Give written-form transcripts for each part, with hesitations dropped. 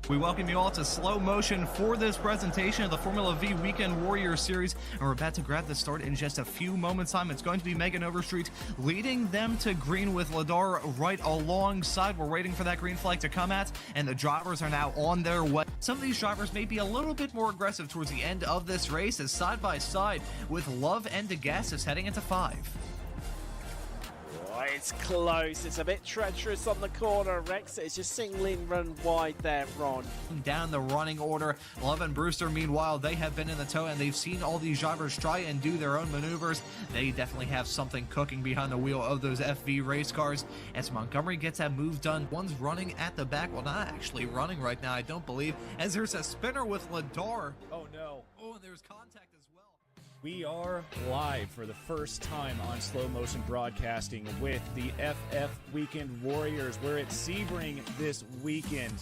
We welcome you all to slow motion for this presentation of the Formula V Weekend Warrior Series, and we're about to grab the start in just a few moments' time. It's going to be Megan Overstreet leading them to green with Ladar right alongside. We're waiting for that green flag to come at, and the drivers are now on their way. Some of these drivers may be a little bit more aggressive towards the end of this race, as side by side with Love and DeGassis heading into 5. Oh, it's close. It's a bit treacherous on the corner. Rex is just singling run wide there, Ron. Down the running order, Love and Brewster, meanwhile, they have been in the tow and they've seen all these drivers try and do their own maneuvers. They definitely have something cooking behind the wheel of those FV race cars. As Montgomery gets that move done, one's running at the back. Well, not actually running right now, I don't believe, as there's a spinner with Ladar. Oh, no. Oh, and there's contact as well. We are live for the first time on slow motion broadcasting with the FF Weekend Warriors. We're at Sebring this weekend.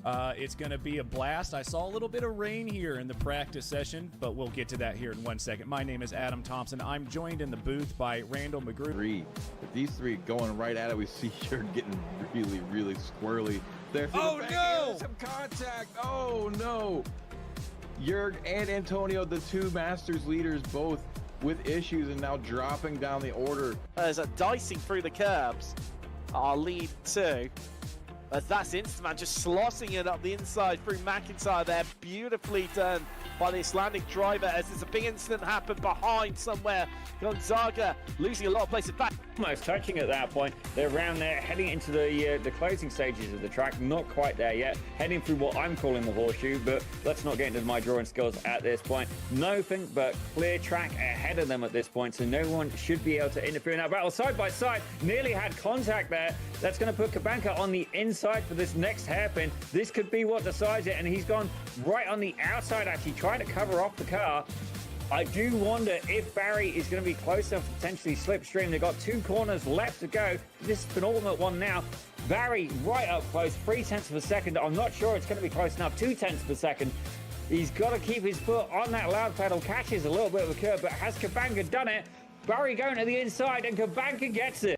It's going to be a blast. I saw a little bit of rain here in the practice session, but we'll get to that here in 1 second. My name is Adam Thompson. I'm joined in the booth by Randall McGrew. With these three going right at it, we see you're getting really, really squirrely. There, oh, no! Some contact. Oh, no. Jurg and Antonio, the two Masters leaders, both with issues and now dropping down the order. There's a dicing through the curbs. Our lead two. As that's Instaman just slossing it up the inside through McIntyre there. Beautifully done by the Icelandic driver as there's a big incident happened behind somewhere. Gonzaga losing a lot of places back. Almost touching at that point. They're around there heading into the closing stages of the track. Not quite there yet. Heading through what I'm calling the horseshoe, but let's not get into my drawing skills at this point. Nothing but clear track ahead of them at this point, so no one should be able to interfere in that battle. Side by side, nearly had contact there. That's going to put Kabanka on the inside for this next hairpin. This could be what decides it, and he's gone right on the outside, actually trying to cover off the car. I do wonder if Barry is going to be close enough to potentially slipstream. They've got 2 corners left to go. This is penultimate one now. Barry right up close, 0.3 of a second. I'm not sure it's going to be close enough, 0.2 of a second. He's got to keep his foot on that loud pedal. Catches a little bit of a curve, but has Kabanka done it? Barry going to the inside, and Kabanka gets it.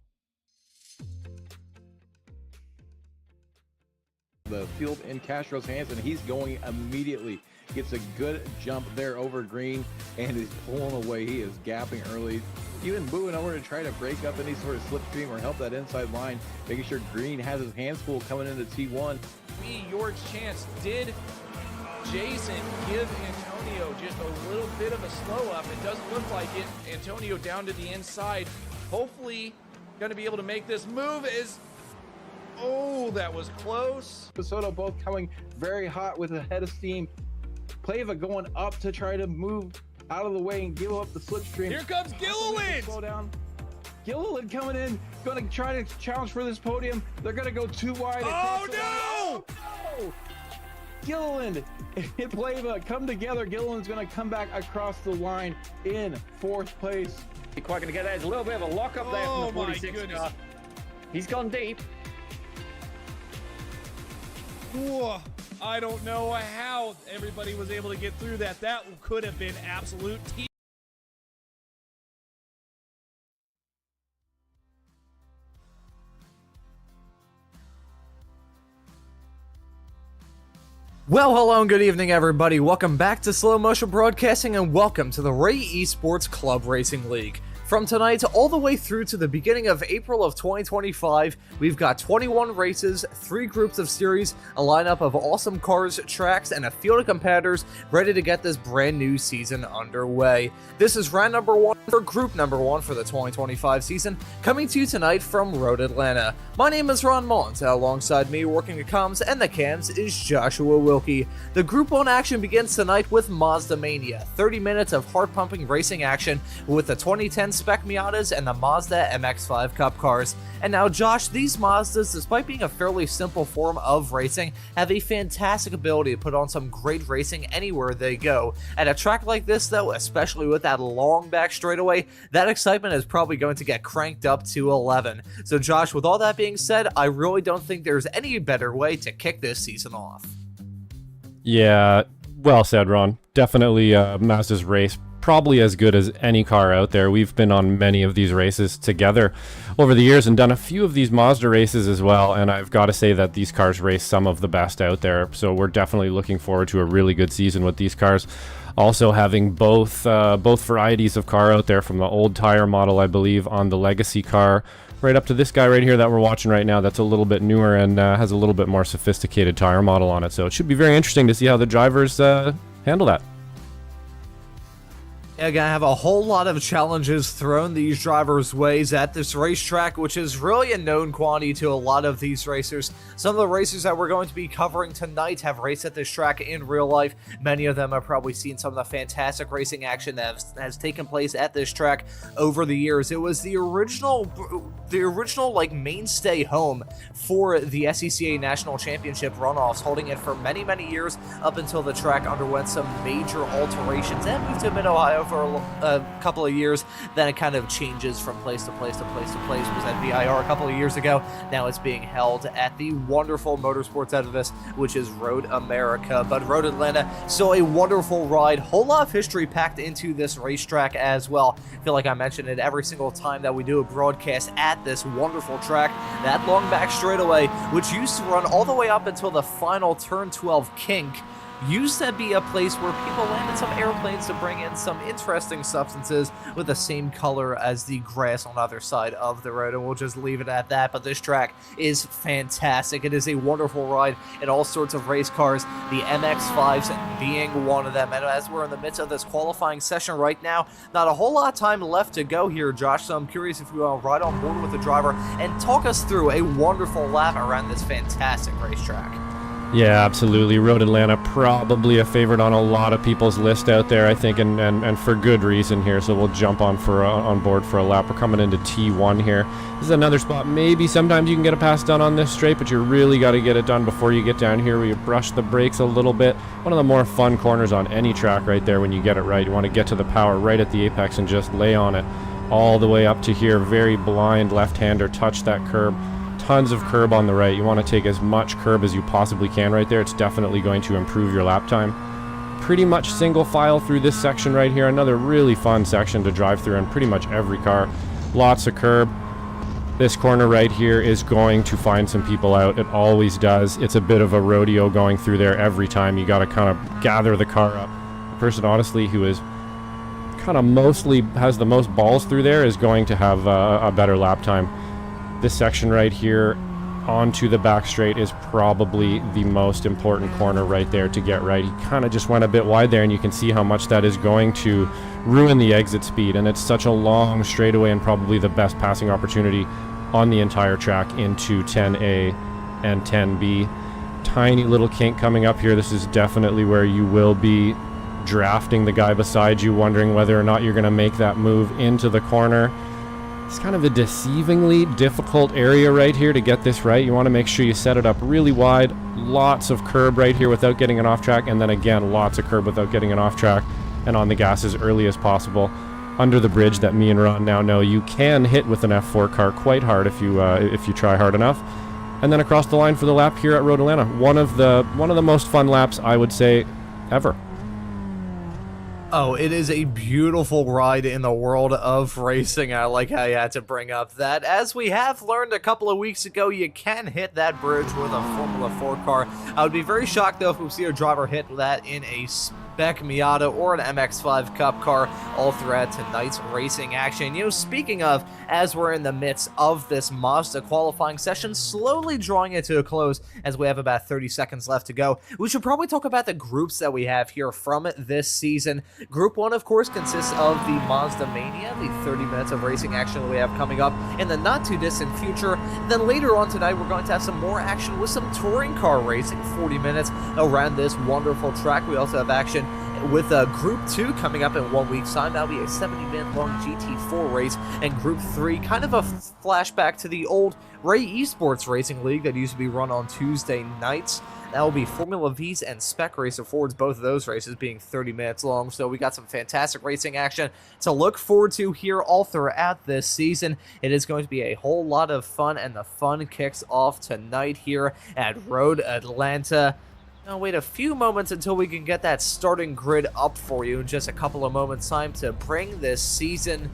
The field in Castro's hands, and he's going immediately. Gets a good jump there over green, and he's pulling away. He is gapping early, even moving over to try to break up any sort of slipstream or help that inside line, making sure green has his hands full coming into T1. Your chance. Did Jason give Antonio just a little bit of a slow up? It doesn't look like it. Antonio down to the inside. Hopefully going to be able to make this move. Oh, that was close. Soto both coming very hot with a head of steam. Plava going up to try to move out of the way and give up the slipstream. Here comes Gilliland. Slow down. Gilliland coming in, going to try to challenge for this podium. They're going to go too wide. Oh, no! Oh, no! Gilliland and Plava come together. Gilliland's going to come back across the line in 4th place. Quite going to get there. There's a little bit of a lock up there from the 46 car. He's gone deep. Whoa. I don't know how everybody was able to get through that. That could have been absolute tea. Well, hello and good evening, everybody. Welcome back to Slow Motion Broadcasting, and welcome to the Ray Esports Club Racing League. From tonight all the way through to the beginning of April of 2025, we've got 21 races, 3 groups of series, a lineup of awesome cars, tracks, and a field of competitors ready to get this brand new season underway. This is round number 1 for group number 1 for the 2025 season, coming to you tonight from Road Atlanta. My name is Ron Maunz, and alongside me working the comms and the cams is Joshua Wilkie. The Group 1 action begins tonight with Mazda Mania, 30 minutes of heart-pumping racing action with the 2010 spec Miatas and the Mazda MX-5 Cup cars. And now, Josh, these Mazdas, despite being a fairly simple form of racing, have a fantastic ability to put on some great racing anywhere they go. At a track like this, though, especially with that long back straightaway, that excitement is probably going to get cranked up to 11. So, Josh, with all that being said, I really don't think there's any better way to kick this season off. Yeah, well said, Ron. Definitely Mazda's race probably as good as any car out there. We've been on many of these races together over the years and done a few of these Mazda races as well, and I've got to say that these cars race some of the best out there, so we're definitely looking forward to a really good season with these cars. Also having both varieties of car out there, from the old tire model, I believe, on the legacy car, right up to this guy right here that we're watching right now that's a little bit newer and has a little bit more sophisticated tire model on it. So it should be very interesting to see how the drivers handle that. Gonna have a whole lot of challenges thrown these drivers' ways at this racetrack, which is really a known quantity to a lot of these racers. Some of the racers that we're going to be covering tonight have raced at this track in real life. Many of them have probably seen some of the fantastic racing action that has taken place at this track over the years. It was the original like mainstay home for the SCCA National Championship runoffs, holding it for many, many years up until the track underwent some major alterations and moved to Mid-Ohio for a couple of years. Then it kind of changes from place to place to place to place. It was at VIR a couple of years ago. Now it's being held at the wonderful motorsports edifice, which is Road America. But Road Atlanta, still a wonderful ride. Whole lot of history packed into this racetrack as well. I feel like I mention it every single time that we do a broadcast at this wonderful track. That long back straightaway, which used to run all the way up until the final turn 12 kink, used to be a place where people landed some airplanes to bring in some interesting substances with the same color as the grass on the other side of the road, and we'll just leave it at that. But this track is fantastic. It is a wonderful ride in all sorts of race cars, the MX-5s being one of them. And as we're in the midst of this qualifying session right now, not a whole lot of time left to go here, Josh, so I'm curious if you want to ride on board with the driver and talk us through a wonderful lap around this fantastic racetrack. Yeah, absolutely. Road Atlanta, probably a favorite on a lot of people's list out there, I think, and for good reason here. So we'll jump on board for a lap. We're coming into T1 here. This is another spot. Maybe sometimes you can get a pass done on this straight, but you really got to get it done before you get down here where you brush the brakes a little bit. One of the more fun corners on any track right there when you get it right. You want to get to the power right at the apex and just lay on it all the way up to here. Very blind left-hander, touch that curb. Tons of curb on the right. You want to take as much curb as you possibly can right there. It's definitely going to improve your lap time. Pretty much single file through this section right here. Another really fun section to drive through in pretty much every car. Lots of curb. This corner right here is going to find some people out. It always does. It's a bit of a rodeo going through there every time. You got to kind of gather the car up. The person, honestly, who is kind of mostly has the most balls through there is going to have a better lap time. This section right here onto the back straight is probably the most important corner right there to get right. He kind of just went a bit wide there, and you can see how much that is going to ruin the exit speed, and it's such a long straightaway and probably the best passing opportunity on the entire track into 10A and 10B. Tiny little kink coming up here. This is definitely where you will be drafting the guy beside you, wondering whether or not you're going to make that move into the corner. It's kind of a deceivingly difficult area right here to get this right. You want to make sure you set it up really wide. Lots of curb right here without getting it off track, and then again lots of curb without getting it off track, and on the gas as early as possible. Under the bridge that me and Ron now know you can hit with an F4 car quite hard if you try hard enough. And then across the line for the lap here at Road Atlanta. One of the most fun laps, I would say, ever. Oh, it is a beautiful ride in the world of racing. I like how you had to bring up that. As we have learned a couple of weeks ago, you can hit that bridge with a Formula 4 car. I would be very shocked, though, if we see a driver hit that in a spec Miata or an MX-5 Cup car all throughout tonight's racing action. You know, speaking of, as we're in the midst of this Mazda qualifying session, slowly drawing it to a close as we have about 30 seconds left to go, we should probably talk about the groups that we have here from this season. Group 1, of course, consists of the Mazda Mania, the 30 minutes of racing action that we have coming up in the not-too-distant future. Then later on tonight, we're going to have some more action with some touring car racing, 40 minutes around this wonderful track. We also have action with Group 2 coming up in 1 week's time. That'll be a 70-minute long GT4 race. And Group 3, kind of a flashback to the old Ray Esports Racing League that used to be run on Tuesday nights. That will be Formula V's and Spec Racer Fords, both of those races being 30 minutes long. So we got some fantastic racing action to look forward to here all throughout this season. It is going to be a whole lot of fun, and the fun kicks off tonight here at Road Atlanta. I'll wait a few moments until we can get that starting grid up for you in just a couple of moments' time to bring this season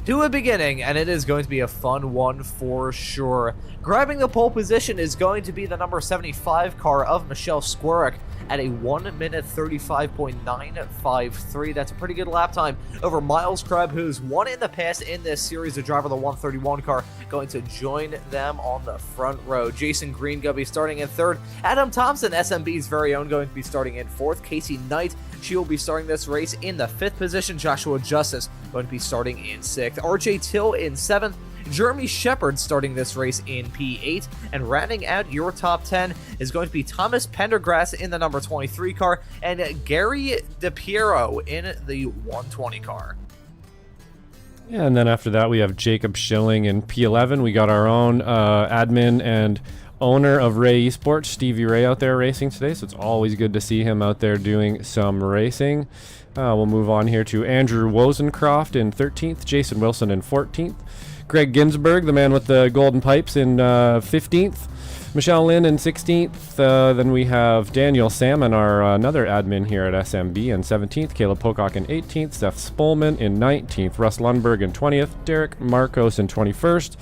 to a beginning, and it is going to be a fun one for sure. Grabbing the pole position is going to be the number 75 car of Michelle Squirek at a 1 minute 35.953. That's a pretty good lap time over Miles Krebs, who's won in the past in this series. The driver of the 131 car going to join them on the front row. Jason Green going to be starting in third. Adam Thompson, SMB's very own, going to be starting in fourth. Casey Knight, she will be starting this race in the fifth position. Joshua Justice going to be starting in sixth. RJ Till in seventh. Jeremy Shepard starting this race in P8, and rounding out your top 10 is going to be Thomas Pendergrass in the number 23 car, and Gary DePiero in the 120 car. Yeah, and then after that we have Jacob Schilling in P11. We got our own admin and owner of Ray Esports, Stevie Ray, out there racing today, so it's always good to see him out there doing some racing. We'll move on here to Andrew Wozencroft in 13th, Jason Wilson in 14th, Greg Ginsberg, the man with the golden pipes, in 15th. Michelle Lynn in 16th. Then we have Daniel Salmon, our another admin here at SMB, in 17th. Caleb Pocock in 18th. Seth Spolman in 19th. Russ Lundberg in 20th. Derek Marcos in 21st.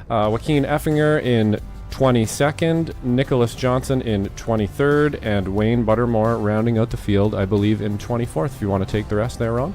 Joaquin Effinger in 22nd. Nicholas Johnson in 23rd. And Wayne Buttermore rounding out the field, I believe, in 24th. If you want to take the rest there, Ron.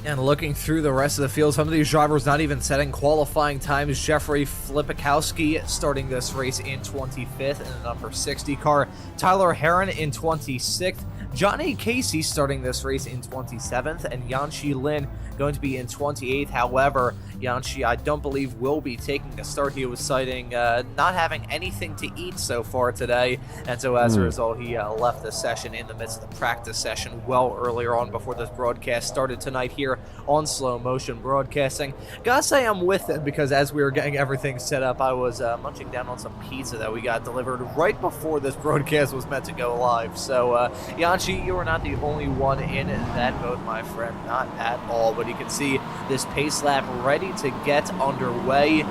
And looking through the rest of the field, some of these drivers not even setting qualifying times. Jeffrey Flipikowski starting this race in 25th in the number 60 car. Tyler Heron in 26th. Johnny Casey starting this race in 27th. And Yanxi Lin going to be in 28th. However, Yanxi, I don't believe, will be taking a start. He was citing not having anything to eat so far today. And so as a result, he left the session in the midst of the practice session well earlier on before this broadcast started tonight here on Slow Motion Broadcasting. Gotta say I'm with it, because as we were getting everything set up, I was munching down on some pizza that we got delivered right before this broadcast was meant to go live. So, Yanxi, you are not the only one in that boat, my friend. Not at all. But you can see this pace lap ready to get underway.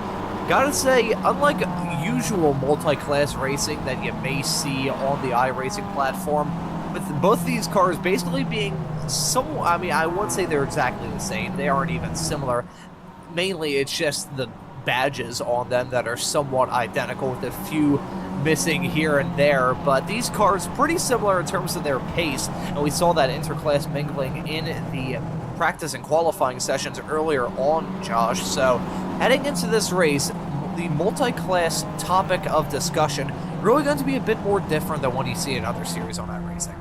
Gotta say, unlike usual multi-class racing that you may see on the iRacing platform, with both these cars basically being I mean, I wouldn't say they're exactly the same. They aren't even similar. Mainly, it's just the badges on them that are somewhat identical, with a few missing here and there. But these cars pretty similar in terms of their pace, and we saw that interclass mingling in the practice and qualifying sessions earlier on, Josh. So heading into this race, the multi-class topic of discussion really going to be a bit more different than what you see in other series on iRacing.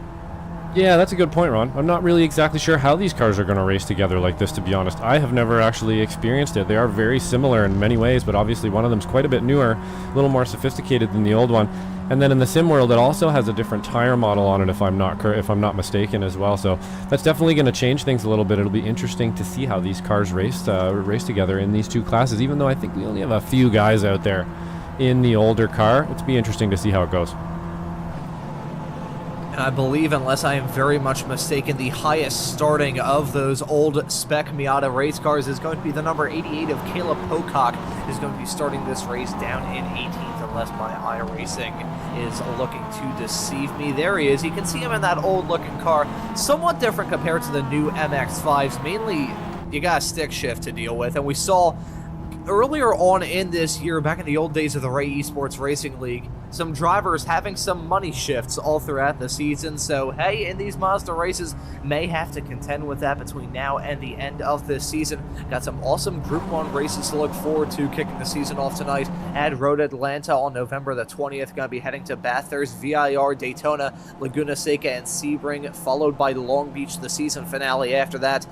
Yeah, that's a good point, Ron. I'm not really exactly sure how these cars are going to race together like this, to be honest. I have never actually experienced it. They are very similar in many ways, but obviously one of them's quite a bit newer, a little more sophisticated than the old one. And then in the sim world, it also has a different tire model on it, if I'm not mistaken as well. So that's definitely going to change things a little bit. It'll be interesting to see how these cars race together in these two classes, even though I think we only have a few guys out there in the older car. It'll be interesting to see how it goes. And I believe, unless I am very much mistaken, the highest starting of those old spec Miata race cars is going to be the number 88 of Caleb Pocock, is going to be starting this race down in 18th, unless my iRacing is looking to deceive me. There he is. You can see him in that old-looking car, somewhat different compared to the new MX-5s. Mainly, you got a stick shift to deal with, and we saw earlier on in this year, back in the old days of the Ray Esports Racing League, some drivers having some money shifts all throughout the season. So, hey, in these Mazda races, may have to contend with that between now and the end of this season. Got some awesome Group 1 races to look forward to, kicking the season off tonight at Road Atlanta on November the 20th. Going to be heading to Bathurst, VIR, Daytona, Laguna Seca, and Sebring, followed by Long Beach, the season finale after that.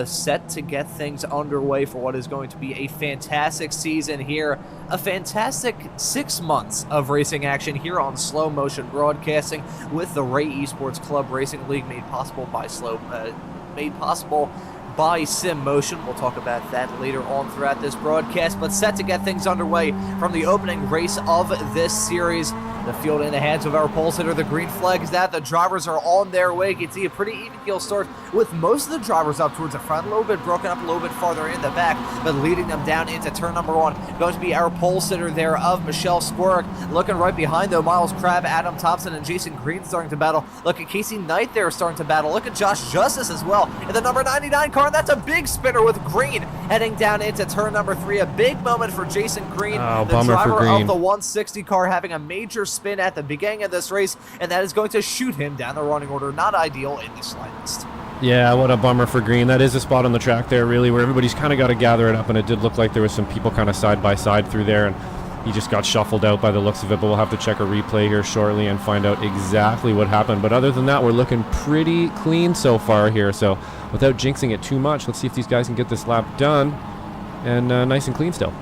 Set to get things underway for what is going to be a fantastic season here. A fantastic 6 months of racing action here on Slow Motion Broadcasting with the Ray Esports Club Racing League, made possible by Sim Motion. We'll talk about that later on throughout this broadcast, but set to get things underway from the opening race of this series. The field in the hands of our pole sitter. The green flag is that the drivers are on their way. You can see a pretty even keel start with most of the drivers up towards the front, a little bit broken up, a little bit farther in the back, but leading them down into turn number 1. Going to be our pole sitter there of Michelle Squirk. Looking right behind though, Miles Crabb, Adam Thompson, and Jason Green starting to battle. Look at Casey Knight there starting to battle. Look at Josh Justice as well in the number 99 car. And that's a big spinner with Green heading down into turn number 3. A big moment for Jason Green, the driver of the 160 car, having a major spin at the beginning of this race, and that is going to shoot him down the running order. Not ideal in the slightest. Yeah, what a bummer for Green. That is a spot on the track there, really, where everybody's kind of got to gather it up, and it did look like there was some people kind of side by side through there, and he just got shuffled out by the looks of it, but we'll have to check a replay here shortly and find out exactly what happened. But other than that, we're looking pretty clean so far here, so without jinxing it too much, let's see if these guys can get this lap done, and nice and clean still.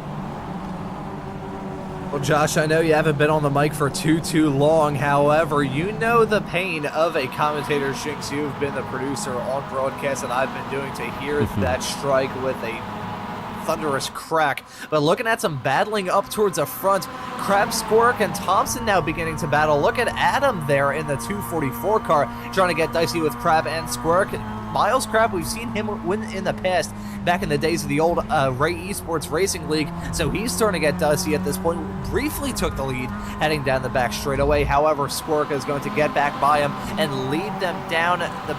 Well, Josh, I know you haven't been on the mic for too long. However, you know the pain of a commentator's jinx. You've been the producer on broadcast, and I've been doing to hear that strike with a thunderous crack. But looking at some battling up towards the front, Crab, Squirk, and Thompson now beginning to battle. Look at Adam there in the 244 car trying to get dicey with Crab and Squirk. Miles Crab, we've seen him win in the past, back in the days of the old Ray Esports Racing League, so he's starting to get dicey at this point. Briefly took the lead heading down the back straightaway. However, Squirk is going to get back by him and lead them down the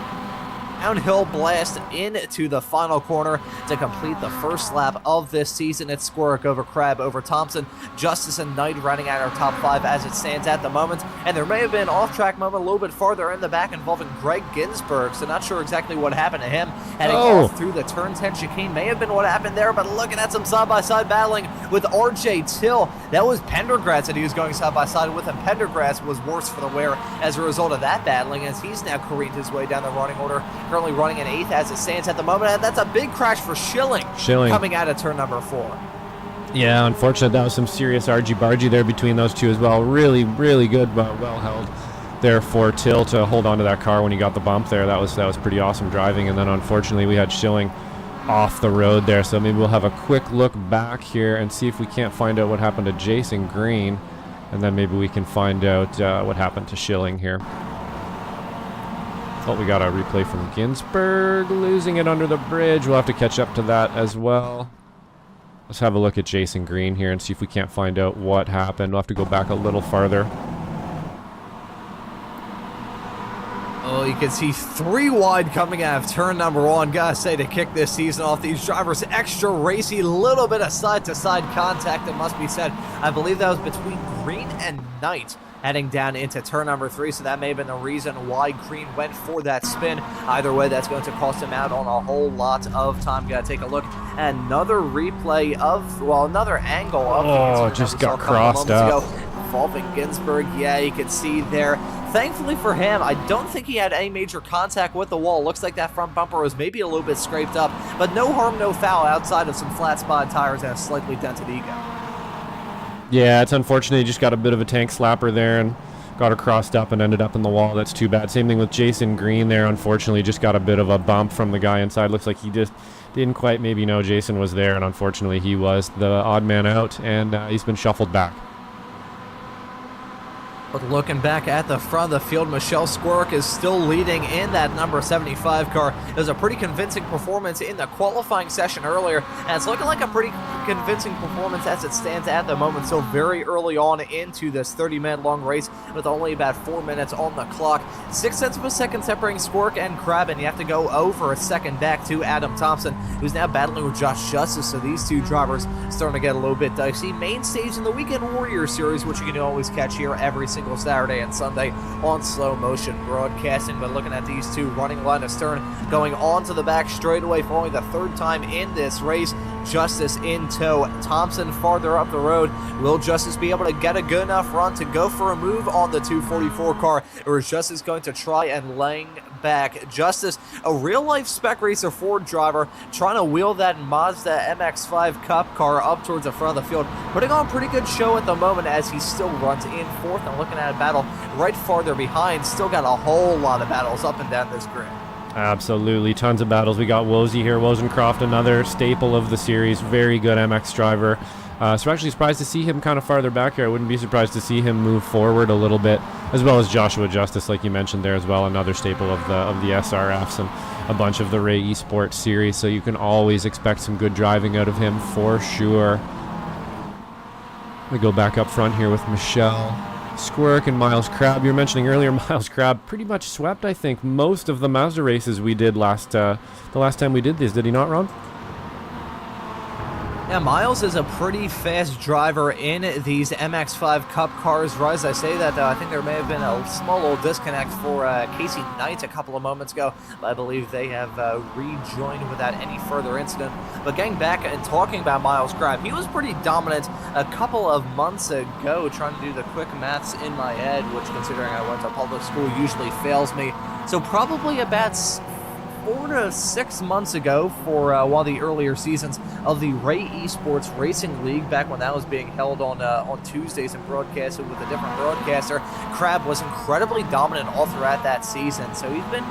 downhill blast into the final corner to complete the first lap of this season. It's Squirk over Crab over Thompson, Justice and Knight running at our top 5 as it stands at the moment. And there may have been an off-track moment a little bit farther in the back involving Greg Ginsburg, so not sure exactly what happened to him. Heading off through the turn 10 chicane may have been what happened there, but looking at some side-by-side battling with RJ Till. That was Pendergrass that he was going side-by-side with, and Pendergrass was worse for the wear as a result of that battling, as he's now careened his way down the running order, currently running in 8th as it stands at the moment. And that's a big crash for Schilling coming out of turn number 4. Yeah, unfortunate. That was some serious argy-bargy there between those two as well. Really, really good, but well held there for Till to hold on to that car when he got the bump there. That was pretty awesome driving. And then unfortunately we had Schilling off the road there, so maybe we'll have a quick look back here and see if we can't find out what happened to Jason Green, and then maybe we can find out what happened to Schilling here. Thought we got a replay from Ginsburg losing it under the bridge. We'll have to catch up to that as well. Let's have a look at Jason Green here and see if we can't find out what happened. We'll have to go back a little farther. Oh, you can see 3 wide coming out of turn number 1. Gotta say, to kick this season off, these drivers extra racy, little bit of side-to-side contact, it must be said. I believe that was between Green and Knight heading down into turn number 3, so that may have been the reason why Green went for that spin. Either way, that's going to cost him out on a whole lot of time. Gotta take a look at another replay of, well, another angle of the incident just that we got saw a couple crossed moments up. ago, involving Ginsburg. Yeah, you can see there. Thankfully for him, I don't think he had any major contact with the wall. Looks like that front bumper was maybe a little bit scraped up, but no harm, no foul outside of some flat spot tires and a slightly dented ego. Yeah, it's unfortunate. He just got a bit of a tank slapper there and got her crossed up and ended up in the wall. That's too bad. Same thing with Jason Green there. Unfortunately, just got a bit of a bump from the guy inside. Looks like he just didn't quite maybe know Jason was there, and unfortunately he was the odd man out, and he's been shuffled back. But looking back at the front of the field, Michelle Squirk is still leading in that number 75 car. It was a pretty convincing performance in the qualifying session earlier, and it's looking like a pretty convincing performance as it stands at the moment. So very early on into this 30-minute long race with only about 4 minutes on the clock. 0.6 of a second separating Squirk and Crab, and you have to go over a second back to Adam Thompson, who's now battling with Josh Justice. So these two drivers starting to get a little bit dicey. Main stage in the Weekend Warrior Series, which you can always catch here every single Saturday and Sunday on Slow Motion Broadcasting. But looking at these two running line of stern, going on to the back straightaway for only the 3rd time in this race. Justice in tow, Thompson farther up the road. Will Justice be able to get a good enough run to go for a move on the 244 car, or is Justice going to try and laying back? Justice, a real-life Spec Racer Ford driver, trying to wheel that Mazda MX-5 Cup car up towards the front of the field, putting on a pretty good show at the moment as he still runs in 4th, and looking at a battle right farther behind. Still got a whole lot of battles up and down this grid. Absolutely, tons of battles. We got Wozy here, Wozencroft, another staple of the series, very good MX driver. So actually surprised to see him kind of farther back here. I wouldn't be surprised to see him move forward a little bit, as well as Joshua Justice, like you mentioned there as well, another staple of the SRFs and a bunch of the Ray Esports series. So you can always expect some good driving out of him for sure. We go back up front here with Michelle Squirk and Miles Crab. You were mentioning earlier, Miles Crab pretty much swept, I think, most of the Mazda races we did the last time we did these. Did he not, Ron? Yeah, Miles is a pretty fast driver in these MX-5 Cup cars. As I say that, though, I think there may have been a small little disconnect for Casey Knight a couple of moments ago. I believe they have rejoined without any further incident. But getting back and talking about Miles Crab, he was pretty dominant a couple of months ago, trying to do the quick maths in my head, which, considering I went to public school, usually fails me. So probably about 4 to 6 months ago, for one of the earlier seasons of the Ray Esports Racing League, back when that was being held on Tuesdays and broadcasted with a different broadcaster, Crab was incredibly dominant all throughout that season. So he's been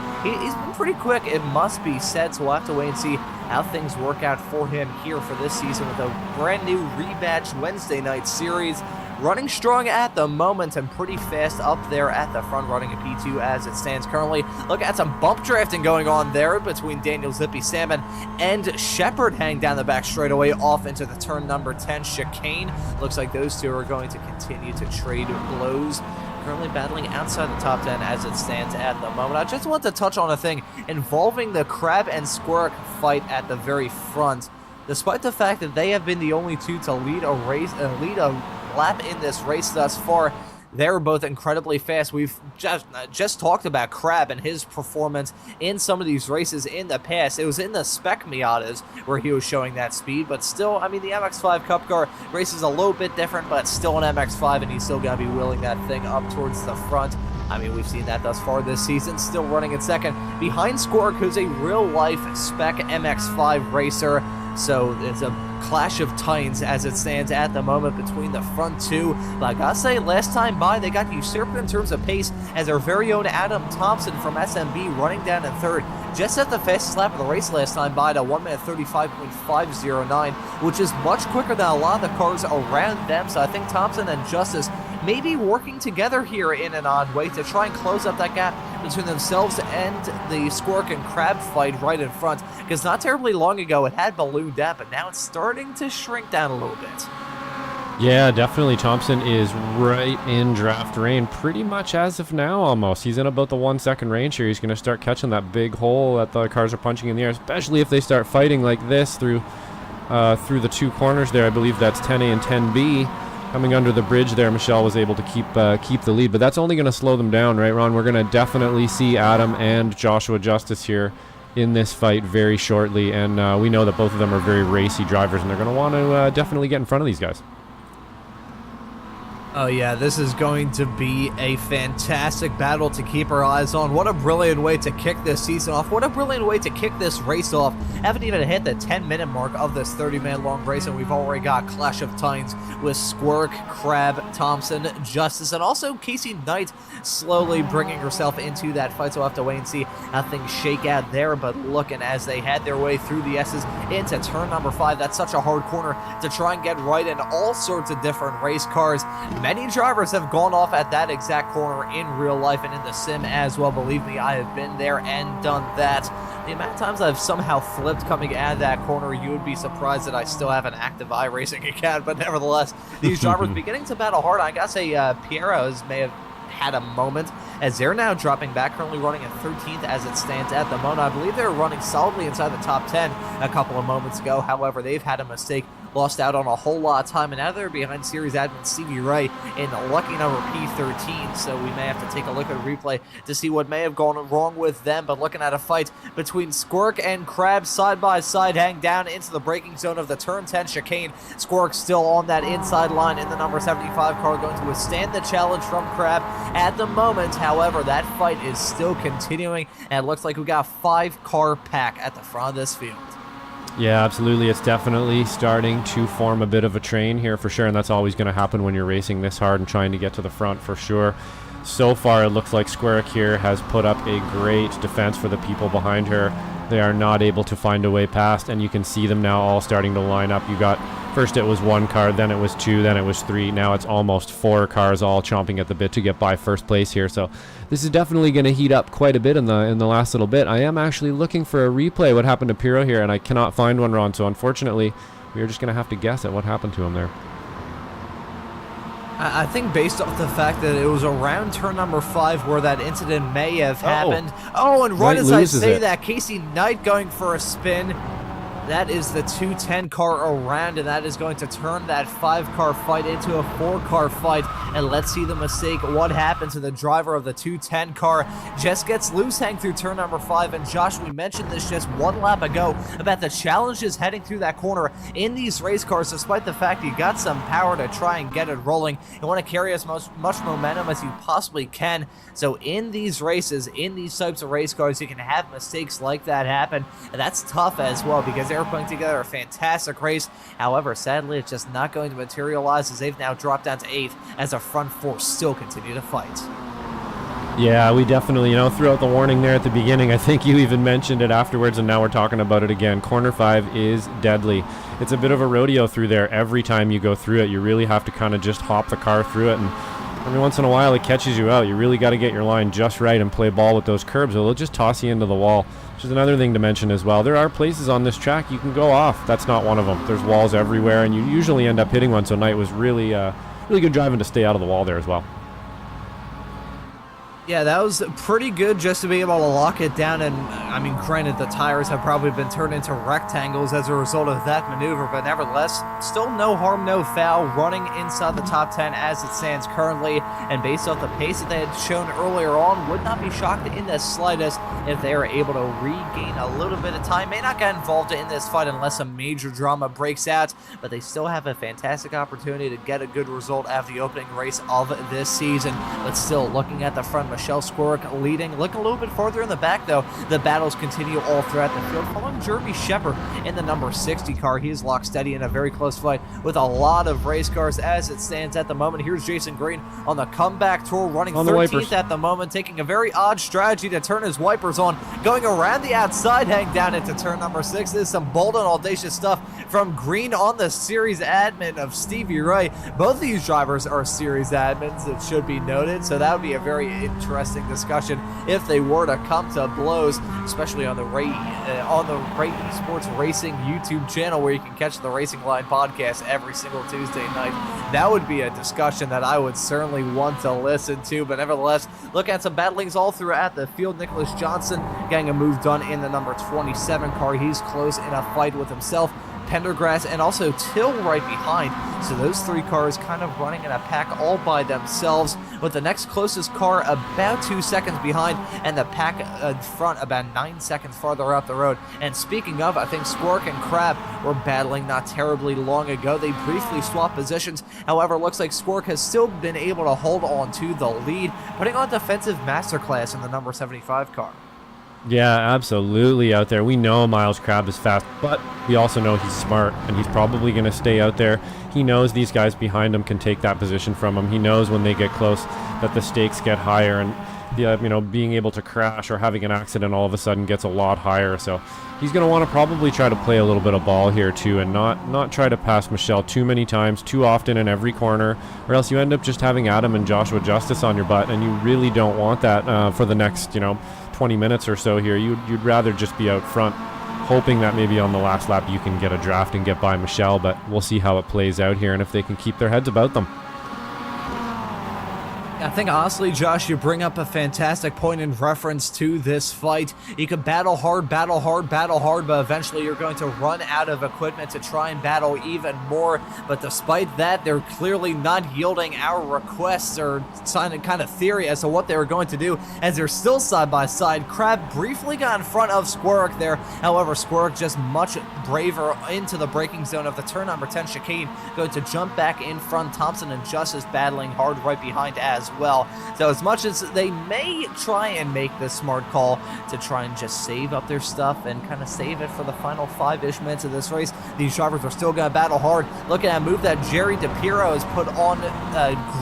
pretty quick, it must be said. So we'll have to wait and see how things work out for him here for this season with a brand new rebadged Wednesday night series. Running strong at the moment and pretty fast up there at the front, running a P2 as it stands currently. Look at some bump drafting going on there between Daniel Zippy Salmon and Shepard, hang down the back straightaway off into the turn number 10 chicane. Looks like those two are going to continue to trade blows. Currently battling outside the top 10 as it stands at the moment. I just want to touch on a thing involving the Crab and Squirk fight at the very front. Despite the fact that they have been the only two to lead a lap in this race thus far, they're both incredibly fast. We've just talked about Crab and his performance in some of these races in the past. It was in the spec Miatas where he was showing that speed, but still, I mean, the MX-5 Cup car race is a little bit different, but still an MX-5, and he's still going to be wheeling that thing up towards the front. I mean, we've seen that thus far this season, still running in second behind Squirk, who's a real-life spec MX-5 racer. So it's a clash of titans as it stands at the moment between the front two. But I gotta say, last time by, they got usurped in terms of pace as our very own Adam Thompson from SMB running down in third. Just at the fastest lap of the race last time by to 1 minute 35.509, which is much quicker than a lot of the cars around them. So I think Thompson and Justice may be working together here in an odd way to try and close up that gap between themselves and the Squirk and Crab fight right in front. Because not terribly long ago it had ballooned out, but now it's starting to shrink down a little bit. Yeah, definitely. Thompson is right in draft range pretty much as of now almost. He's in about the 1 second range here. He's going to start catching that big hole that the cars are punching in the air, especially if they start fighting like this through the two corners there. I believe that's 10A and 10B. Coming under the bridge there, Michelle was able to keep the lead, but that's only going to slow them down, right, Ron? We're going to definitely see Adam and Joshua Justice here in this fight very shortly, and we know that both of them are very racy drivers, and they're going to want to definitely get in front of these guys. Oh yeah, this is going to be a fantastic battle to keep our eyes on. What a brilliant way to kick this season off. What a brilliant way to kick this race off. Haven't even hit the 10-minute mark of this 30-man long race, and we've already got Clash of Titans with Squirk, Crab, Thompson, Justice, and also Casey Knight slowly bringing herself into that fight. So we'll have to wait and see how things shake out there. But looking as they had their way through the S's into turn number 5, that's such a hard corner to try and get right in all sorts of different race cars. Many drivers have gone off at that exact corner in real life and in the sim as well. Believe me, I have been there and done that. The amount of times I've somehow flipped coming out of that corner, you would be surprised that I still have an active iRacing account. But nevertheless, these drivers beginning to battle hard. I gotta say, Piero's may have had a moment as they're now dropping back, currently running at 13th as it stands at the moment. I believe they were running solidly inside the top 10 a couple of moments ago. However, they've had a mistake, lost out on a whole lot of time, and now they're behind series admin Stevie Ray in lucky number P13, so we may have to take a look at a replay to see what may have gone wrong with them. But looking at a fight between Squirk and Crab side by side, hang down into the braking zone of the turn 10 chicane. Squirk still on that inside line in the number 75 car, going to withstand the challenge from Crab at the moment. However, that fight is still continuing, and it looks like we got a 5-car pack at the front of this field. Yeah, absolutely. It's definitely starting to form a bit of a train here for sure, and that's always going to happen when you're racing this hard and trying to get to the front for sure. So far, it looks like Squirk here has put up a great defense for the people behind her. They are not able to find a way past, and you can see them now all starting to line up. You got, first it was 1 car, then it was 2, then it was 3. Now it's almost 4 cars all chomping at the bit to get by first place here. So this is definitely going to heat up quite a bit in the last little bit. I am actually looking for a replay what happened to Piro here, and I cannot find one, Ron. So unfortunately, we are just going to have to guess at what happened to him there. I think based off the fact that it was around turn number 5 where that incident may have happened. Oh, and right as I say that, Casey Knight going for a spin. That is the 210 car around, and that is going to turn that 5-car fight into a 4-car fight. And let's see the mistake. What happened to the driver of the 210 car? Just gets loose hang through turn number 5. And Josh, we mentioned this just 1 lap ago about the challenges heading through that corner in these race cars. Despite the fact you got some power to try and get it rolling, you want to carry as much momentum as you possibly can. So in these races, in these types of race cars, you can have mistakes like that happen. And that's tough as well, because they're putting together a fantastic race. However, sadly, it's just not going to materialize, as they've now dropped down to 8th as the front 4 still continue to fight. Yeah, we definitely, threw out the warning there at the beginning. I think you even mentioned it afterwards, and now we're talking about it again. Corner 5 is deadly. It's a bit of a rodeo through there. Every time you go through it, you really have to kind of just hop the car through it, and every once in a while it catches you out. You really got to get your line just right and play ball with those curbs, or they'll just toss you into the wall. Which is another thing to mention as well. There are places on this track you can go off. That's not one of them. There's walls everywhere, and you usually end up hitting one. So Knight was really good driving to stay out of the wall there as well. Yeah, that was pretty good just to be able to lock it down, and I mean, granted, the tires have probably been turned into rectangles as a result of that maneuver, but nevertheless, still no harm, no foul, running inside the top 10 as it stands currently, and based off the pace that they had shown earlier on, would not be shocked in the slightest if they are able to regain a little bit of time. May not get involved in this fight unless a major drama breaks out, but they still have a fantastic opportunity to get a good result out of the opening race of this season. But still, looking at the front, Michelle Squirk leading. Look a little bit farther in the back, though. The battles continue all throughout the field. Following Jeremy Shepard in the number 60 car. He is locked steady in a very close fight with a lot of race cars as it stands at the moment. Here's Jason Green on the comeback tour, running 13th at the moment, taking a very odd strategy to turn his wipers on, going around the outside, hang down into turn number 6. This is some bold and audacious stuff from Green on the series admin of Stevie Ray. Both these drivers are series admins, it should be noted, so that would be a very interesting discussion if they were to come to blows, especially on the Ray Esports Racing YouTube channel, where you can catch the Racing Line podcast every single Tuesday night. That would be a discussion that I would certainly want to listen to, but nevertheless, look at some battlings all throughout the field. Nicholas Johnson getting a move done in the number 27 car. He's close in a fight with himself, Pendergrass, and also Till right behind. So those 3 cars kind of running in a pack all by themselves, with the next closest car about 2 seconds behind, and the pack in front about 9 seconds farther up the road. And speaking of, I think Squirk and Crab were battling not terribly long ago. They briefly swapped positions. However, looks like Squirk has still been able to hold on to the lead, putting on defensive masterclass in the number 75 car. Yeah, absolutely out there. We know Miles Crab is fast, but we also know he's smart, and he's probably going to stay out there. He knows these guys behind him can take that position from him. He knows when they get close that the stakes get higher, and being able to crash or having an accident all of a sudden gets a lot higher. So he's going to want to probably try to play a little bit of ball here too, and not try to pass Michelle too many times, too often in every corner, or else you end up just having Adam and Joshua Justice on your butt, and you really don't want that for the next 20 minutes or so here. You'd rather just be out front, hoping that maybe on the last lap you can get a draft and get by Michelle, but we'll see how it plays out here and if they can keep their heads about them. I think honestly, Josh, you bring up a fantastic point in reference to this fight. You can battle hard, but eventually you're going to run out of equipment to try and battle even more. But despite that, they're clearly not yielding our requests or some kind of theory as to what they were going to do, as they're still side by side. Crab briefly got in front of Squirk there. However, Squirk just much braver into the braking zone of the turn number 10 chicane, going to jump back in front. Thompson and Justice battling hard right behind as as well. So as much as they may try and make the smart call to try and just save up their stuff and kind of save it for the final 5-ish minutes of this race, these drivers are still going to battle hard. Look at that move that Jerry DePiro has put on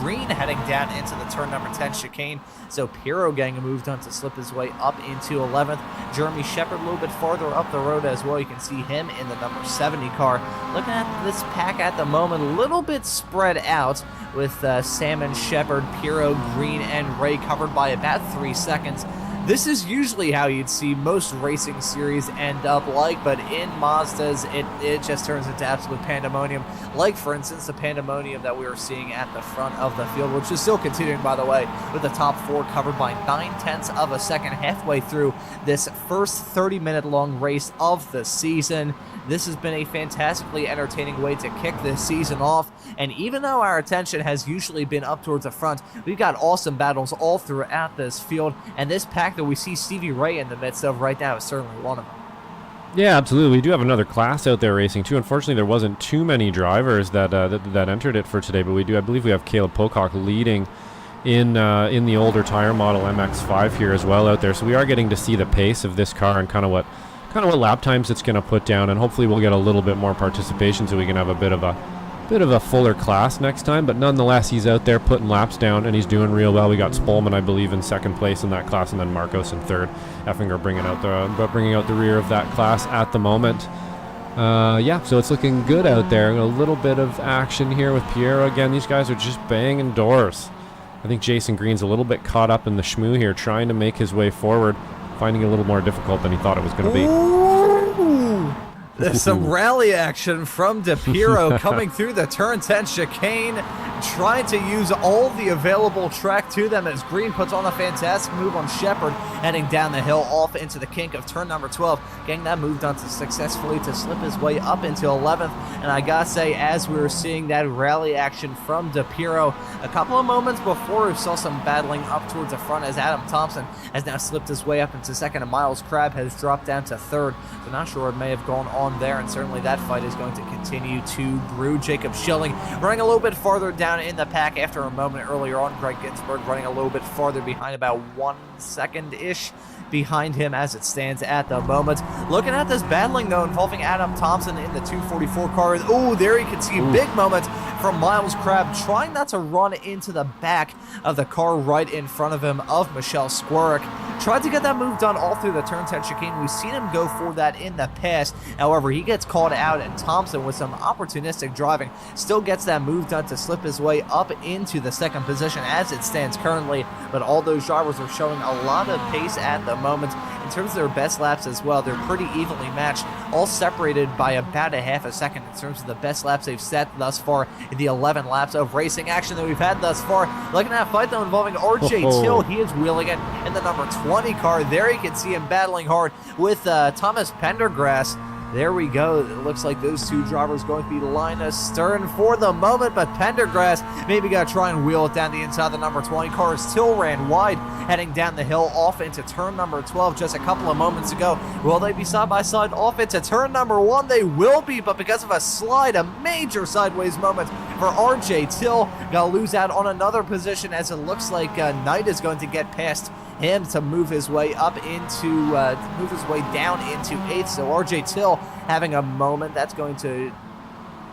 green heading down into the turn number 10 chicane. So Pirro getting a move done to slip his way up into 11th. Jeremy Shepard a little bit farther up the road as well. You can see him in the number 70 car. Looking at this pack at the moment, a little bit spread out with Salmon, Shepard, Pirro, Green, and Ray covered by about 3 seconds. This is usually how you'd see most racing series end up like, but in Mazdas, it just turns into absolute pandemonium. Like, for instance, the pandemonium that we were seeing at the front of the field, which is still continuing, by the way, with the top 4 covered by 9/10 of a second halfway through this first 30-minute long race of the season. This has been a fantastically entertaining way to kick this season off, and even though our attention has usually been up towards the front, we've got awesome battles all throughout this field, and this pack that we see Stevie Ray in the midst of right now is certainly one of them. Yeah, absolutely. We do have another class out there racing too. Unfortunately, there wasn't too many drivers that entered it for today, but I believe we have Caleb Pocock leading in the older tire model MX-5 here as well out there. So we are getting to see the pace of this car and kind of what lap times it's going to put down, and hopefully we'll get a little bit more participation so we can have a bit of a fuller class next time. But nonetheless, he's out there putting laps down and he's doing real well. We got Spolman, I believe, in second place in that class, and then Marcos in third. Effinger bringing out the rear of that class at the moment. Yeah, so it's looking good out there. A little bit of action here with Piero again. These guys are just banging doors. I think Jason Green's a little bit caught up in the schmoo here, trying to make his way forward, finding it a little more difficult than he thought it was going to be. Ooh. There's some rally action from DePiro coming through the turn 10 chicane, trying to use all the available track to them as Green puts on a fantastic move on Shepard, heading down the hill off into the kink of turn number 12, getting that move done successfully to slip his way up into 11th. And I gotta say, as we were seeing that rally action from DePiro, a couple of moments before we saw some battling up towards the front as Adam Thompson has now slipped his way up into second, and Miles Crabb has dropped down to third. So not sure what may have gone on there, and certainly that fight is going to continue to brew. Jacob Schilling running a little bit farther down in the pack after a moment earlier on. Greg Ginsburg running a little bit farther behind, about 1 second-ish behind him as it stands at the moment. Looking at this battling, though, involving Adam Thompson in the 244 car. Oh, there you can see a big moment from Miles Crabb, trying not to run into the back of the car right in front of him of Michelle Squarick. Tried to get that move done all through the turn 10 chicane. We've seen him go for that in the past. However, he gets caught out, and Thompson, with some opportunistic driving, still gets that move done to slip his way up into the second position as it stands currently. But all those drivers are showing a lot of pace at the moment. In terms of their best laps as well, they're pretty evenly matched, all separated by about a half a second in terms of the best laps they've set thus far in the 11 laps of racing action that we've had thus far. Looking at that fight, though, involving RJ Till. He is wheeling it in the number 20 car. There you can see him battling hard with Thomas Pendergrass. There we go. It looks like those two drivers going to be line astern for the moment, but Pendergrass maybe got to try and wheel it down the inside of the number 20 car. Still ran wide, heading down the hill off into turn number 12 just a couple of moments ago. Will they be side by side off into turn number 1? They will be, but because of a slide, a major sideways moment for RJ Till, got to lose out on another position as it looks like Knight is going to get past him to move his way up into, move his way down into 8th. So RJ Till having a moment that's going to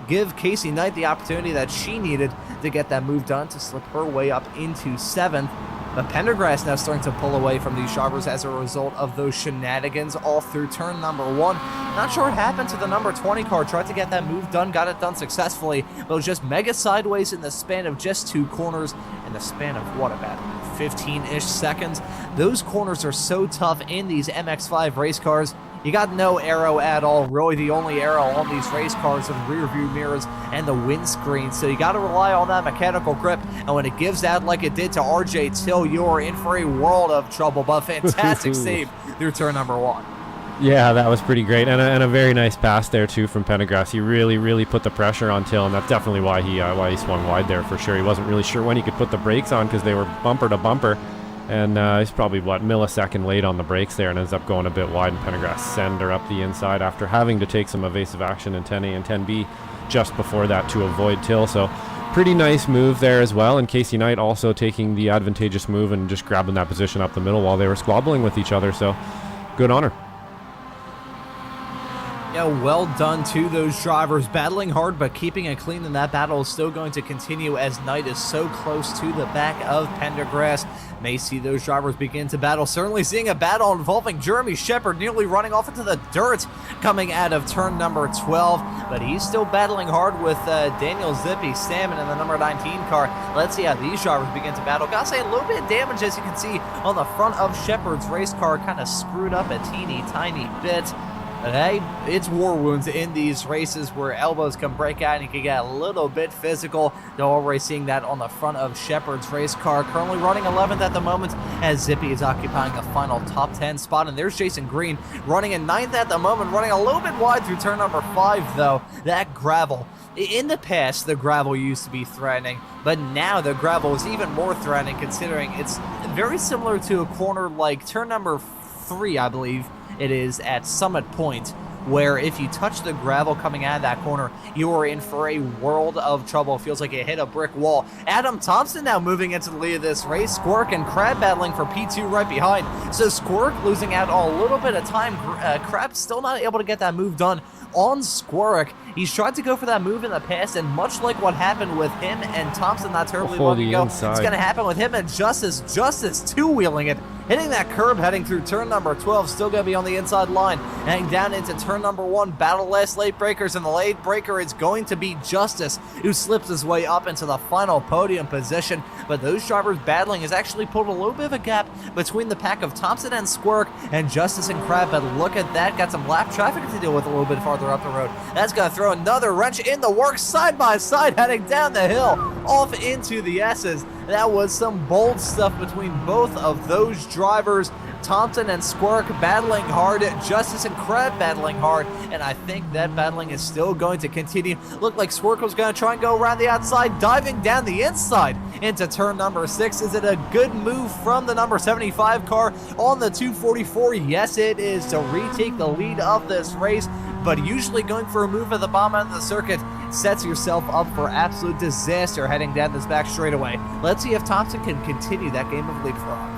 give Casey Knight the opportunity that she needed to get that move done to slip her way up into 7th. But Pendergrass now starting to pull away from these drivers as a result of those shenanigans all through turn number 1. Not sure what happened to the number 20 car. Tried to get that move done, got it done successfully, but it was just mega sideways in the span of just 2 corners in the span of, what, about 15-ish seconds? Those corners are so tough in these MX-5 race cars. You got no aero at all. Really, the only aero on these race cars are the rear view mirrors and the windscreen. So you got to rely on that mechanical grip. And when it gives out like it did to RJ Till, you're in for a world of trouble. But fantastic save through turn number 1. Yeah, that was pretty great, and a very nice pass there too from Pendergrass. He really put the pressure on Till, and that's definitely why he swung wide there for sure. He wasn't really sure when he could put the brakes on because they were bumper to bumper. And he's probably, millisecond late on the brakes there and ends up going a bit wide, and Pendergrass send her up the inside after having to take some evasive action in 10A and 10B just before that to avoid Till. So Pretty nice move there as well, and Casey Knight also taking the advantageous move and just grabbing that position up the middle while they were squabbling with each other, so good on her. Yeah, well done to those drivers, battling hard but keeping it clean, and that battle is still going to continue as Knight is so close to the back of Pendergrass. May see those drivers begin to battle. Certainly seeing a battle involving Jeremy Shepard nearly running off into the dirt coming out of turn number 12, but he's still battling hard with Daniel Zippy Salmon in the number 19 car. Let's see how these drivers begin to battle. Gotta say, a little bit of damage, as you can see on the front of Shepard's race car, kind of screwed up a teeny tiny bit. But hey, it's war wounds in these races where elbows can break out and you can get a little bit physical. They're already seeing that on the front of Shepard's race car. Currently running 11th at the moment as Zippy is occupying the final top 10 spot. And there's Jason Green running in 9th at the moment, running a little bit wide through turn number 5 though. That gravel. In the past, the gravel used to be threatening, but now the gravel is even more threatening considering it's very similar to a corner like turn number 3, I believe it is, at Summit Point, where if you touch the gravel coming out of that corner, you are in for a world of trouble. It feels like you hit a brick wall. Adam Thompson now moving into the lead of this race. Squirk and Crab battling for P2 right behind. So Squirk losing out on a little bit of time. Crab still not able to get that move done on Squirk. He's tried to go for that move in the past, and much like what happened with him and Thompson not terribly long ago, it's going to happen with him and Justice. Justice two-wheeling it, hitting that curb, heading through turn number 12, still going to be on the inside line, heading down into turn number 1, battle last late breakers, and the late breaker is going to be Justice, who slips his way up into the final podium position, but those drivers battling has actually pulled a little bit of a gap between the pack of Thompson and Squirk and Justice and Crab, but look at that, got some lap traffic to deal with a little bit farther up the road. That's going to throw another wrench in the works, side by side, heading down the hill, off into the S's. That was some bold stuff between both of those drivers. Thompson and Squirk battling hard, Justice and Crab battling hard, and I think that battling is still going to continue. Looked like Squirk was going to try and go around the outside, diving down the inside into turn number 6. Is it a good move from the number 75 car on the 244? Yes, it is, to retake the lead of this race, but usually going for a move at the bottom end of the circuit sets yourself up for absolute disaster heading down this back straightaway. Let's see if Thompson can continue that game of leapfrog.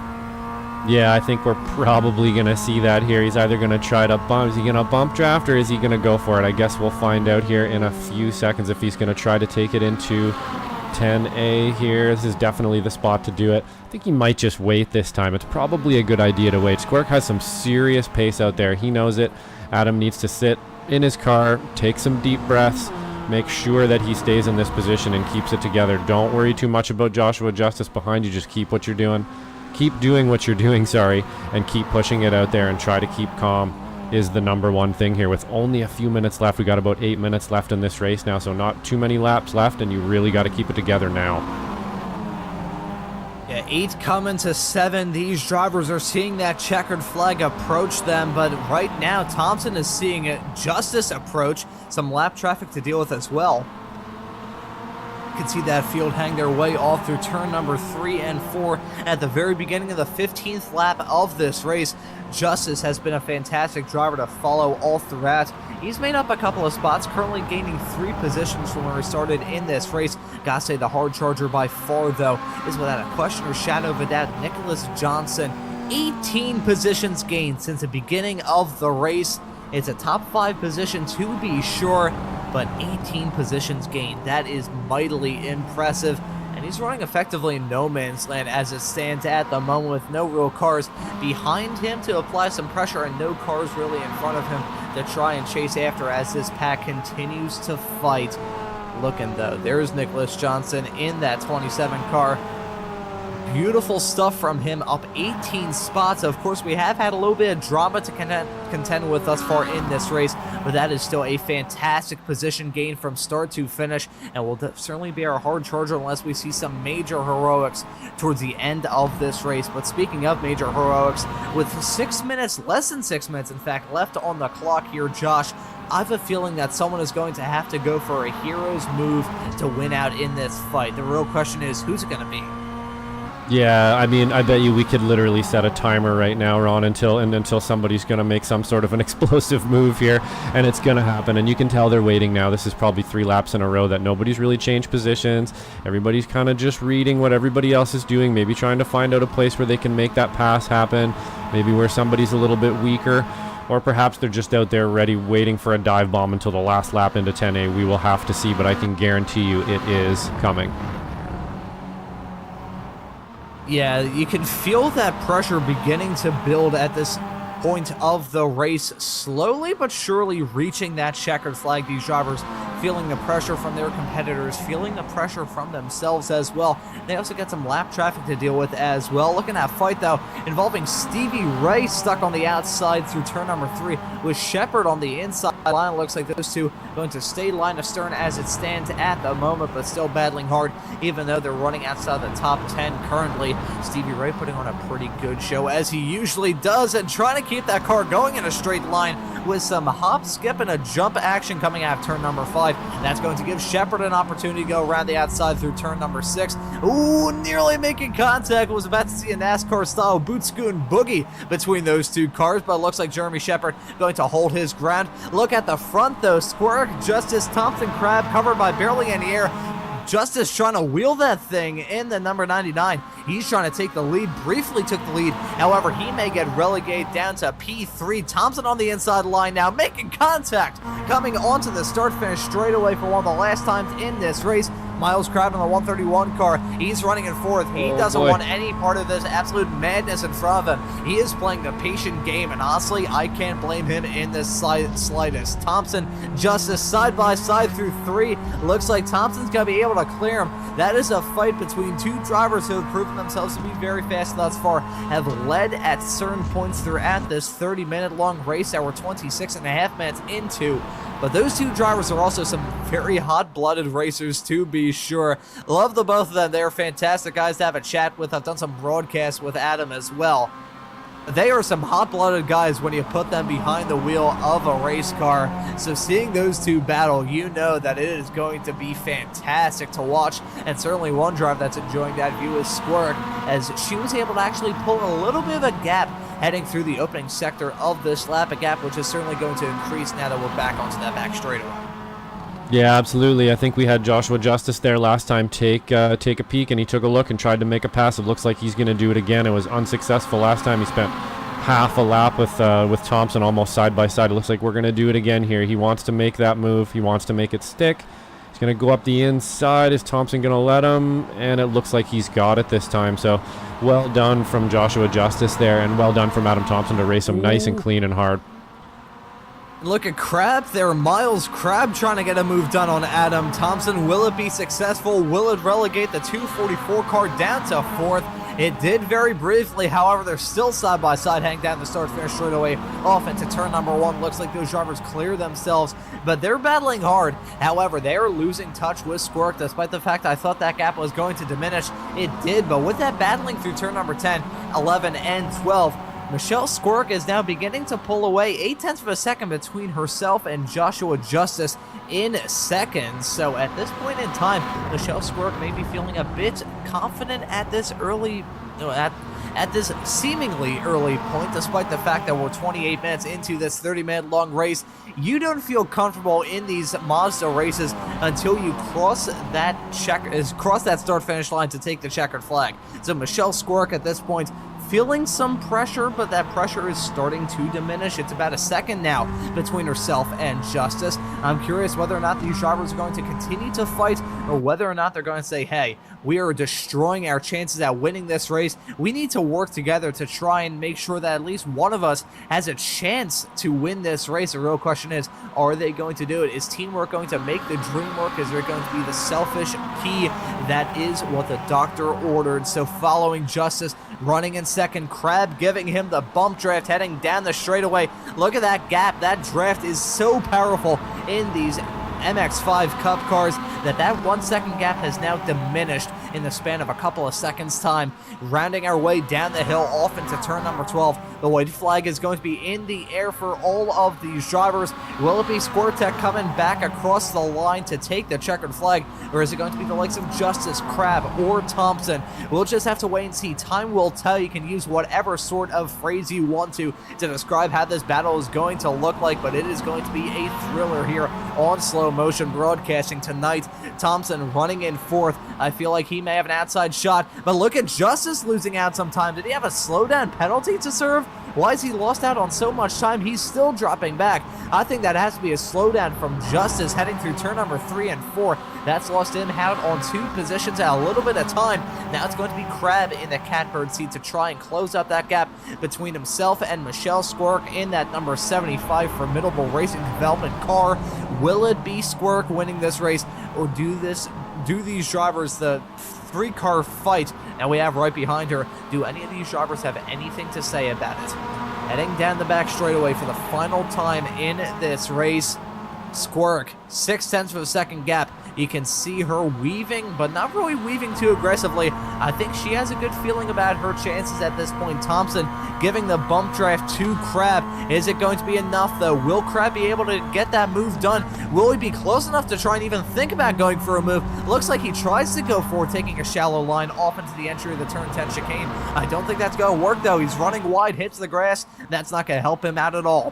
Yeah, I think we're probably going to see that here. He's either going to try to bump, is he going to bump draft, or is he going to go for it? I guess we'll find out here in a few seconds if he's going to try to take it into 10A here. This is definitely the spot to do it. I think he might just wait this time. It's probably a good idea to wait. Squirk has some serious pace out there. He knows it. Adam needs to sit in his car, take some deep breaths, make sure that he stays in this position and keeps it together. Don't worry too much about Joshua Justice behind you. Just keep what you're doing. Keep doing what you're doing, and keep pushing it out there and try to keep calm is the number one thing here. With only a few minutes left, we got about 8 minutes left in this race now, so not too many laps left, and you really got to keep it together now. Yeah, 8 coming to 7. These drivers are seeing that checkered flag approach them, but right now Thompson is seeing Justice approach. Some lap traffic to deal with as well. You can see that field hang their way off through turn number 3 and 4 at the very beginning of the 15th lap of this race. Justice has been a fantastic driver to follow all throughout. He's made up a couple of spots, currently gaining 3 positions from where he started in this race. Gotta say the hard charger by far, though, is without a question or shadow of a doubt Nicholas Johnson. 18 positions gained since the beginning of the race. It's a top 5 position to be sure, but 18 positions gained. That is mightily impressive. And he's running effectively in no man's land as it stands at the moment, with no real cars behind him to apply some pressure and no cars really in front of him to try and chase after as this pack continues to fight. Looking though, there's Nicholas Johnson in that 27 car. Beautiful stuff from him, up 18 spots. Of course, we have had a little bit of drama to contend with thus far in this race, but that is still a fantastic position gain from start to finish, and will certainly be our hard charger unless we see some major heroics towards the end of this race. But speaking of major heroics, with 6 minutes, less than 6 minutes in fact, left on the clock here, Josh, I have a feeling that someone is going to have to go for a hero's move to win out in this fight. The real question is, who's it going to be? Yeah, I mean, I bet you we could literally set a timer right now, Ron, until somebody's going to make some sort of an explosive move here, and it's going to happen. And you can tell they're waiting now. This is probably 3 laps in a row that nobody's really changed positions. Everybody's kind of just reading what everybody else is doing, maybe trying to find out a place where they can make that pass happen, maybe where somebody's a little bit weaker, or perhaps they're just out there ready, waiting for a dive bomb until the last lap into 10A. We will have to see, but I can guarantee you it is coming. Yeah, you can feel that pressure beginning to build at this point of the race, slowly but surely reaching that checkered flag. These drivers feeling the pressure from their competitors, feeling the pressure from themselves as well. They also got some lap traffic to deal with as well. Look at that fight, though, involving Stevie Ray stuck on the outside through turn number 3 with Shepard on the inside line. Looks like those two going to stay line astern as it stands at the moment, but still battling hard, even though they're running outside the top 10 currently. Stevie Ray putting on a pretty good show, as he usually does, and trying to keep that car going in a straight line with some hop, skip, and a jump action coming out of turn number 5. That's going to give Shepard an opportunity to go around the outside through turn number 6. Ooh, nearly making contact. Was about to see a NASCAR-style boot scoot boogie between those two cars, but it looks like Jeremy Shepard going to hold his ground. Look at the front, though. Squirk, Justice, Thompson, Crab covered by barely in the air. Justice trying to wheel that thing in the number 99. He's trying to take the lead, briefly took the lead. However, he may get relegated down to P3. Thompson on the inside line now, making contact, coming onto the start-finish straightaway for one of the last times in this race. Miles Crab in the 131 car. He's running in fourth. He doesn't want any part of this absolute madness in front of him. He is playing the patient game, and honestly, I can't blame him in the slightest. Thompson, Justice, side by side through 3. Looks like Thompson's going to be able to clear him. That is a fight between two drivers who have proven themselves to be very fast thus far, have led at certain points throughout this 30-minute long race that we're 26 and a half minutes into. But those two drivers are also some very hot-blooded racers, to be sure. Love the both of them. They're fantastic guys to have a chat with. I've done some broadcasts with Adam as well. They are some hot-blooded guys when you put them behind the wheel of a race car. So seeing those two battle, you know that it is going to be fantastic to watch. And certainly one driver that's enjoying that view is Squirk, as she was able to actually pull a little bit of a gap heading through the opening sector of this lap, a gap which is certainly going to increase now that we're back onto that back straightaway. Yeah, absolutely. I think we had Joshua Justice there last time take a peek, and he took a look and tried to make a pass. It looks like he's going to do it again. It was unsuccessful last time. He spent half a lap with Thompson almost side by side. It looks like we're going to do it again here. He wants to make that move. He wants to make it stick. He's going to go up the inside. Is Thompson going to let him? And it looks like he's got it this time. So well done from Joshua Justice there, and well done from Adam Thompson to race him nice and clean and hard. Look at Crab there, Miles Crab trying to get a move done on Adam Thompson. Will it be successful? Will it relegate the 244 car down to 4th? It did very briefly, however, they're still side by side, heading down the start-finish straightaway off into turn number 1. Looks like those drivers clear themselves, but they're battling hard. However, they are losing touch with Squirk, despite the fact I thought that gap was going to diminish. It did, but with that battling through turn number 10, 11, and 12, Michelle Squirk is now beginning to pull away 0.8 of a second between herself and Joshua Justice in seconds. So at this point in time, Michelle Squirk may be feeling a bit confident at this early, at this seemingly early point, despite the fact that we're 28 minutes into this 30-minute long race. You don't feel comfortable in these Mazda races until you cross that start-finish line to take the checkered flag. So Michelle Squirk at this point feeling some pressure, but that pressure is starting to diminish. It's about a second now between herself and Justice. I'm curious whether or not these drivers are going to continue to fight, or whether or not they're going to say, hey, we are destroying our chances at winning this race. We need to work together to try and make sure that at least one of us has a chance to win this race. The real question is, are they going to do it? Is teamwork going to make the dream work? Is there going to be the selfish key? That is what the doctor ordered. So following Justice, running in second, Crab giving him the bump draft, heading down the straightaway. Look at that gap. That draft is so powerful in these MX-5 Cup cars that 1 second gap has now diminished in the span of a couple of seconds time. Rounding our way down the hill off into turn number 12. The white flag is going to be in the air for all of these drivers. Will it be Squirtech coming back across the line to take the checkered flag, or is it going to be the likes of Justice, Crab, or Thompson? We'll just have to wait and see. Time will tell. You can use whatever sort of phrase you want to describe how this battle is going to look like, but it is going to be a thriller here on Slow Motion Broadcasting tonight. Thompson running in fourth. I feel like he may have an outside shot, but look at Justice losing out some time. Did he have a slowdown penalty to serve? Why has he lost out on so much time? He's still dropping back. I think that has to be a slowdown from Justice heading through turn number 3 and 4. That's lost him out on 2 positions at a little bit of time. Now it's going to be Crab in the catbird seat to try and close up that gap between himself and Michelle Squirk in that number 75 Formidable Racing Development car. Will it be Squirk winning this race, or do these drivers the 3-car fight now we have right behind her? Do any of these drivers have anything to say about it? Heading down the back straightaway for the final time in this race, Squirk, 0.6 of a second gap. You can see her weaving, but not really weaving too aggressively. I think she has a good feeling about her chances at this point. Thompson giving the bump draft to Crab. Is it going to be enough, though? Will Crab be able to get that move done? Will he be close enough to try and even think about going for a move? Looks like he tries to go for taking a shallow line off into the entry of the turn 10 chicane. I don't think that's going to work, though. He's running wide, hits the grass. That's not going to help him out at all.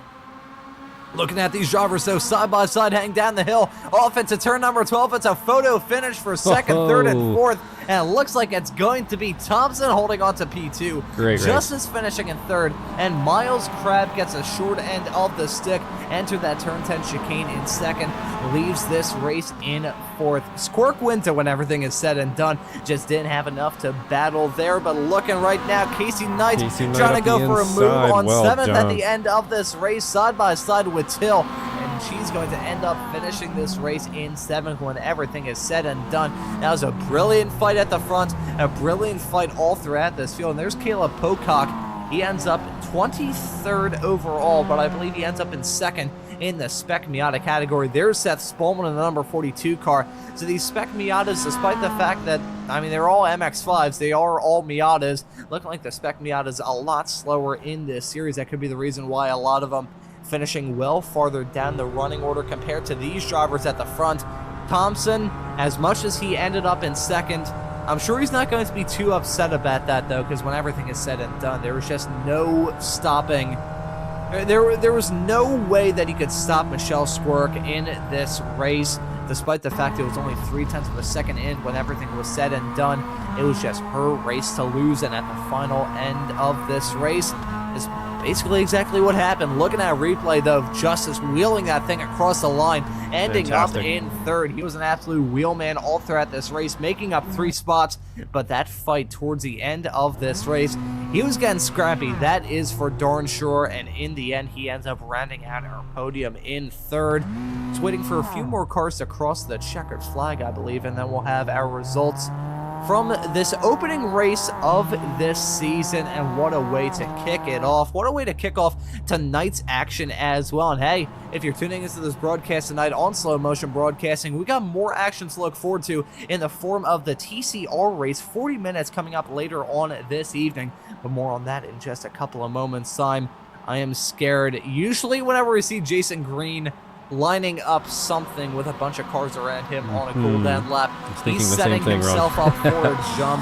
Looking at these drivers, though, side by side, heading down the hill, off into turn number 12. It's a photo finish for second, third, and fourth. And it looks like it's going to be Thompson holding on to P2. Great Justice finishing in third. And Miles Crab gets a short end of the stick. Enter that turn 10 chicane in second. Leaves this race in fourth. Squirk wins it when everything is said and done. Just didn't have enough to battle there. But looking right now, Casey Knight trying to go for a move on seventh at the end of this race, side by side with Till. And she's going to end up finishing this race in seventh when everything is said and done. That was a brilliant fight at the front, a brilliant fight all throughout this field. And there's Caleb Pocock. He ends up 23rd overall, but I believe he ends up in second in the Spec Miata category. There's Seth Spolman in the number 42 car. So these Spec Miatas, despite the fact that, I mean, they're all MX-5s, they are all Miatas, looking like the Spec Miata's a lot slower in this series. That could be the reason why a lot of them finishing well farther down the running order compared to these drivers at the front. Thompson, as much as he ended up in second, I'm sure he's not going to be too upset about that, though, because when everything is said and done, there was just no stopping. There was no way that he could stop Michelle Squirk in this race, despite the fact it was only 0.3 of a second in when everything was said and done. It was just her race to lose, and at the final end of this race is basically exactly what happened. Looking at a replay, though, of Justice wheeling that thing across the line, ending up in third. He was an absolute wheelman all throughout this race, making up 3 spots, but that fight towards the end of this race, he was getting scrappy. That is for darn sure, and in the end, he ends up rounding out our podium in third. Just waiting for a few more cars to cross the checkered flag, I believe, and then we'll have our results from this opening race of this season. And what a way to kick it off. What a way to kick off tonight's action as well. And hey, if you're tuning into this broadcast tonight on Slow Motion Broadcasting, we got more action to look forward to in the form of the TCR race, 40 minutes coming up later on this evening. But more on that in just a couple of moments' time. I am scared. Usually whenever we see Jason Green lining up something with a bunch of cars around him on a cooldown lap, he's setting himself up for a jump.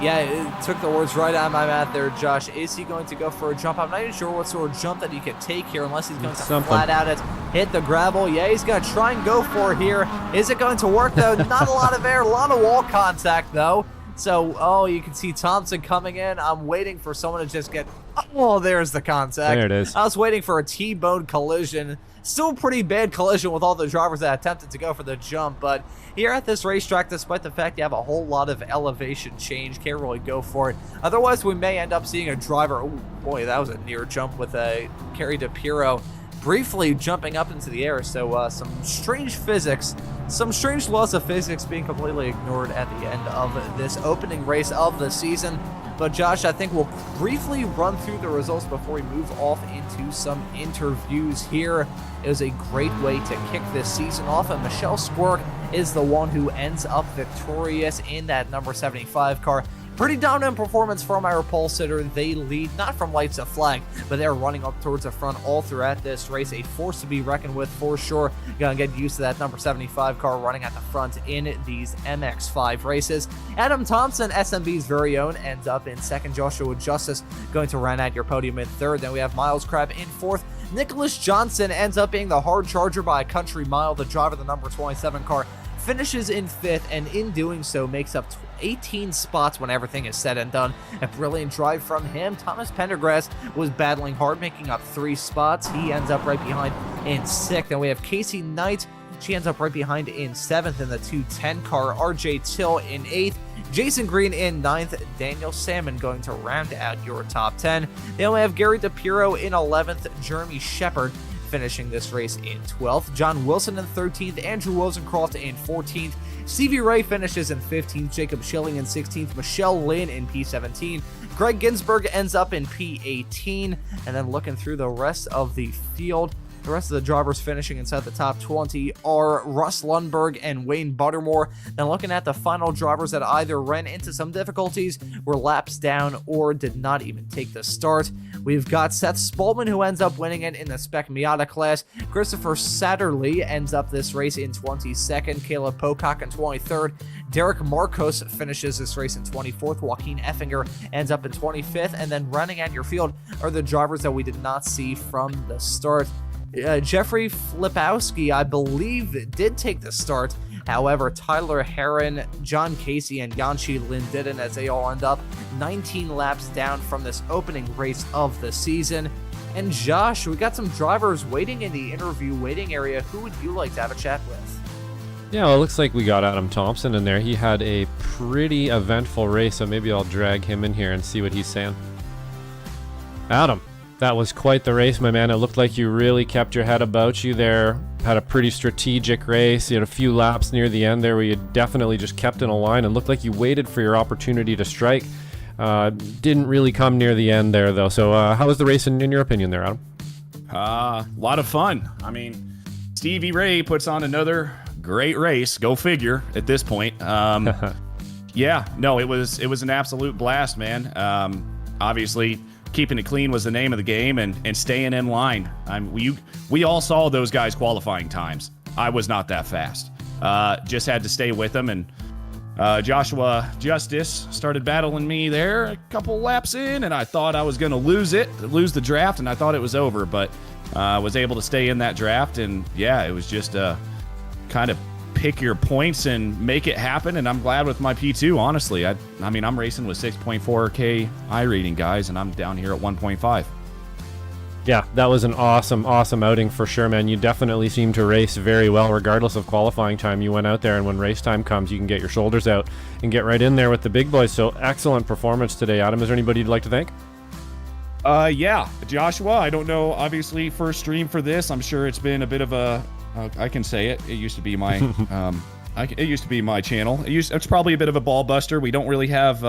Yeah, it took the words right out of my mouth there, Josh. Is he going to go for a jump? I'm not even sure what sort of jump that he could take here, unless he's going to flat out it, hit the gravel. Yeah, he's going to try and go for it here. Is it going to work, though? Not a lot of air, a lot of wall contact, though. So, oh, you can see Thompson coming in. I'm waiting for someone to just get... Oh, there's the contact. There it is. I was waiting for a T-bone collision. Still a pretty bad collision with all the drivers that attempted to go for the jump, but here at this racetrack, despite the fact you have a whole lot of elevation change, can't really go for it. Otherwise, we may end up seeing a driver... Oh, boy, that was a near jump with a Kerry DePiro briefly jumping up into the air, so some strange physics, some strange laws of physics being completely ignored at the end of this opening race of the season. But Josh, I think we'll briefly run through the results before we move off into some interviews here. It was a great way to kick this season off, and Michelle Squirk is the one who ends up victorious in that number 75 car. Pretty dominant performance from our pole sitter. They lead not from lights to flag, but they're running up towards the front all throughout this race. A force to be reckoned with for sure. Gonna get used to that number 75 car running at the front in these MX5 races. Adam Thompson, SMB's very own, ends up in second. Joshua Justice going to run at your podium in third. Then we have Miles Crab in fourth. Nicholas Johnson ends up being the hard charger by a country mile. The driver of the number 27 car finishes in fifth, and in doing so makes up 18 spots when everything is said and done. A brilliant drive from him. Thomas Pendergrass was battling hard, making up 3 spots. He ends up right behind in sixth. And we have Casey Knight. She ends up right behind in seventh in the 210 car. RJ Till in eighth. Jason Green in ninth. Daniel Salmon going to round out your top 10. Then we have Gary DePiro in 11th. Jeremy Shepard finishing this race in 12th. John Wilson in 13th. Andrew Rosencroft in 14th. Stevie Ray finishes in 15th. Jacob Schilling in 16th. Michelle Lynn in P17. Greg Ginsburg ends up in P18. And then looking through the rest of the field, the rest of the drivers finishing inside the top 20 are Russ Lundberg and Wayne Buttermore. Then looking at the final drivers that either ran into some difficulties, were laps down, or did not even take the start. We've got Seth Spaltman, who ends up winning it in the Spec Miata class. Christopher Satterley ends up this race in 22nd. Caleb Pocock in 23rd. Derek Marcos finishes this race in 24th. Joaquin Effinger ends up in 25th. And then running at your field are the drivers that we did not see from the start. Jeffrey Flipowski, I believe, did take the start. However, Tyler Heron, John Casey, and Yanchi Lin didn't, as they all end up 19 laps down from this opening race of the season. And Josh, we got some drivers waiting in the interview waiting area. Who would you like to have a chat with? Yeah, well, it looks like we got Adam Thompson in there. He had a pretty eventful race, so maybe I'll drag him in here and see what he's saying. Adam, that was quite the race, my man. It looked like you really kept your head about you there. Had a pretty strategic race. You had a few laps near the end there where you definitely just kept in a line and looked like you waited for your opportunity to strike. Didn't really come near the end there, though. So how was the race in your opinion there, Adam? A lot of fun. I mean, Stevie Ray puts on another great race. Go figure at this point. Yeah, no, it was an absolute blast, man. Obviously, keeping it clean was the name of the game, and staying in line. We all saw those guys' qualifying times. I was not that fast. Just had to stay with them, and Joshua Justice started battling me there a couple laps in, and I thought I was going to lose the draft, and I thought it was over, but was able to stay in that draft, and yeah, it was just kind of pick your points and make it happen, and I'm glad with my P2, honestly. I mean, I'm racing with 6.4K iRating, guys, and I'm down here at 1.5. Yeah, that was an awesome outing for sure, man. You definitely seem to race very well, regardless of qualifying time. You went out there, and when race time comes, you can get your shoulders out and get right in there with the big boys. So excellent performance today, Adam. Is there anybody you'd like to thank? Yeah, Joshua. I don't know, obviously, first stream for this. I'm sure it's been a bit of a I can say it. It used to be my, it used to be my channel. It's probably a bit of a ball buster. We don't really have,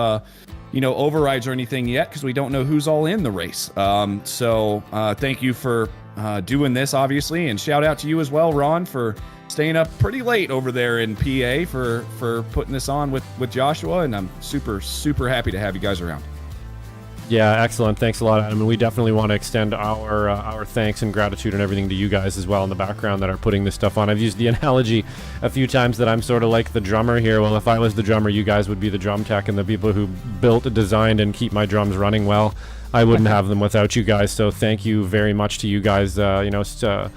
overrides or anything yet because we don't know who's all in the race. So thank you for doing this, obviously, and shout out to you as well, Ron, for staying up pretty late over there in PA for putting this on with Joshua. And I'm super happy to have you guys around. Yeah, excellent. Thanks a lot, Adam. And we definitely want to extend our thanks and gratitude and everything to you guys as well in the background that are putting this stuff on. I've used the analogy a few times that I'm sort of like the drummer here. Well, if I was the drummer, you guys would be the drum tech, and the people who built, designed, and keep my drums running well. I wouldn't have them without you guys. So thank you very much to you guys, to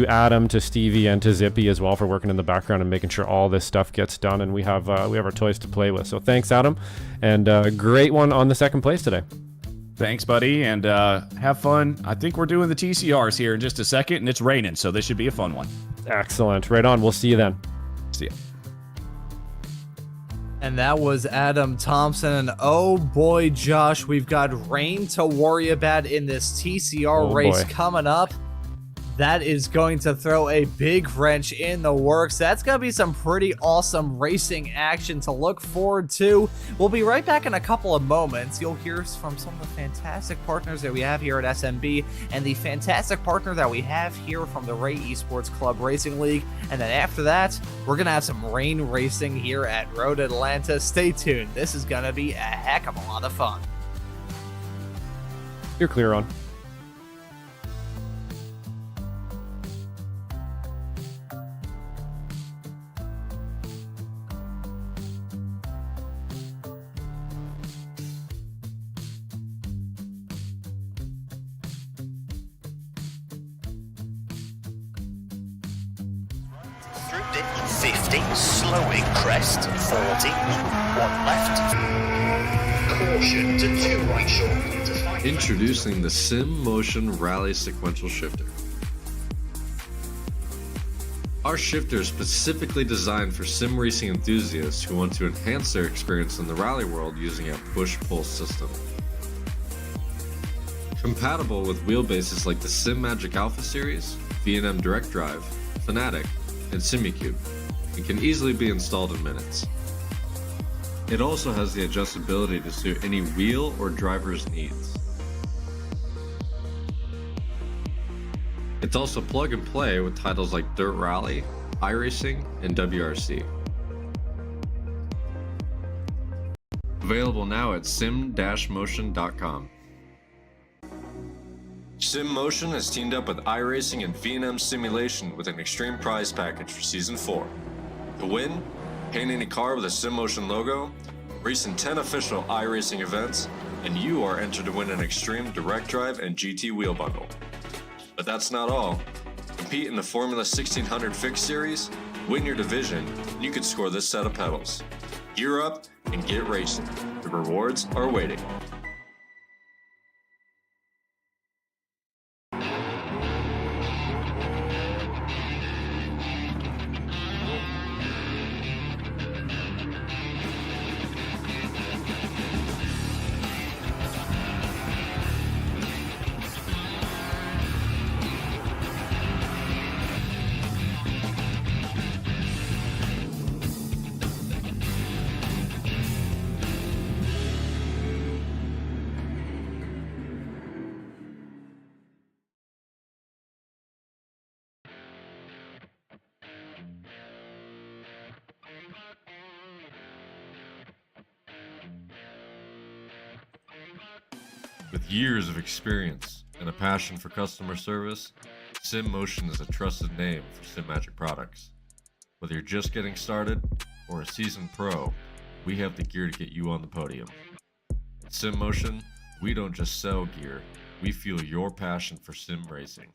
Adam, to Stevie, and to Zippy as well for working in the background and making sure all this stuff gets done. And we have our toys to play with. So thanks, Adam, and great one on the second place today. Thanks, buddy, and have fun. I think we're doing the TCRs here in just a second, and it's raining, so this should be a fun one. Excellent. Right on. We'll see you then. See ya. And that was Adam Thompson. And oh boy, Josh, we've got rain to worry about in this TCR race coming up. that is going to throw a big wrench in the works. That's going to be some pretty awesome racing action to look forward to. We'll be right back in a couple of moments. You'll hear from some of the fantastic partners that we have here at SMB and the fantastic partner that we have here from the Ray Esports Club Racing League. And then after that, we're going to have some rain racing here at Road Atlanta. Stay tuned. This is going to be a heck of a lot of fun. You're clear on. Through dip 50, slowing crest 40, 1 left. Caution to 2 right short to 5. Introducing the Sim Motion Rally Sequential Shifter. Our shifter is specifically designed for sim racing enthusiasts who want to enhance their experience in the rally world using a push-pull system. Compatible with wheelbases like the Sim Magic Alpha series, V&M Direct Drive, Fanatic, and Simicube, and can easily be installed in minutes. It also has the adjustability to suit any wheel or driver's needs. It's also plug and play with titles like Dirt Rally, iRacing, and WRC. Available now at sim-motion.com. Sim Motion has teamed up with iRacing and V&M Simulation with an extreme prize package for Season 4. To win, paint any car with a Sim Motion logo, race in 10 official iRacing events, and you are entered to win an extreme direct drive and GT wheel bundle. But that's not all. Compete in the Formula 1600 Fixed Series, win your division, and you could score this set of pedals. Gear up and get racing. The rewards are waiting. With years of experience and a passion for customer service, Sim Motion is a trusted name for Sim Magic products. Whether you're just getting started or a seasoned pro, we have the gear to get you on the podium. At Sim Motion, we don't just sell gear, we fuel your passion for sim racing.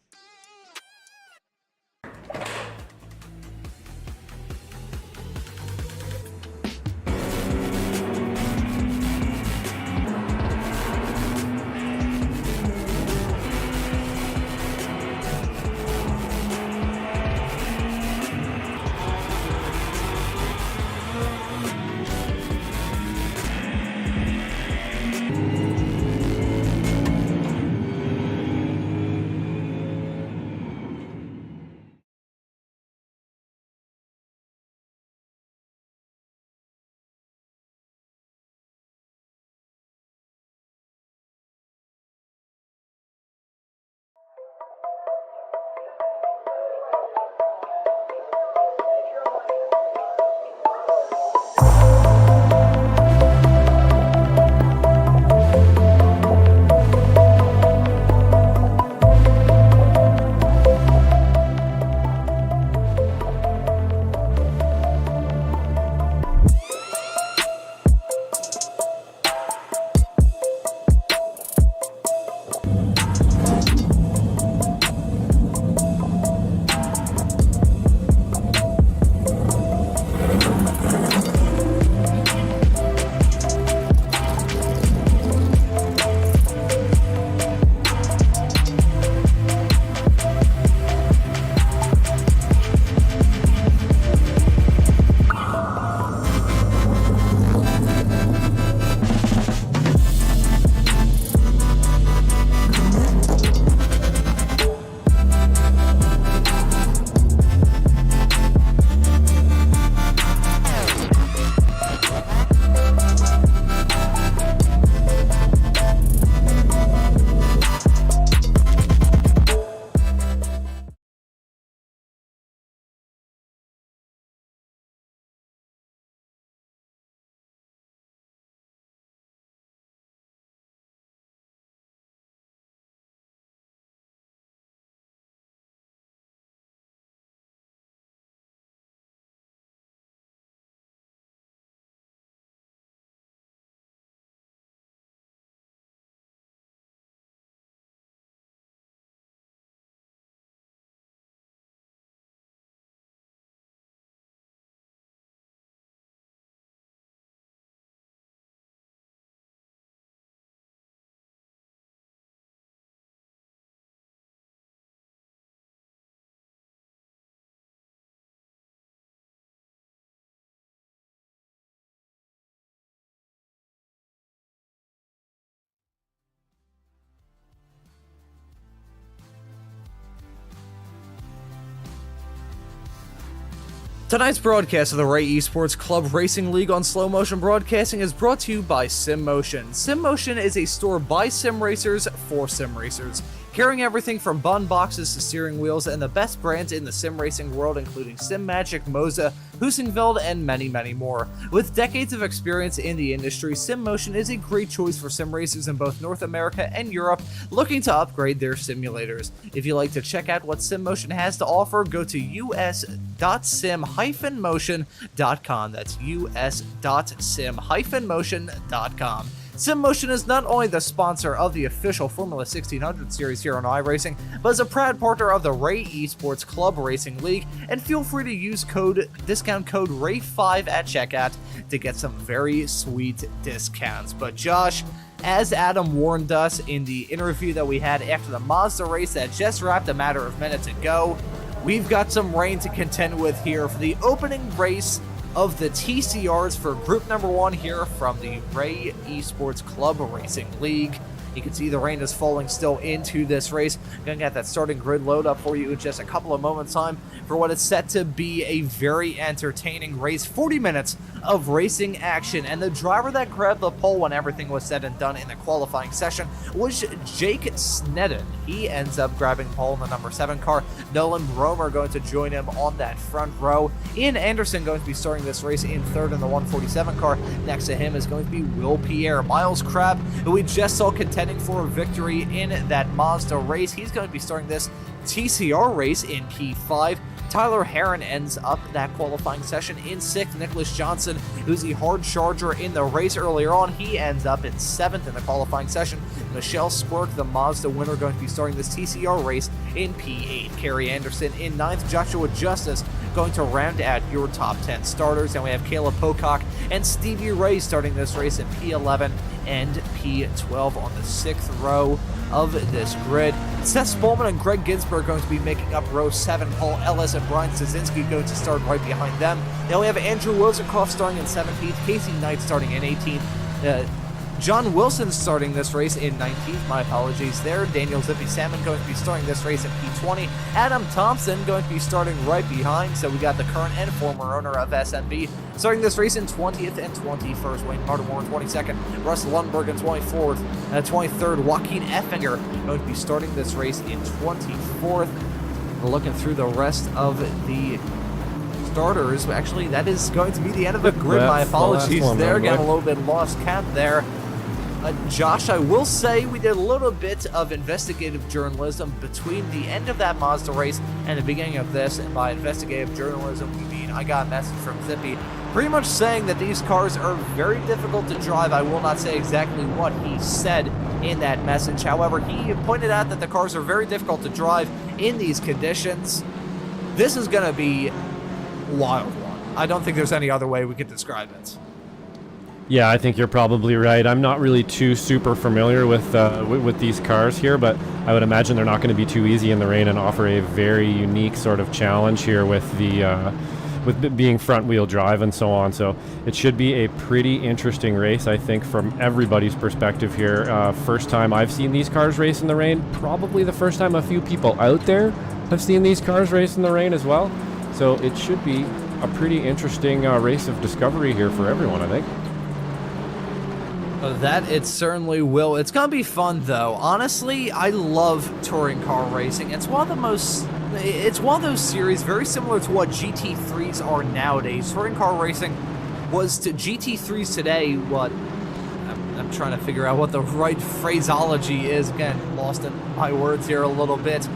Tonight's broadcast of the Ray Esports Club Racing League on Slow Motion Broadcasting is brought to you by SimMotion. SimMotion is a store by sim racers for sim racers, carrying everything from bun boxes to steering wheels and the best brands in the sim racing world, including SimMagic, Mazda, Husingveld, and many, many more. With decades of experience in the industry, SimMotion is a great choice for sim racers in both North America and Europe looking to upgrade their simulators. If you'd like to check out what SimMotion has to offer, go to us.sim-motion.com. That's us.sim-motion.com. SimMotion is not only the sponsor of the official Formula 1600 series here on iRacing, but is a proud partner of the Ray Esports Club Racing League, and feel free to use discount code RAY5 at checkout to get some very sweet discounts. But Josh, as Adam warned us in the interview that we had after the Mazda race that just wrapped a matter of minutes ago, we've got some rain to contend with here for the opening race of the TCRs for group number 1 here from the Ray Esports Club Racing League. You can see the rain is falling still into this race. Gonna get that starting grid load up for you in just a couple of moments time for what is set to be a very entertaining race. 40 minutes of racing action, and the driver that grabbed the pole when everything was said and done in the qualifying session was Jake Sneddon. He ends up grabbing pole in the number 7 car. Nolan Bromer going to join him on that front row. Ian Anderson going to be starting this race in 3rd in the 147 car. Next to him is going to be Will Pierre. Miles Crabb, who we just saw contending for a victory in that Mazda race. He's going to be starting this TCR race in P5. Tyler Heron ends up that qualifying session in 6th. Nicholas Johnson, who's the hard charger in the race earlier on, he ends up in 7th in the qualifying session. Michelle Squirk, the Mazda winner, going to be starting this TCR race in P8. Kerry Anderson in 9th. Joshua Justice going to round out your top 10 starters. And we have Caleb Pocock and Stevie Ray starting this race in P11 and P12 on the 6th row of this grid. Seth Spolman and Greg Ginsberg going to be making up row 7. Paul Ellis and Brian Stasinski going to start right behind them. Now we have Andrew Wilsoncroft starting in 17th, Casey Knight starting in 18th, John Wilson starting this race in 19th, my apologies there. Daniel Zippy Salmon going to be starting this race in P20. Adam Thompson going to be starting right behind. So we got the current and former owner of SMB starting this race in 20th and 21st. Wayne Martimore in 22nd. Russ Lundberg in 24th. 23rd, Joaquin Effinger going to be starting this race in 24th. We're looking through the rest of the starters. Actually, that is going to be the end of the grid. My apologies there. Got a little bit lost count there. Josh, I will say we did a little bit of investigative journalism between the end of that Mazda race and the beginning of this. And by investigative journalism, we mean I got a message from Zippy pretty much saying that these cars are very difficult to drive. I will not say exactly what he said in that message. However, he pointed out that the cars are very difficult to drive in these conditions. This is going to be a wild one. I don't think there's any other way we could describe it. Yeah, I think you're probably right. I'm not really too super familiar with these cars here, but I would imagine they're not going to be too easy in the rain and offer a very unique sort of challenge here with the with being front wheel drive and so on. So it should be a pretty interesting race, I think, from everybody's perspective here. First time I've seen these cars race in the rain. Probably the first time a few people out there have seen these cars race in the rain as well. So it should be a pretty interesting race of discovery here for everyone, I think. That it certainly will. It's gonna be fun though. Honestly, I love touring car racing. It's one of those series very similar to what GT3s are nowadays. Touring car racing was to GT3s today what I'm trying to figure out what the right phraseology is. Again, lost in my words here a little bit.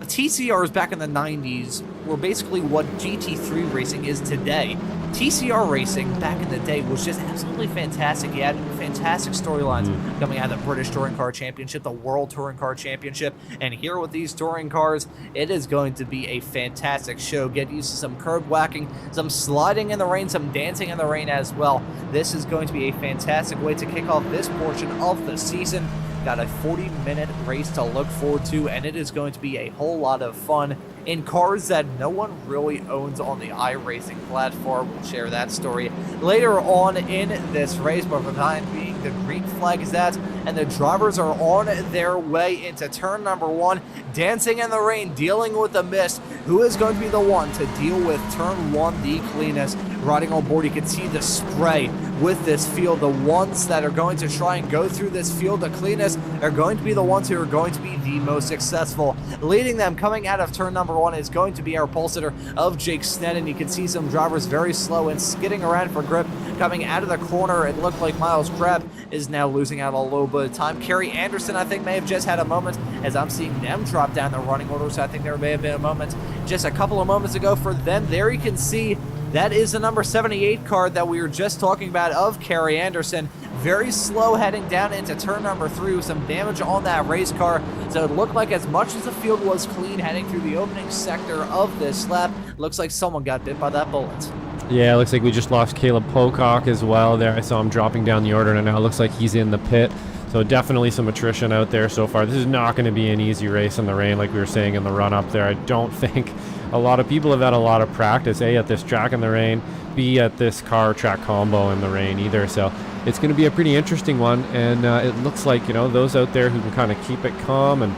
TCRs back in the 90s were basically what GT3 racing is today. TCR racing back in the day was just absolutely fantastic. You had fantastic storylines coming out of the British Touring Car Championship, the World Touring Car Championship, and here with these touring cars, it is going to be a fantastic show. Get used to some curb whacking, some sliding in the rain, some dancing in the rain as well. This is going to be a fantastic way to kick off this portion of the season. got a 40-minute race to look forward to, and it is going to be a whole lot of fun in cars that no one really owns on the iRacing platform. We'll share that story later on in this race, but for the time being, the green flag is that, and the drivers are on their way into turn number 1, dancing in the rain, dealing with the mist. Who is going to be the one to deal with turn 1 the cleanest? Riding on board, you can see the spray with this field. The ones that are going to try and go through this field the cleanest are going to be the ones who are going to be the most successful. Leading them coming out of turn number 1 is going to be our pole sitter of Jake Sneddon. You can see some drivers very slow and skidding around for grip. Coming out of the corner, it looked like Miles Crab is now losing out a little bit of time. Kerry Anderson, I think, may have just had a moment as I'm seeing them drop down the running order, so I think there may have been a moment just a couple of moments ago for them. There you can see that is the number 78 card that we were just talking about of Kerry Anderson. Very slow heading down into turn number 3 with some damage on that race car. So it looked like as much as the field was clean heading through the opening sector of this lap, looks like someone got bit by that bullet. Yeah, it looks like we just lost Caleb Pocock as well there. I saw him dropping down the order, and now it looks like he's in the pit. So definitely some attrition out there so far. This is not going to be an easy race in the rain like we were saying in the run-up there. I don't think a lot of people have had a lot of practice, A, at this track in the rain, B, at this car track combo in the rain either. So it's going to be a pretty interesting one, and it looks like, you know, those out there who can kind of keep it calm and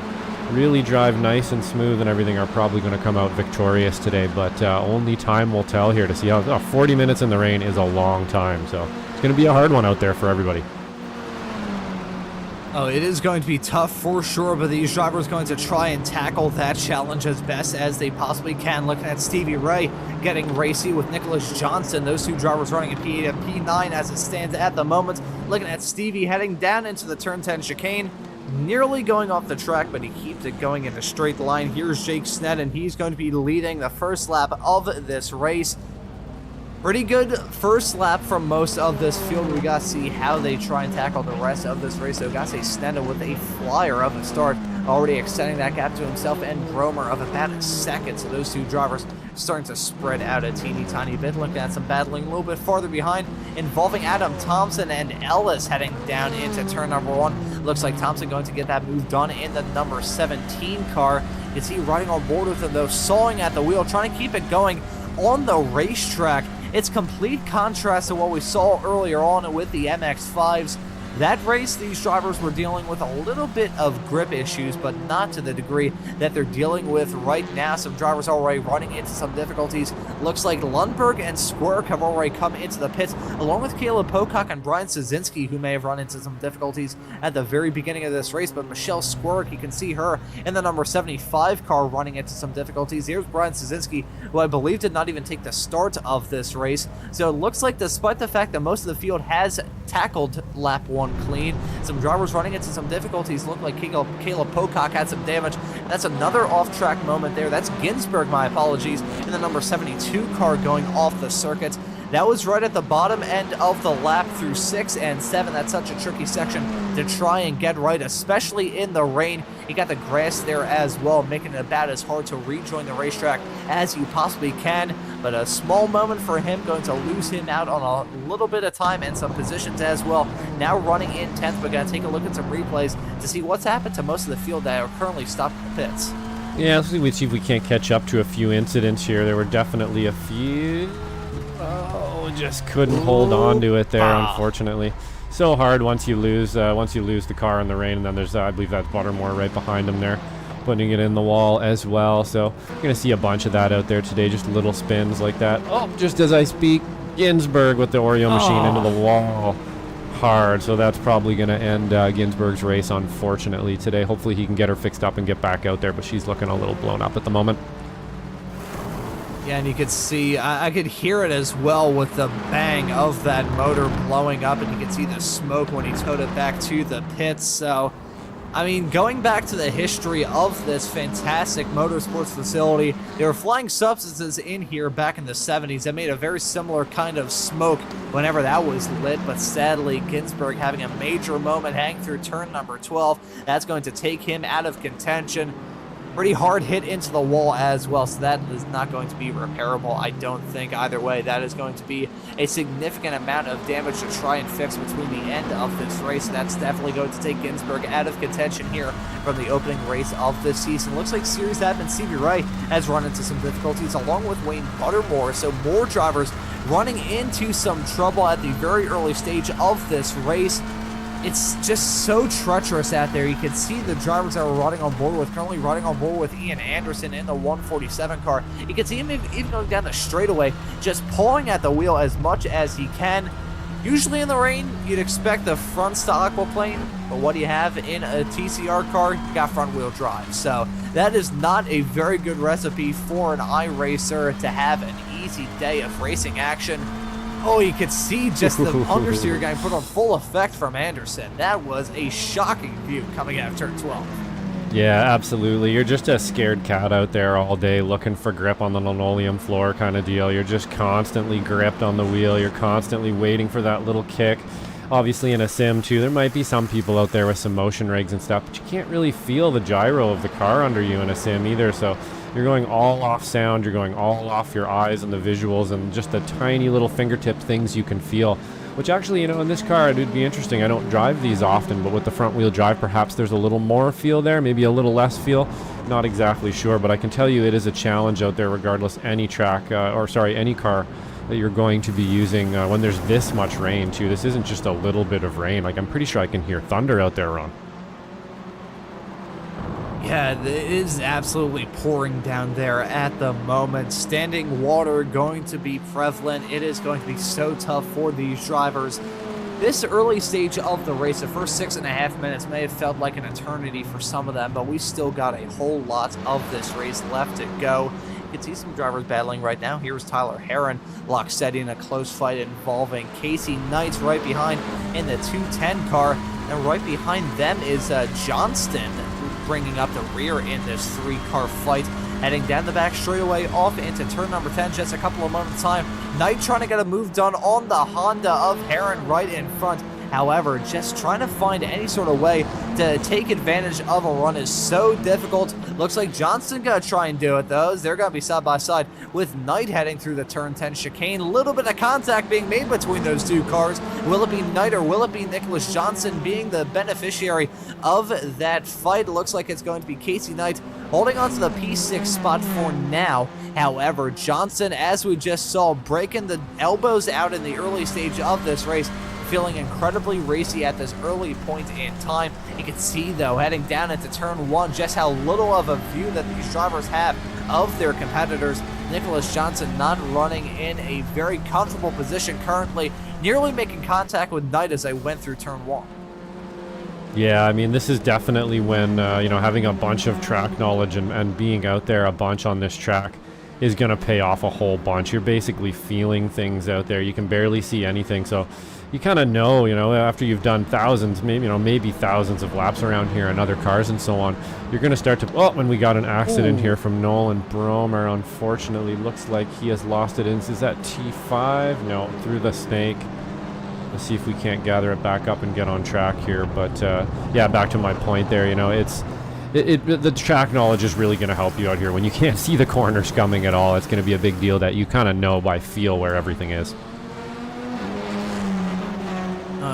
really drive nice and smooth and everything are probably going to come out victorious today, but only time will tell here to see how 40 minutes in the rain is a long time, so it's going to be a hard one out there for everybody. Oh, it is going to be tough for sure, but these drivers are going to try and tackle that challenge as best as they possibly can. Looking at Stevie Ray getting racy with Nicholas Johnson. Those two drivers running a P8 and P9 as it stands at the moment. Looking at Stevie heading down into the turn 10 chicane. Nearly going off the track, but he keeps it going in a straight line. Here's Jake Sneddon. He's going to be leading the first lap of this race. Pretty good first lap from most of this field. We got to see how they try and tackle the rest of this race. So got to say Sneddon with a flyer of a start, already extending that gap to himself and Bromer of about a second. So those two drivers starting to spread out a teeny tiny bit. Looking at some battling a little bit farther behind, involving Adam Thompson and Ellis heading down into turn number 1. Looks like Thompson going to get that move done in the number 17 car. You can see riding on board with him though, sawing at the wheel, trying to keep it going on the racetrack. It's complete contrast to what we saw earlier on with the MX-5s. That race, these drivers were dealing with a little bit of grip issues, but not to the degree that they're dealing with right now. Some drivers already running into some difficulties. Looks like Lundberg and Squirk have already come into the pits, along with Caleb Pocock and Brian Szynski, who may have run into some difficulties at the very beginning of this race. But Michelle Squirk, you can see her in the number 75 car running into some difficulties. Here's Brian Szynski, who I believe did not even take the start of this race. So it looks like despite the fact that most of the field has tackled lap 1 clean, some drivers running into some difficulties. Look like Caleb Pocock had some damage. That's another off-track moment there. That's Ginsburg, my apologies, in the number 72 car going off the circuit. That was right at the bottom end of the lap through 6 and 7. That's such a tricky section to try and get right, especially in the rain. You got the grass there as well, making it about as hard to rejoin the racetrack as you possibly can. But a small moment for him, going to lose him out on a little bit of time and some positions as well. Now running in 10th, but going to take a look at some replays to see what's happened to most of the field that are currently stopped in the pits. Yeah, let's see if we can't catch up to a few incidents here. There were definitely a few. Oh, just couldn't hold on to it there, unfortunately. So hard once you lose the car in the rain, and then there's I believe that's Buttermore right behind him there, putting it in the wall as well. So you're gonna see a bunch of that out there today, just little spins like that. Oh, just as I speak, Ginsburg with the Oreo machine into the wall hard. So that's probably gonna end Ginsburg's race, unfortunately, today. Hopefully he can get her fixed up and get back out there, but she's looking a little blown up at the moment. Yeah, and you could see, I could hear it as well with the bang of that motor blowing up, and you could see the smoke when he towed it back to the pits. So, I mean, going back to the history of this fantastic motorsports facility, there were flying substances in here back in the 70s that made a very similar kind of smoke whenever that was lit, but sadly, Ginsburg having a major moment hanging through turn number 12. That's going to take him out of contention. pretty hard hit into the wall as well, so that is not going to be repairable, I don't think. Either way, that is going to be a significant amount of damage to try and fix between the end of this race. That's definitely going to take Ginsburg out of contention here from the opening race of this season. Looks like Series Admin Stevie Ray has run into some difficulties along with Wayne Buttermore, so more drivers running into some trouble at the very early stage of this race. It's just so treacherous out there. You can see the drivers that we're riding on board with, currently riding on board with Ian Anderson in the 147 car. You can see him even going down the straightaway, just pulling at the wheel as much as he can. Usually in the rain, you'd expect the fronts to aquaplane, but what do you have in a TCR car? You got front wheel drive. So that is not a very good recipe for an iRacer to have an easy day of racing action. Oh, you could see just the understeer getting put on full effect from Anderson. That was a shocking view coming out of turn 12. Yeah, absolutely. You're just a scared cat out there all day looking for grip on the linoleum floor kind of deal. You're just constantly gripped on the wheel. You're constantly waiting for that little kick. Obviously in a sim too, there might be some people out there with some motion rigs and stuff, but you can't really feel the gyro of the car under you in a sim either. So you're going all off sound, you're going all off your eyes and the visuals and just the tiny little fingertip things you can feel. Which actually, you know, in this car, it would be interesting. I don't drive these often, but with the front wheel drive, perhaps there's a little more feel there, maybe a little less feel. Not exactly sure, but I can tell you it is a challenge out there regardless any track, any car that you're going to be using when there's this much rain too. This isn't just a little bit of rain. Like, I'm pretty sure I can hear thunder out there, Ron. Yeah, it is absolutely pouring down there at the moment. Standing water going to be prevalent. It is going to be so tough for these drivers. This early stage of the race, the first 6.5 minutes may have felt like an eternity for some of them, but we still got a whole lot of this race left to go. You can see some drivers battling right now. Here's Tyler Heron locked steady in a close fight involving Casey Knight right behind in the 210 car, and right behind them is Johnston, bringing up the rear in this 3-car fight, heading down the back straightaway off into turn number 10, just a couple of moments time. Knight trying to get a move done on the Honda of Heron right in front. However, just trying to find any sort of way to take advantage of a run is so difficult. Looks like Johnston gonna try and do it though. They're gonna be side by side with Knight heading through the turn 10 chicane. A little bit of contact being made between those two cars. Will it be Knight or will it be Nicholas Johnson being the beneficiary of that fight? Looks like it's going to be Casey Knight holding on to the P6 spot for now. However, Johnson, as we just saw, breaking the elbows out in the early stage of this race, feeling incredibly racy at this early point in time. You can see, though, heading down into turn 1, just how little of a view that these drivers have of their competitors. Nicholas Johnson not running in a very comfortable position currently, nearly making contact with Knight as they went through turn 1. Yeah, I mean, this is definitely when, having a bunch of track knowledge and being out there a bunch on this track is going to pay off a whole bunch. You're basically feeling things out there. You can barely see anything, so you kind of know, after you've done thousands, maybe thousands of laps around here and other cars and so on, you're going to start to, when we got an accident here from Nolan Bromer, unfortunately, looks like he has lost it. Is that T5? No, through the snake. Let's see if we can't gather it back up and get on track here. But yeah, back to my point there, the track knowledge is really going to help you out here. When you can't see the corners coming at all, it's going to be a big deal that you kind of know by feel where everything is.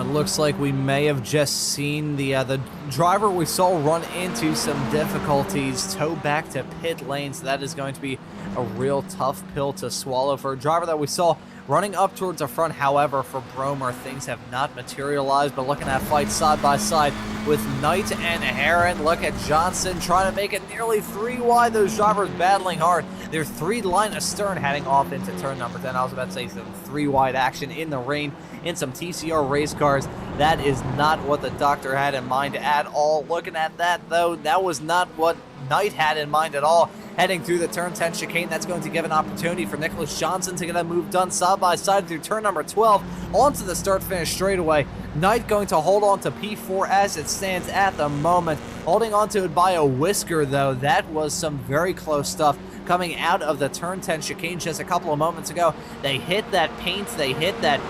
Looks like we may have just seen the driver we saw run into some difficulties tow back to pit lane, so that is going to be a real tough pill to swallow for a driver that we saw running up towards the front. However, for Bromer, things have not materialized, but looking at fight side by side with Knight and Heron. Look at Johnson trying to make it nearly 3 wide. Those drivers battling hard. They're 3 line astern heading off into turn number 10. I was about to say some 3 wide action in the rain in some TCR race cars. That is not what the doctor had in mind at all. Looking at that, though, that was not what Knight had in mind at all. Heading through the turn 10 chicane, that's going to give an opportunity for Nicholas Johnson to get a move done side by side through turn number 12 onto the start-finish straightaway. Knight going to hold on to P4 as it stands at the moment. Holding on to it by a whisker, though. That was some very close stuff coming out of the turn 10 chicane just a couple of moments ago. They hit that paint, they hit that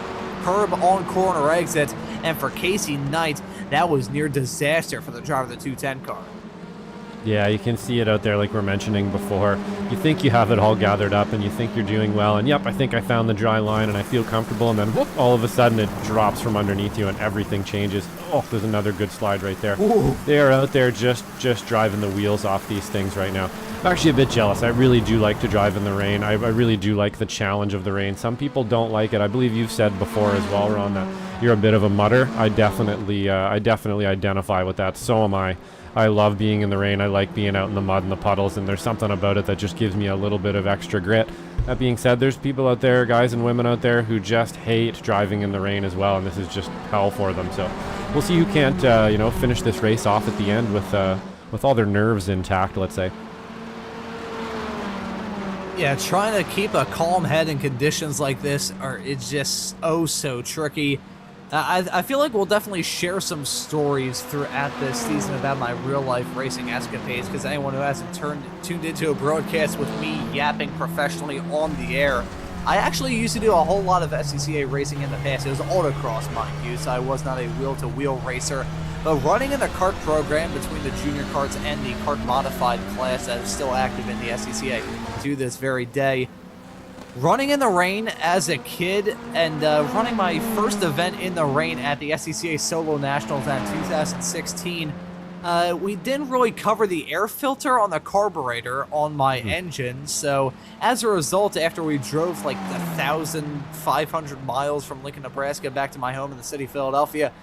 curb on corner exit, and for Casey Knight, that was near disaster for the driver of the 210 car. Yeah, you can see it out there like we're mentioning before. You think you have it all gathered up and you think you're doing well, and yep, I think I found the dry line and I feel comfortable, and then whoop, all of a sudden it drops from underneath you and everything changes. Oh, there's another good slide right there. Ooh. They are out there just driving the wheels off these things right now. I'm actually a bit jealous. I really do like to drive in the rain. I really do like the challenge of the rain. Some people don't like it. I believe you've said before as well, Ron, that you're a bit of a mutter. I definitely identify with that. So am I. I love being in the rain. I like being out in the mud and the puddles, and there's something about it that just gives me a little bit of extra grit. That being said, there's people out there, guys and women out there, who just hate driving in the rain as well, and this is just hell for them. So we'll see who can't, finish this race off at the end with all their nerves intact, let's say. Yeah, trying to keep a calm head in conditions like this it's just so tricky. I feel like we'll definitely share some stories throughout this season about my real-life racing escapades, because anyone who hasn't tuned into a broadcast with me yapping professionally on the air, I actually used to do a whole lot of SCCA racing in the past. It was autocross, mind you, so I was not a wheel-to-wheel racer. But running in the kart program between the junior karts and the kart modified class that is still active in the SCCA to this very day, running in the rain as a kid and running my first event in the rain at the SCCA Solo Nationals in 2016, we didn't really cover the air filter on the carburetor on my engine, so as a result, after we drove like 1,500 miles from Lincoln, Nebraska back to my home in the city of Philadelphia,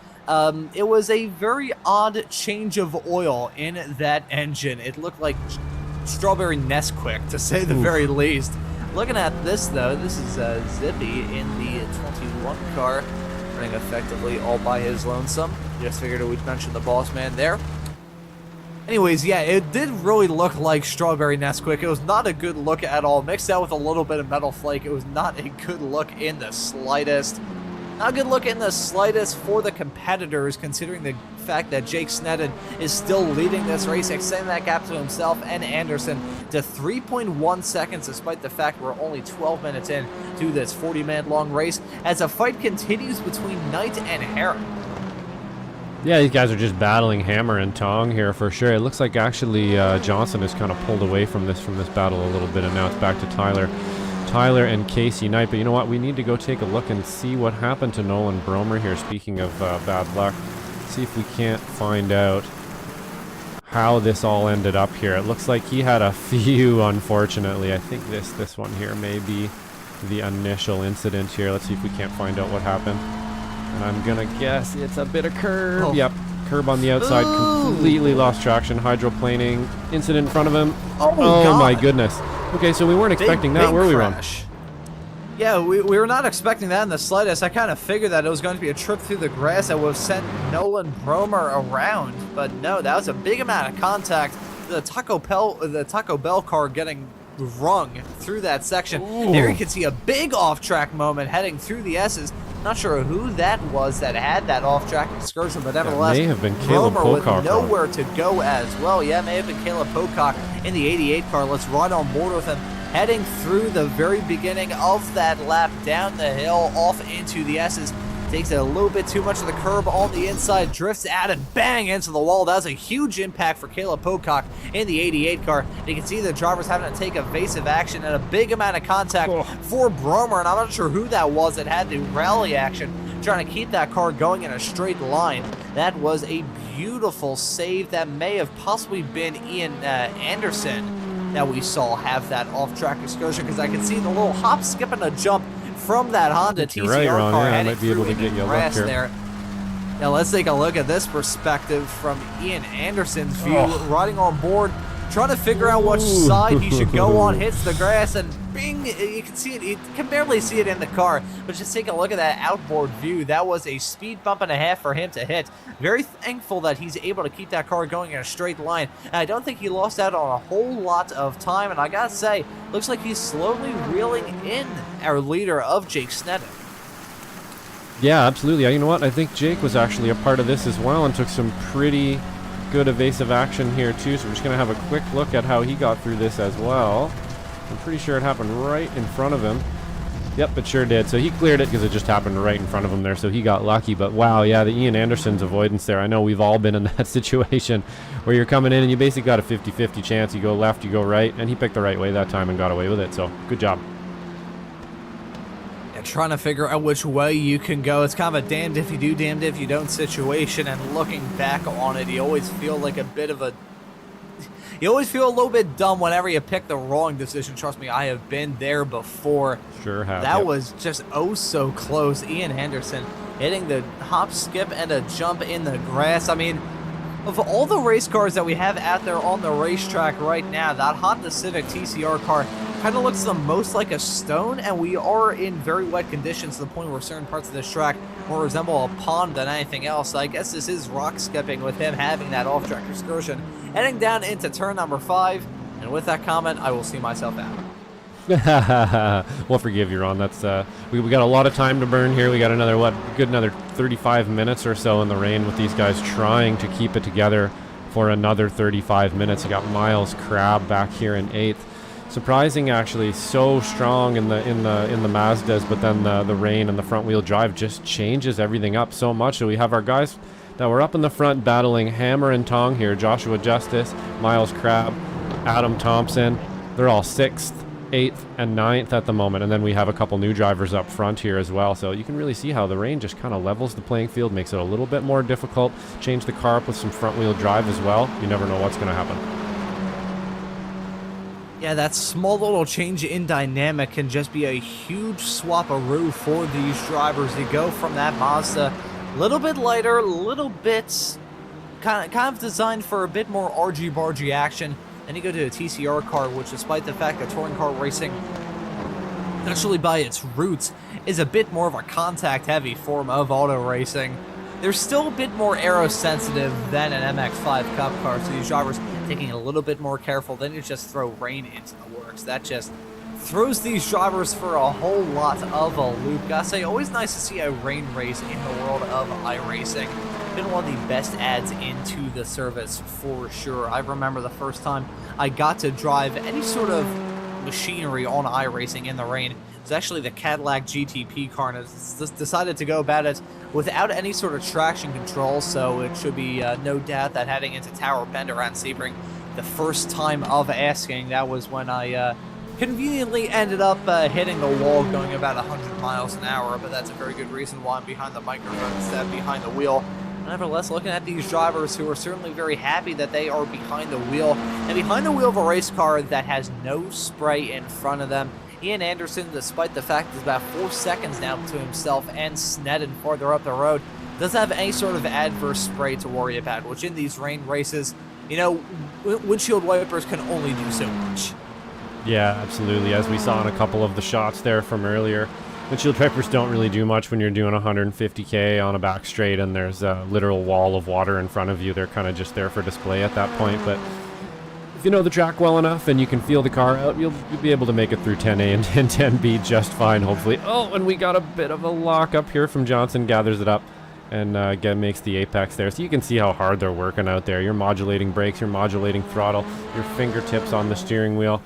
it was a very odd change of oil in that engine. It looked like strawberry Nesquik, to say the very least. Looking at this, though, this is Zippy in the 21 car, running effectively all by his lonesome. Just figured we'd mention the boss man there. Anyways, yeah, it did really look like strawberry Nesquik. It was not a good look at all. Mixed out with a little bit of metal flake, it was not a good look in the slightest. Not a good look in the slightest for the competitors, considering the fact that Jake Sneddon is still leading this race, extending that gap to himself and Anderson to 3.1 seconds, despite the fact we're only 12 minutes in to this 40-man long race, as a fight continues between Knight and Heron. Yeah, these guys are just battling hammer and tong here for sure. It looks like actually Johnson has kind of pulled away from this battle a little bit, and now it's back to Tyler and Casey Knight. But you know what? We need to go take a look and see what happened to Nolan Bromer here. Speaking of bad luck, see if we can't find out how this all ended up here. It looks like he had a few, unfortunately. I think this one here may be the initial incident here. Let's see if we can't find out what happened. And I'm gonna guess it's a bit of curb. Oh. Yep, curb on the outside. Ooh. Completely lost traction. Hydroplaning incident in front of him. Oh my goodness. Okay, so we weren't expecting that, were we, Ron? Yeah, we were not expecting that in the slightest. I kind of figured that it was going to be a trip through the grass that would have sent Nolan Bromer around, but no, that was a big amount of contact. The Taco Bell car getting rung through that section. Ooh. There you can see a big off-track moment heading through the S's. Not sure who that was that had that off-track excursion, but nevertheless, may have been Caleb Pocock with nowhere to go as well. Yeah, may have been Caleb Pocock in the 88 car. Let's run on board with him, heading through the very beginning of that lap, down the hill, off into the S's. Takes it a little bit too much of the curb on the inside, drifts out and bang into the wall. That was a huge impact for Caleb Pocock in the 88 car. You can see the drivers having to take evasive action and a big amount of contact for Bromer, and I'm not sure who that was that had the rally action, trying to keep that car going in a straight line. That was a beautiful save. That may have possibly been Ian Anderson that we saw have that off-track excursion, because I can see the little hop, skip, and a jump from that Honda TCR car heading through into the grass there. Now let's take a look at this perspective from Ian Anderson's view, riding on board, trying to figure out which side he should go on, hits the grass, and bing, you can see it, you can barely see it in the car, but just take a look at that outboard view. That was a speed bump and a half for him to hit. Very thankful that he's able to keep that car going in a straight line, and I don't think he lost out on a whole lot of time, and I gotta say, looks like he's slowly reeling in our leader of Jake Sneddon. Yeah, absolutely. You know what? I think Jake was actually a part of this as well and took some pretty good evasive action here too, so we're just going to have a quick look at how he got through this as well. I'm pretty sure it happened right in front of him. Yep, it sure did. So he cleared it because it just happened right in front of him there, so he got lucky. But wow, yeah, the Ian Anderson's avoidance there. I know we've all been in that situation where you're coming in and you basically got a 50-50 chance. You go left, you go right, and he picked the right way that time and got away with it. So good job. Yeah, trying to figure out which way you can go. It's kind of a damned if you do, damned if you don't situation. And looking back on it, you always feel like a bit of a... You always feel a little bit dumb whenever you pick the wrong decision. Trust me, I have been there before. Sure have. That yep. was just oh so close. Ian Anderson hitting the hop, skip, and a jump in the grass. I mean, of all the race cars that we have out there on the racetrack right now, that Honda Civic TCR car kind of looks the most like a stone, and we are in very wet conditions to the point where certain parts of this track more resemble a pond than anything else. So I guess this is rock skipping with him having that off-track excursion. Heading down into turn number 5, and with that comment, I will see myself out. We'll forgive you, Ron. That's we got a lot of time to burn here. We got another another 35 minutes or so in the rain with these guys trying to keep it together for another 35 minutes. You got Miles Crab back here in 8th. Surprising, actually, so strong in the Mazdas, but then the rain and the front wheel drive just changes everything up so much. So we have our guys that were up in the front battling hammer and tong here. Joshua Justice, Miles Crab, Adam Thompson. They're all 6th, 8th, and 9th at the moment. And then we have a couple new drivers up front here as well. So you can really see how the rain just kind of levels the playing field, makes it a little bit more difficult. Change the car up with some front wheel drive as well. You never know what's going to happen. Yeah, that small little change in dynamic can just be a huge swap-a-roo for these drivers. You go from that Mazda a little bit lighter, a little bit kind of designed for a bit more argy-bargy action. Then you go to a TCR car, which despite the fact that touring car racing, actually by its roots, is a bit more of a contact-heavy form of auto racing. They're still a bit more aero-sensitive than an MX-5 Cup car, so these drivers taking it a little bit more careful. Then you just throw rain into the works. That just throws these drivers for a whole lot of a loop. Gotta say, always nice to see a rain race in the world of iRacing. Been one of the best adds into the service for sure. I remember the first time I got to drive any sort of machinery on iRacing in the rain. It was actually the Cadillac GTP car, and I decided to go about it without any sort of traction control, so it should be no doubt that heading into Tower Bend around Sebring, the first time of asking, that was when I conveniently ended up hitting the wall going about 100 miles an hour, but that's a very good reason why I'm behind the microphone instead of behind the wheel. Nevertheless, looking at these drivers who are certainly very happy that they are behind the wheel, and behind the wheel of a race car that has no spray in front of them. Ian Anderson, despite the fact there's about 4 seconds now between himself and Sneddon farther up the road, doesn't have any sort of adverse spray to worry about, which in these rain races, you know, windshield wipers can only do so much. Yeah, absolutely. As we saw in a couple of the shots there from earlier, windshield wipers don't really do much when you're doing 150k on a back straight and there's a literal wall of water in front of you. They're kind of just there for display at that point, but if you know the track well enough and you can feel the car out, you'll be able to make it through 10A and 10B just fine, hopefully. Oh, and we got a bit of a lock up here from Johnson, gathers it up, and again makes the apex there. So you can see how hard they're working out there. You're modulating brakes, you're modulating throttle, your fingertips on the steering wheel.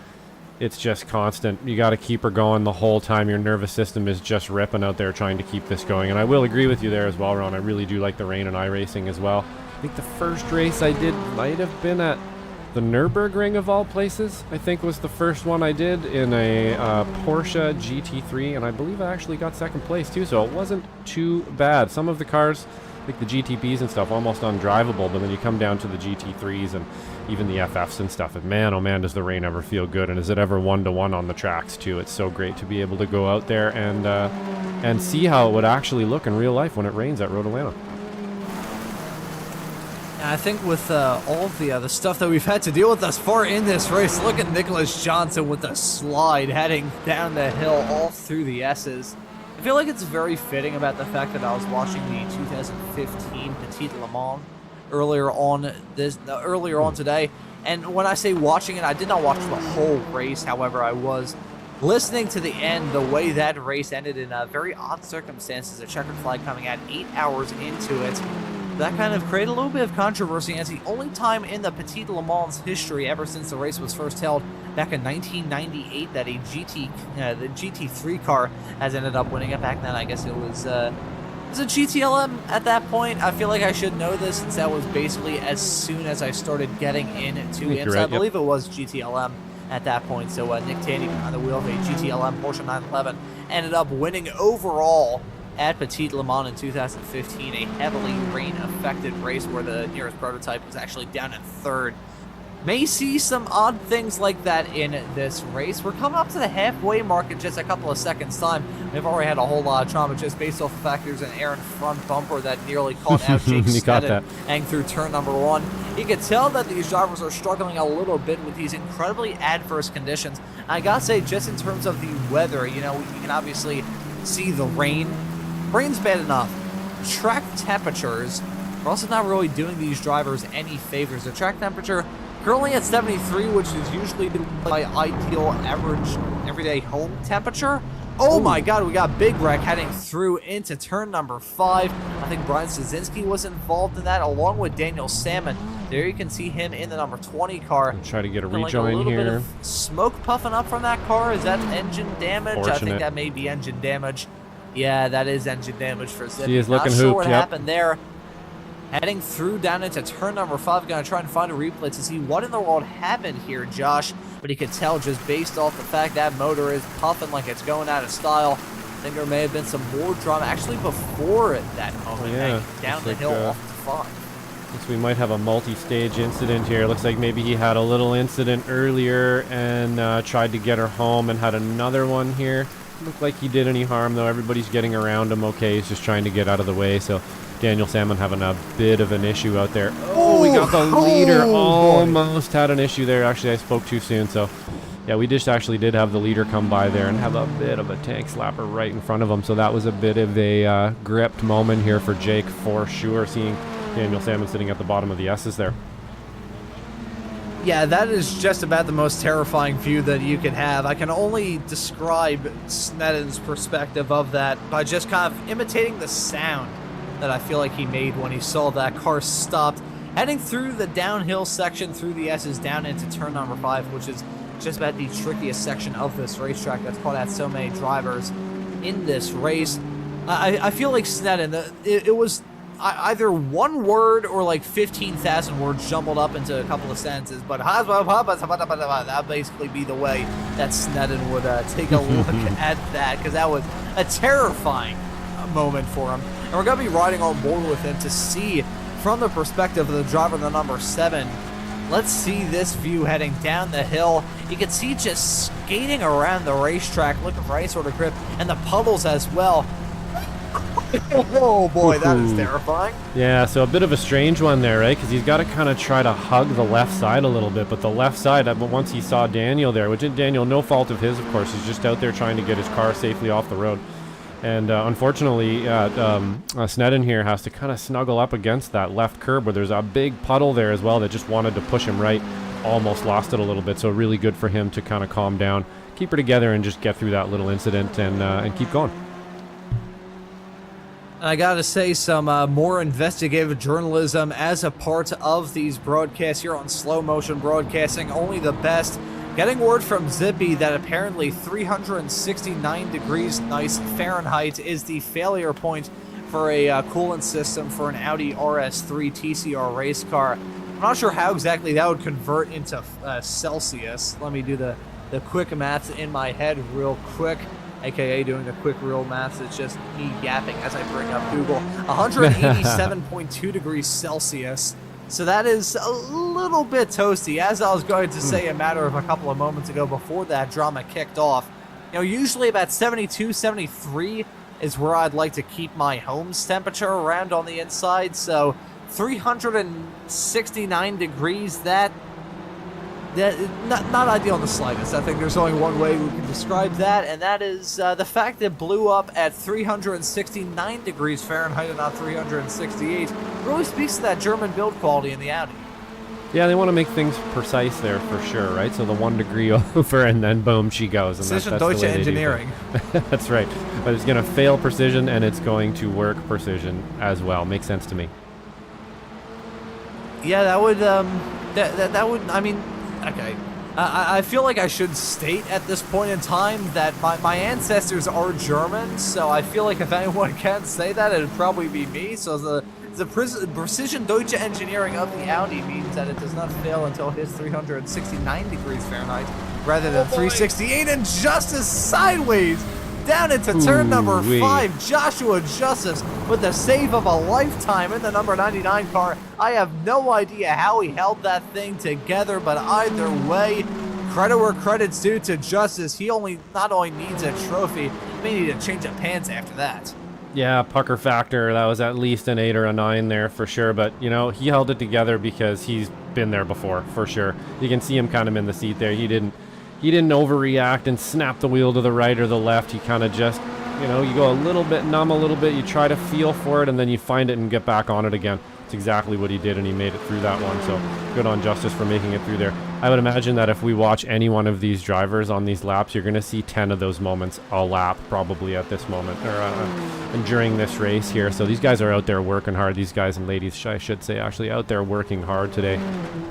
It's just constant. You got to keep her going the whole time. Your nervous system is just ripping out there trying to keep this going. And I will agree with you there as well, Ron. I really do like the rain and iRacing as well. I think the first race I did might have been at the Nürburgring of all places. I think was the first one I did in a Porsche GT3, and I believe I actually got second place too, so it wasn't too bad. Some of the cars, like the GTPs and stuff, almost undrivable, but then you come down to the GT3s and even the FFs and stuff, and man, oh man, does the rain ever feel good, and is it ever one-to-one on the tracks too. It's so great to be able to go out there and see how it would actually look in real life when it rains at Road Atlanta. I think with all of the stuff that we've had to deal with thus far in this race, look at Nicholas Johnson with the slide heading down the hill all through the S's. I feel like it's very fitting about the fact that I was watching the 2015 Petit Le Mans earlier on today, and when I say watching it, I did not watch the whole race. However, I was listening to the end, the way that race ended in very odd circumstances. A checkered flag coming out 8 hours into it. that kind of created a little bit of controversy, and it's the only time in the Petit Le Mans history, ever since the race was first held back in 1998, that a the GT3 car has ended up winning it. Back then, I guess it was a GTLM at that point. I feel like I should know this, since that was basically as soon as I started getting into it. So I believe it was GTLM at that point. So Nick Tandy on the wheel of a GTLM Porsche 911 ended up winning overall at Petit Le Mans in 2015, a heavily rain-affected race where the nearest prototype was actually down in third. May see some odd things like that in this race. We're coming up to the halfway mark in just a couple of seconds' time. We've already had a whole lot of trauma just based off the fact there's an Aaron front bumper that nearly caught out Jake Sneddon hanging through turn number 1. You can tell that these drivers are struggling a little bit with these incredibly adverse conditions. I gotta say, just in terms of the weather, you know, you can obviously see the rain. Rain's bad enough. Track temperatures are also not really doing these drivers any favors. The track temperature currently at 73, which is usually my ideal average everyday home temperature. Oh my god, we got Big Wreck heading through into turn number 5. I think Brian Szynski was involved in that, along with Daniel Salmon. There you can see him in the number 20 car. Try to get a rejoin like a little here. Bit of smoke puffing up from that car. Is that engine damage? Fortunate. I think that may be engine damage. Yeah, that is engine damage for Zippy. He is looking Not sure hooped, what yep. happened there. Heading through down into turn number 5. Going to try and find a replay to see what in the world happened here, Josh. But you could tell just based off the fact that motor is puffing like it's going out of style. I think there may have been some more drama actually before that moment. Down the hill off to 5. Looks we might have a multi-stage incident here. Looks like maybe he had a little incident earlier and tried to get her home and had another one here. Looked like he did any harm, though. Everybody's getting around him okay. He's just trying to get out of the way. So Daniel Salmon having a bit of an issue out there. Oh, we got the leader. Almost had an issue there. Actually, I spoke too soon. So, yeah, we just actually did have the leader come by there and have a bit of a tank slapper right in front of him. So that was a bit of a gripped moment here for Jake, for sure, seeing Daniel Salmon sitting at the bottom of the S's there. Yeah, that is just about the most terrifying view that you can have. I can only describe Sneddon's perspective of that by just kind of imitating the sound that I feel like he made when he saw that car stopped, heading through the downhill section through the S's down into turn number 5, which is just about the trickiest section of this racetrack that's caught out so many drivers in this race. I feel like Sneddon, it was either one word or like 15,000 words jumbled up into a couple of sentences, but that basically be the way that Sneddon would take a look at that, because that was a terrifying moment for him. And we're going to be riding on board with him to see from the perspective of the driver, the number 7. Let's see this view heading down the hill. You can see just skating around the racetrack, looking for any sort of grip, and the puddles as well. Oh boy, that is terrifying. Yeah, so a bit of a strange one there, right? Because he's got to kind of try to hug the left side a little bit, but the left side, but once he saw Daniel there, which Daniel, no fault of his, of course, he's just out there trying to get his car safely off the road. And unfortunately, Sneddon here has to kind of snuggle up against that left curb where there's a big puddle there as well that just wanted to push him right. Almost lost it a little bit, so really good for him to kind of calm down, keep her together, and just get through that little incident and keep going. I gotta say, some more investigative journalism as a part of these broadcasts here on Slow Motion Broadcasting. Only the best. Getting word from Zippy that apparently 369 degrees nice Fahrenheit is the failure point for a coolant system for an Audi RS3 TCR race car. I'm not sure how exactly that would convert into Celsius. Let me do the quick math in my head real quick. AKA doing the quick real maths. It's just me yapping as I bring up Google. 187.2 degrees Celsius. So that is a little bit toasty. As I was going to say a matter of a couple of moments ago before that drama kicked off, you know, usually about 72, 73 is where I'd like to keep my home's temperature around on the inside. So 369 degrees, that not ideal in the slightest. I think there's only one way we can describe that, and that is the fact that it blew up at 369 degrees Fahrenheit and not 368 really speaks to that German build quality in the Audi. Yeah, they want to make things precise there for sure, right? So the 1 degree over, and then boom, she goes. And Precision that's Deutsche the way engineering. That's right. But it's going to fail precision, and it's going to work precision as well. Makes sense to me. Yeah, that would, that would, I mean, okay. I feel like I should state at this point in time that my ancestors are German, so I feel like if anyone can say that, it'd probably be me. So the precision Deutsche engineering of the Audi means that it does not fail until it hits 369 degrees Fahrenheit rather than 368, and Justice sideways down into turn number 5. Joshua Justice with the save of a lifetime in the number 99 car. I have no idea how he held that thing together, but either way, credit where credit's due to Justice. He not only needs a trophy, he may need a change of pants after that. Yeah, pucker factor, that was at least an 8 or a 9 there for sure, but you know, he held it together because he's been there before, for sure. You can see him kind of in the seat there. He didn't overreact and snap the wheel to the right or the left. He kind of just, you know, you go a little bit numb a little bit, you try to feel for it, and then you find it and get back on it again. It's exactly what he did, and he made it through that one, so good on Justice for making it through there. I would imagine that if we watch any one of these drivers on these laps, you're going to see 10 of those moments a lap probably at this moment, or and during this race here. So these guys are out there working hard. These guys and ladies, I should say, actually out there working hard today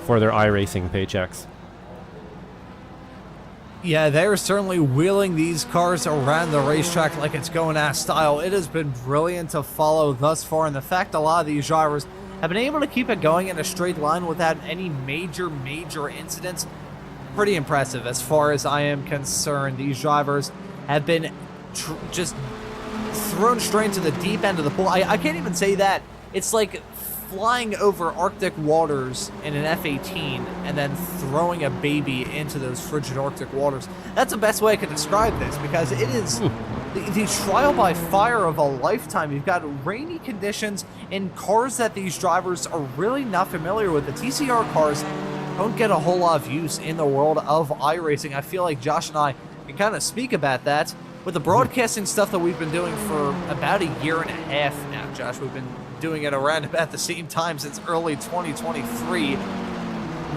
for their iRacing paychecks. Yeah, they're certainly wheeling these cars around the racetrack like it's going ass style. It has been brilliant to follow thus far, and the fact a lot of these drivers have been able to keep it going in a straight line without any major incidents. Pretty impressive as far as I am concerned. These drivers have been just thrown straight into the deep end of the pool. I can't even say that. It's like flying over Arctic waters in an F-18 and then throwing a baby into those frigid Arctic waters. That's the best way I could describe this, because it is the trial by fire of a lifetime. You've got rainy conditions in cars that these drivers are really not familiar with. The TCR cars don't get a whole lot of use in the world of iRacing. I feel like Josh and I can kind of speak about that. With the broadcasting stuff that we've been doing for about a year and a half now, Josh, we've been doing it around about the same time since early 2023.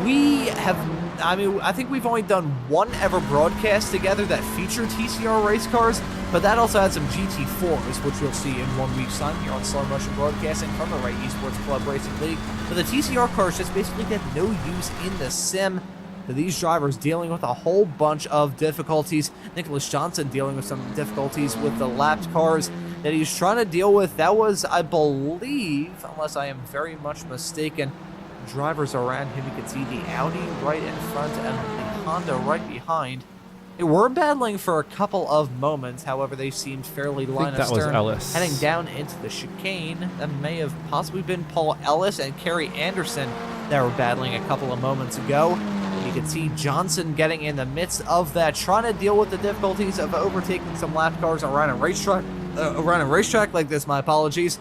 We have, I mean, I think we've only done one ever broadcast together that featured TCR race cars, but that also had some GT4s, which you'll see in 1 week's time here on Slow Motion Broadcasting from the Ray Esports Club Racing League. But the TCR cars just basically get no use in the sim. To these drivers dealing with a whole bunch of difficulties. Nicholas Johnson dealing with some difficulties with the lapped cars that he's trying to deal with. That was, I believe, unless I am very much mistaken, drivers around him. You can see the Audi right in front and the Honda right behind. They were battling for a couple of moments, however, they seemed fairly line of stern. That was Ellis. Heading down into the chicane. That may have possibly been Paul Ellis and Kerry Anderson that were battling a couple of moments ago. You can see Johnson getting in the midst of that, trying to deal with the difficulties of overtaking some lap cars around a racetrack like this, my apologies.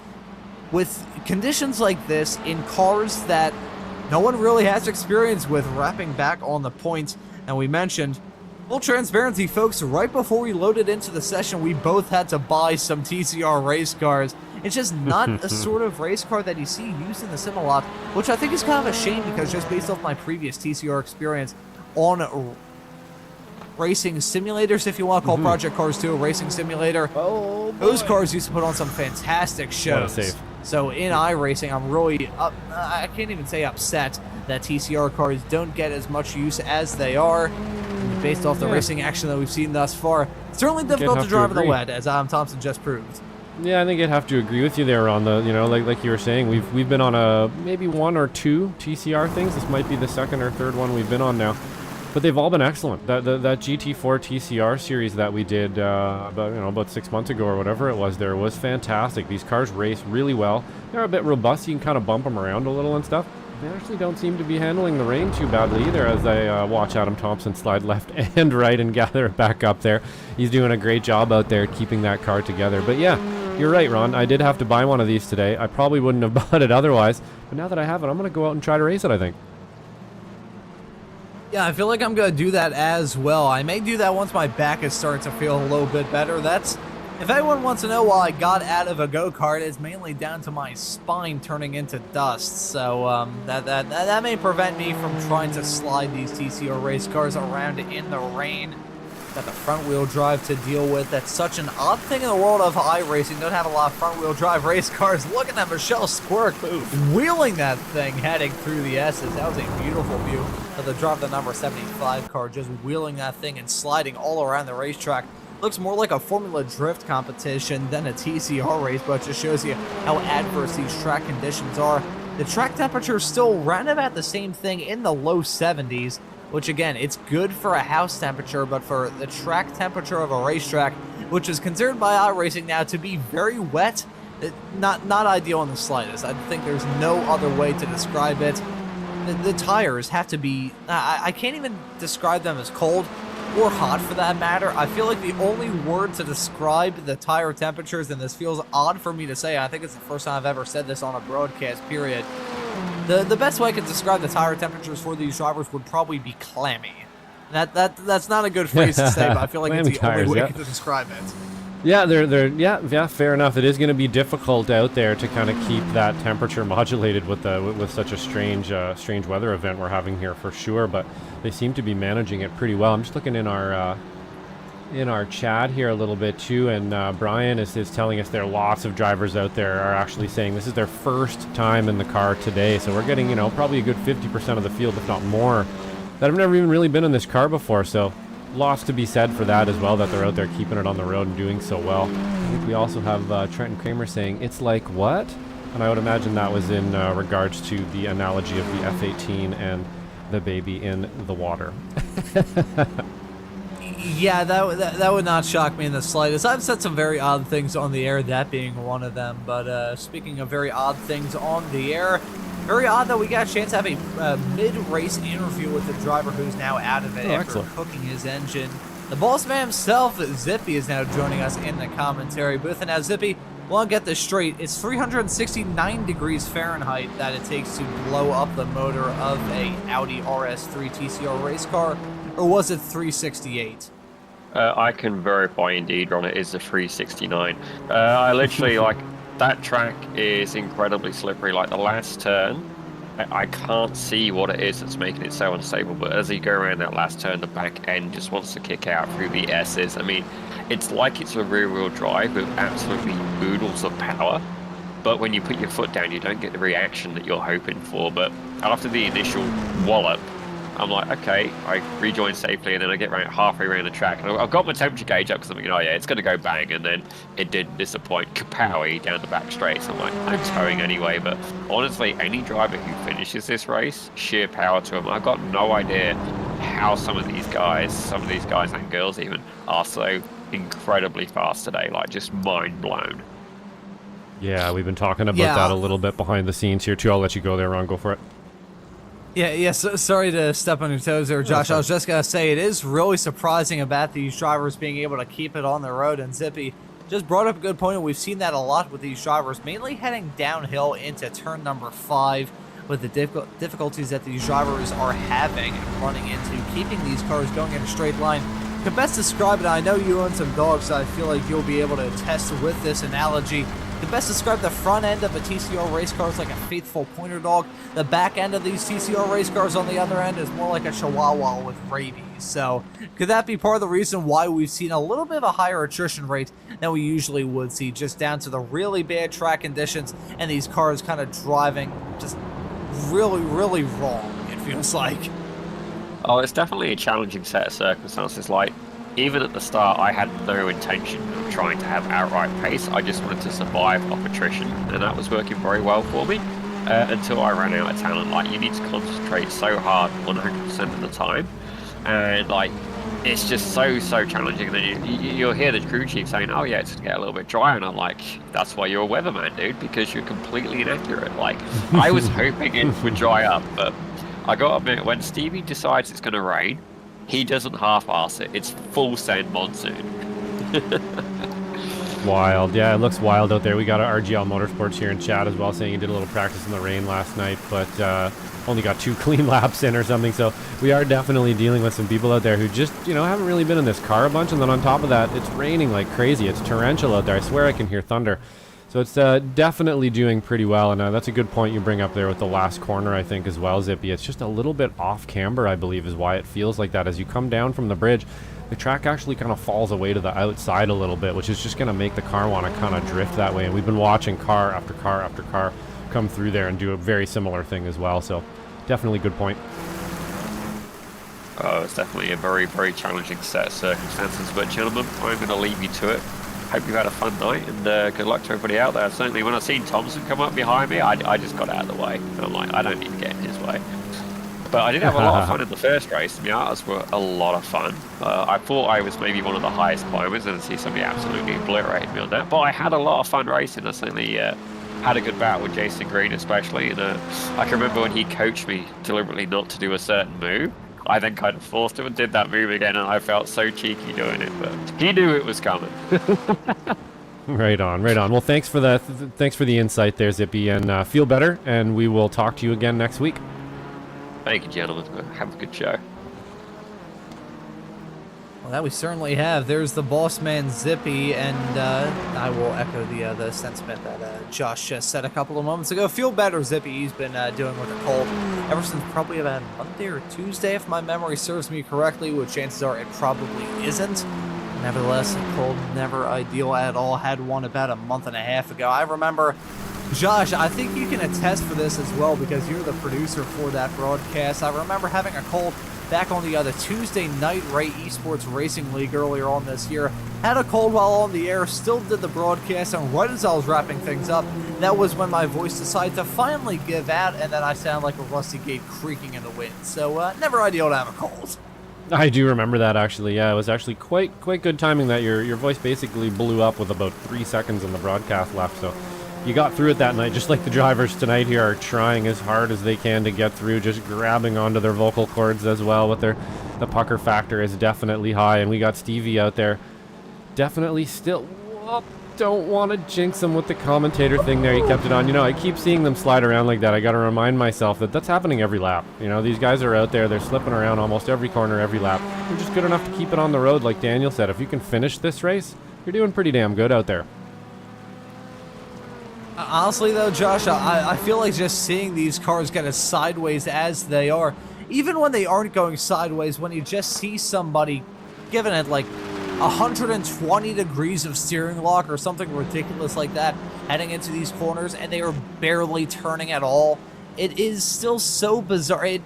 With conditions like this in cars that no one really has experience with, wrapping back on the points. And we mentioned, full transparency, folks, right before we loaded into the session, we both had to buy some TCR race cars. It's just not a sort of race car that you see used in the sim a lot, which I think is kind of a shame, because just based off my previous TCR experience on racing simulators, if you want to call Project Cars 2 a racing simulator, those cars used to put on some fantastic shows. So in iRacing, I'm really, I can't even say upset that TCR cars don't get as much use as they are. Based off the racing action that we've seen thus far, it's certainly difficult to drive in the wet, as Adam Thompson just proved. Yeah, I think I'd have to agree with you there on the, you know, like you were saying, we've been on a maybe 1 or 2 TCR things. This might be the second or third one we've been on now, but they've all been excellent. That GT4 TCR series that we did about 6 months ago or whatever it was, there was fantastic. These cars race really well. They're a bit robust. You can kind of bump them around a little and stuff. They actually don't seem to be handling the rain too badly either, as I watch Adam Thompson slide left and right and gather it back up there. He's doing a great job out there keeping that car together. But yeah, you're right, Ron. I did have to buy one of these today. I probably wouldn't have bought it otherwise. But now that I have it, I'm going to go out and try to race it, I think. Yeah, I feel like I'm going to do that as well. I may do that once my back is starting to feel a little bit better. That's, if anyone wants to know why I got out of a go-kart, it's mainly down to my spine turning into dust. So that may prevent me from trying to slide these TCR race cars around in the rain. Got the front wheel drive to deal with. That's such an odd thing in the world of iRacing. Don't have a lot of front wheel drive race cars. Look at that Michelle Squirk wheeling that thing, heading through the S's. That was a beautiful view of the drive the number 75 car, just wheeling that thing and sliding all around the racetrack. Looks more like a Formula Drift competition than a TCR race, but it just shows you how adverse these track conditions are. The track temperature is still round about the same thing in the low 70s, which again, it's good for a house temperature, but for the track temperature of a racetrack, which is considered by iRacing now to be very wet, not ideal in the slightest. I think there's no other way to describe it. The tires have to be, I can't even describe them as cold or hot for that matter. I feel like the only word to describe the tire temperatures, and this feels odd for me to say, I think it's the first time I've ever said this on a broadcast, period. The best way I could describe the tire temperatures for these drivers would probably be clammy. That's not a good phrase to say, but I feel like it's the tires, only way to describe it. Yeah, yeah, fair enough. It is going to be difficult out there to kind of keep that temperature modulated with such a strange weather event we're having here for sure. But they seem to be managing it pretty well. I'm just looking in our chat here a little bit too, and Brian is telling us there are lots of drivers out there are actually saying this is their first time in the car today. So we're getting probably a good 50% of the field, if not more, that have never even really been in this car before. So lots to be said for that as well, that they're out there keeping it on the road and doing so well. I think we also have Trenton Kramer saying, it's like what? And I would imagine that was in regards to the analogy of the F-18 and the baby in the water. Yeah, that would not shock me in the slightest. I've said some very odd things on the air, that being one of them. But speaking of very odd things on the air, very odd that we got a chance to have a mid-race interview with the driver who's now out of it after cooking his engine. The boss man himself, Zippy, is now joining us in the commentary booth. And now, Zippy, we'll get this straight. It's 369 degrees Fahrenheit that it takes to blow up the motor of a Audi RS3 TCR race car, or was it 368? I can verify indeed, Ron, it is the 369. I literally, that track is incredibly slippery. Like the last turn, I can't see what it is that's making it so unstable, but as you go around that last turn, the back end just wants to kick out through the S's. I mean, it's like it's a rear-wheel drive with absolutely oodles of power, but when you put your foot down, you don't get the reaction that you're hoping for. But after the initial wallop, I'm like, okay, I rejoin safely, and then I get halfway around the track, and I've got my temperature gauge up because I'm thinking, oh yeah, it's going to go bang, and then it did disappoint, kapowie, down the back straight. So I'm like, I'm towing anyway. But honestly, any driver who finishes this race, sheer power to them. I've got no idea how some of these guys and girls even, are so incredibly fast today, like just mind blown. Yeah, we've been talking about that a little bit behind the scenes here too. I'll let you go there, Ron. Go for it. Yeah, sorry to step on your toes there, Josh. I was just going to say, it is really surprising about these drivers being able to keep it on the road, and Zippy just brought up a good point. We've seen that a lot with these drivers, mainly heading downhill into turn number 5 with the difficulties that these drivers are having and running into, keeping these cars going in a straight line. To best describe it, I know you own some dogs, so I feel like you'll be able to attest with this analogy. To best describe the front end of a TCR race car is like a faithful pointer dog. The back end of these TCR race cars on the other end is more like a chihuahua with rabies. So could that be part of the reason why we've seen a little bit of a higher attrition rate than we usually would see, just down to the really bad track conditions and these cars kind of driving just really, really wrong, it feels like? Oh, it's definitely a challenging set of circumstances. Like, even at the start, I had no intention of trying to have outright pace. I just wanted to survive off attrition, and that was working very well for me until I ran out of talent. Like, you need to concentrate so hard 100% of the time, and like, it's just so challenging. And then you'll hear the crew chief saying, oh yeah, it's gonna get a little bit dry, and I'm like, that's why you're a weatherman, dude, because you're completely inaccurate. Like, I was hoping it would dry up, but I gotta admit, when Stevie decides it's gonna rain, he doesn't half-ass it. It's full send monsoon. Wild. Yeah, it looks wild out there. We got our RGL Motorsports here in chat as well, saying he did a little practice in the rain last night, but only got 2 clean laps in or something. So we are definitely dealing with some people out there who just, haven't really been in this car a bunch. And then on top of that, it's raining like crazy. It's torrential out there. I swear I can hear thunder. So it's definitely doing pretty well, and that's a good point you bring up there with the last corner, I think, as well, Zippy. It's just a little bit off camber, I believe, is why it feels like that. As you come down from the bridge, the track actually kind of falls away to the outside a little bit, which is just going to make the car want to kind of drift that way. And we've been watching car after car after car come through there and do a very similar thing as well. So definitely good point. Oh, it's definitely a very, very challenging set of circumstances. But gentlemen, I'm going to leave you to it. Hope you've had a fun night, and good luck to everybody out there. Certainly when I seen Thompson come up behind me, I just got out of the way. I'm like, I don't need to get in his way. But I did have a lot of fun in the first race. The Miatas were a lot of fun. I thought I was maybe one of the highest climbers, and I see somebody absolutely obliterated me on that. But I had a lot of fun racing. I certainly had a good battle with Jason Green, especially. And I can remember when he coached me deliberately not to do a certain move. I then kind of forced him and did that move again, and I felt so cheeky doing it, but he knew it was coming. Right on, right on. Well, thanks for the thanks for the insight there, Zippy, and feel better, and we will talk to you again next week. Thank you, gentlemen. Have a good show. Well, that we certainly have. There's the boss man, Zippy, and I will echo the sentiment that Josh just said a couple of moments ago. Feel better, Zippy. He's been dealing with a cold ever since probably about Monday or Tuesday, if my memory serves me correctly, which chances are it probably isn't. Nevertheless, a cold, never ideal at all. Had one about a month and a half ago. I remember, Josh, I think you can attest for this as well because you're the producer for that broadcast. I remember having a cold back on the other Tuesday night, Ray Esports Racing League earlier on this year. Had a cold while on the air, still did the broadcast, and right as I was wrapping things up, that was when my voice decided to finally give out, and then I sound like a rusty gate creaking in the wind. So, never ideal to have a cold. I do remember that, actually. Yeah, it was actually quite good timing that your voice basically blew up with about 3 seconds in the broadcast left, so you got through it that night, just like the drivers tonight here are trying as hard as they can to get through, just grabbing onto their vocal cords as well. With the pucker factor is definitely high, and we got Stevie out there definitely still. Don't want to jinx him with the commentator thing there. He kept it on. You know, I keep seeing them slide around like that. I got to remind myself that that's happening every lap. You know, these guys are out there. They're slipping around almost every corner, every lap. We're just good enough to keep it on the road, like Daniel said. If you can finish this race, you're doing pretty damn good out there. Honestly, though, Josh, I feel like just seeing these cars get as sideways as they are, even when they aren't going sideways, when you just see somebody giving it like 120 degrees of steering lock or something ridiculous like that, heading into these corners, and they are barely turning at all, it is still so bizarre.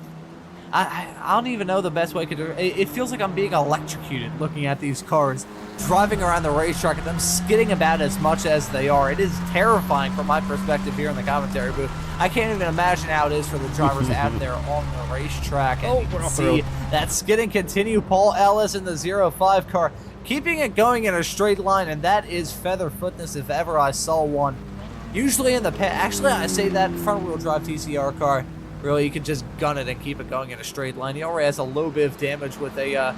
I don't even know the best way to do it. It feels like I'm being electrocuted looking at these cars, driving around the racetrack and them skidding about as much as they are. It is terrifying from my perspective here in the commentary booth. I can't even imagine how it is for the drivers out there on the racetrack. And you can see that skidding continue. Paul Ellis in the 05 car, keeping it going in a straight line, and that is feather footness if ever I saw one. Usually in the past, actually I say that front-wheel drive TCR car, really, you can just gun it and keep it going in a straight line. He already has a low bit of damage with a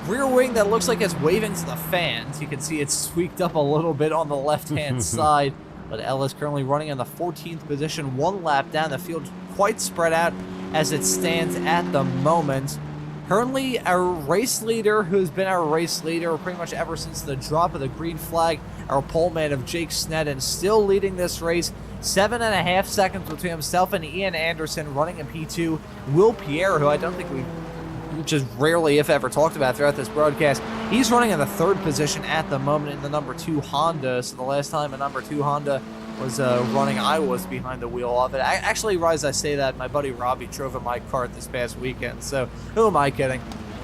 rear wing that looks like it's waving to the fans. You can see it's squeaked up a little bit on the left-hand side. But Ellis currently running in the 14th position, one lap down the field, quite spread out as it stands at the moment. Currently, our race leader, who's been our race leader pretty much ever since the drop of the green flag, our pole man of Jake Sneddon, still leading this race. 7.5 seconds between himself and Ian Anderson running in P2. Will Pierre, who I don't think we've just rarely, if ever, talked about throughout this broadcast, he's running in the 3rd position at the moment in the number 2 Honda. So the last time a number 2 Honda was running, I was behind the wheel of it. Actually, as I say that, my buddy Robbie drove in my cart this past weekend, so who am I kidding?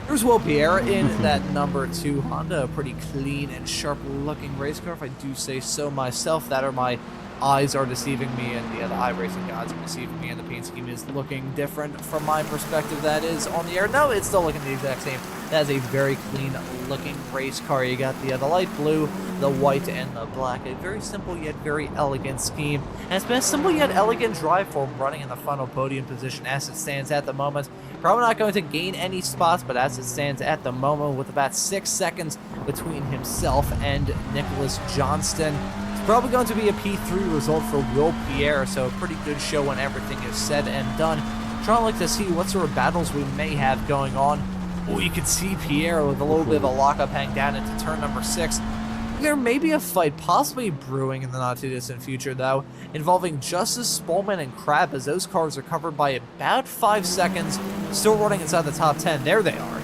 Here's Will Pierre in that number 2 Honda, a pretty clean and sharp-looking race car, if I do say so myself. That or my eyes are deceiving me, and the iRacing gods are deceiving me, and the paint scheme is looking different from my perspective. That is on the air. No, it's still looking the exact same. That is a very clean-looking race car. You got the light blue, the white, and the black. A very simple yet very elegant scheme. And it's been a simple yet elegant drive for him, running in the final podium position as it stands at the moment. Probably not going to gain any spots, but as it stands at the moment, with about 6 seconds between himself and Nicholas Johnston. Probably going to be a P3 result for Will Pierre, so a pretty good show when everything is said and done. Trying to look to see what sort of battles we may have going on. Oh, you can see Pierre with a little bit of a lockup hang down into turn number 6. there may be a fight possibly brewing in the not-too-distant future, though, involving Justice, Spallman, and Crab, as those cars are covered by about 5 seconds, still running inside the top 10. There they are.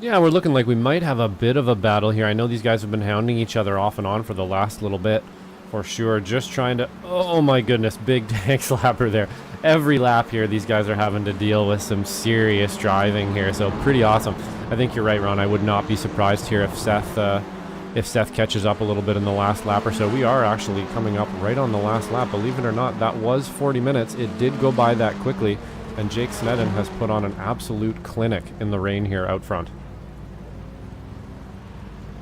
Yeah, we're looking like we might have a bit of a battle here. I know these guys have been hounding each other off and on for the last little bit, for sure. Just trying to... Oh my goodness, big tank slapper there. Every lap here, these guys are having to deal with some serious driving here, so pretty awesome. I think you're right, Ron. I would not be surprised here if Seth catches up a little bit in the last lap or so. We are actually coming up right on the last lap. Believe it or not, that was 40 minutes. It did go by that quickly, and Jake Snedden has put on an absolute clinic in the rain here out front.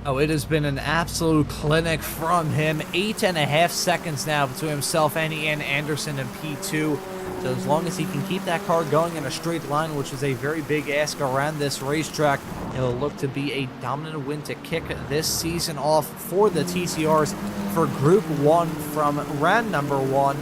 Oh, it has been an absolute clinic from him. 8.5 seconds now between himself and Ian Anderson in P2. So as long as he can keep that car going in a straight line, which is a very big ask around this racetrack, it'll look to be a dominant win to kick this season off for the TCRs for Group 1 from round number 1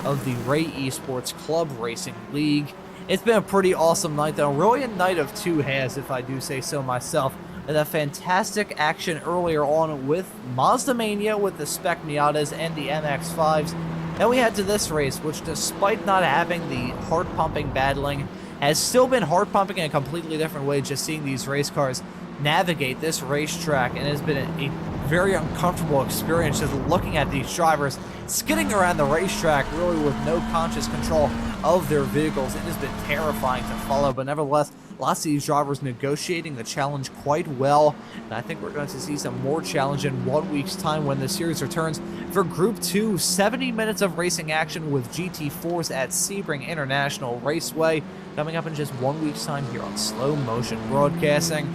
of the Ray Esports Club Racing League. It's been a pretty awesome night, though. Really a night of two halves, if I do say so myself. And a fantastic action earlier on with Mazda Mania with the Spec Miatas and the MX-5s. Then we head to this race, which despite not having the heart-pumping battling, has still been heart-pumping in a completely different way, just seeing these race cars navigate this racetrack, and it has been a very uncomfortable experience just looking at these drivers skidding around the racetrack really with no conscious control of their vehicles. It has been terrifying to follow, but nevertheless, lots of these drivers negotiating the challenge quite well, and I think we're going to see some more challenge in 1 week's time when the series returns for Group 2. 70 minutes of racing action with GT4s at Sebring International Raceway coming up in just 1 week's time here on Slow Motion Broadcasting.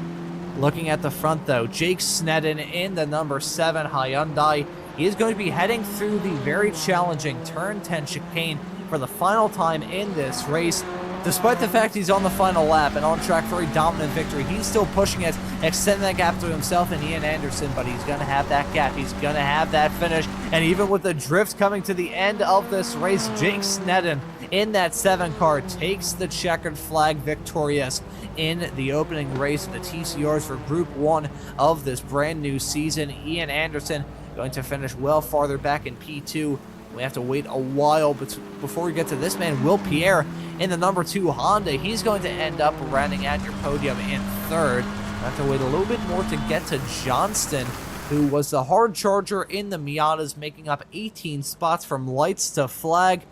Looking at the front, though, Jake Snedden in the number 7 Hyundai. He is going to be heading through the very challenging Turn 10 chicane for the final time in this race. Despite the fact he's on the final lap and on track for a dominant victory, he's still pushing it, extending that gap to himself and Ian Anderson, but he's going to have that gap. He's going to have that finish. And even with the drift coming to the end of this race, Jake Snedden in that 7 car takes the checkered flag victorious in the opening race of the TCRs for Group 1 of this brand new season. Ian Anderson going to finish well farther back in P2. We have to wait a while before we get to this man, Will Pierre, in the number 2 Honda. He's going to end up rounding out your podium in 3rd. We have to wait a little bit more to get to Johnston, who was the hard charger in the Miatas, making up 18 spots from lights to flag.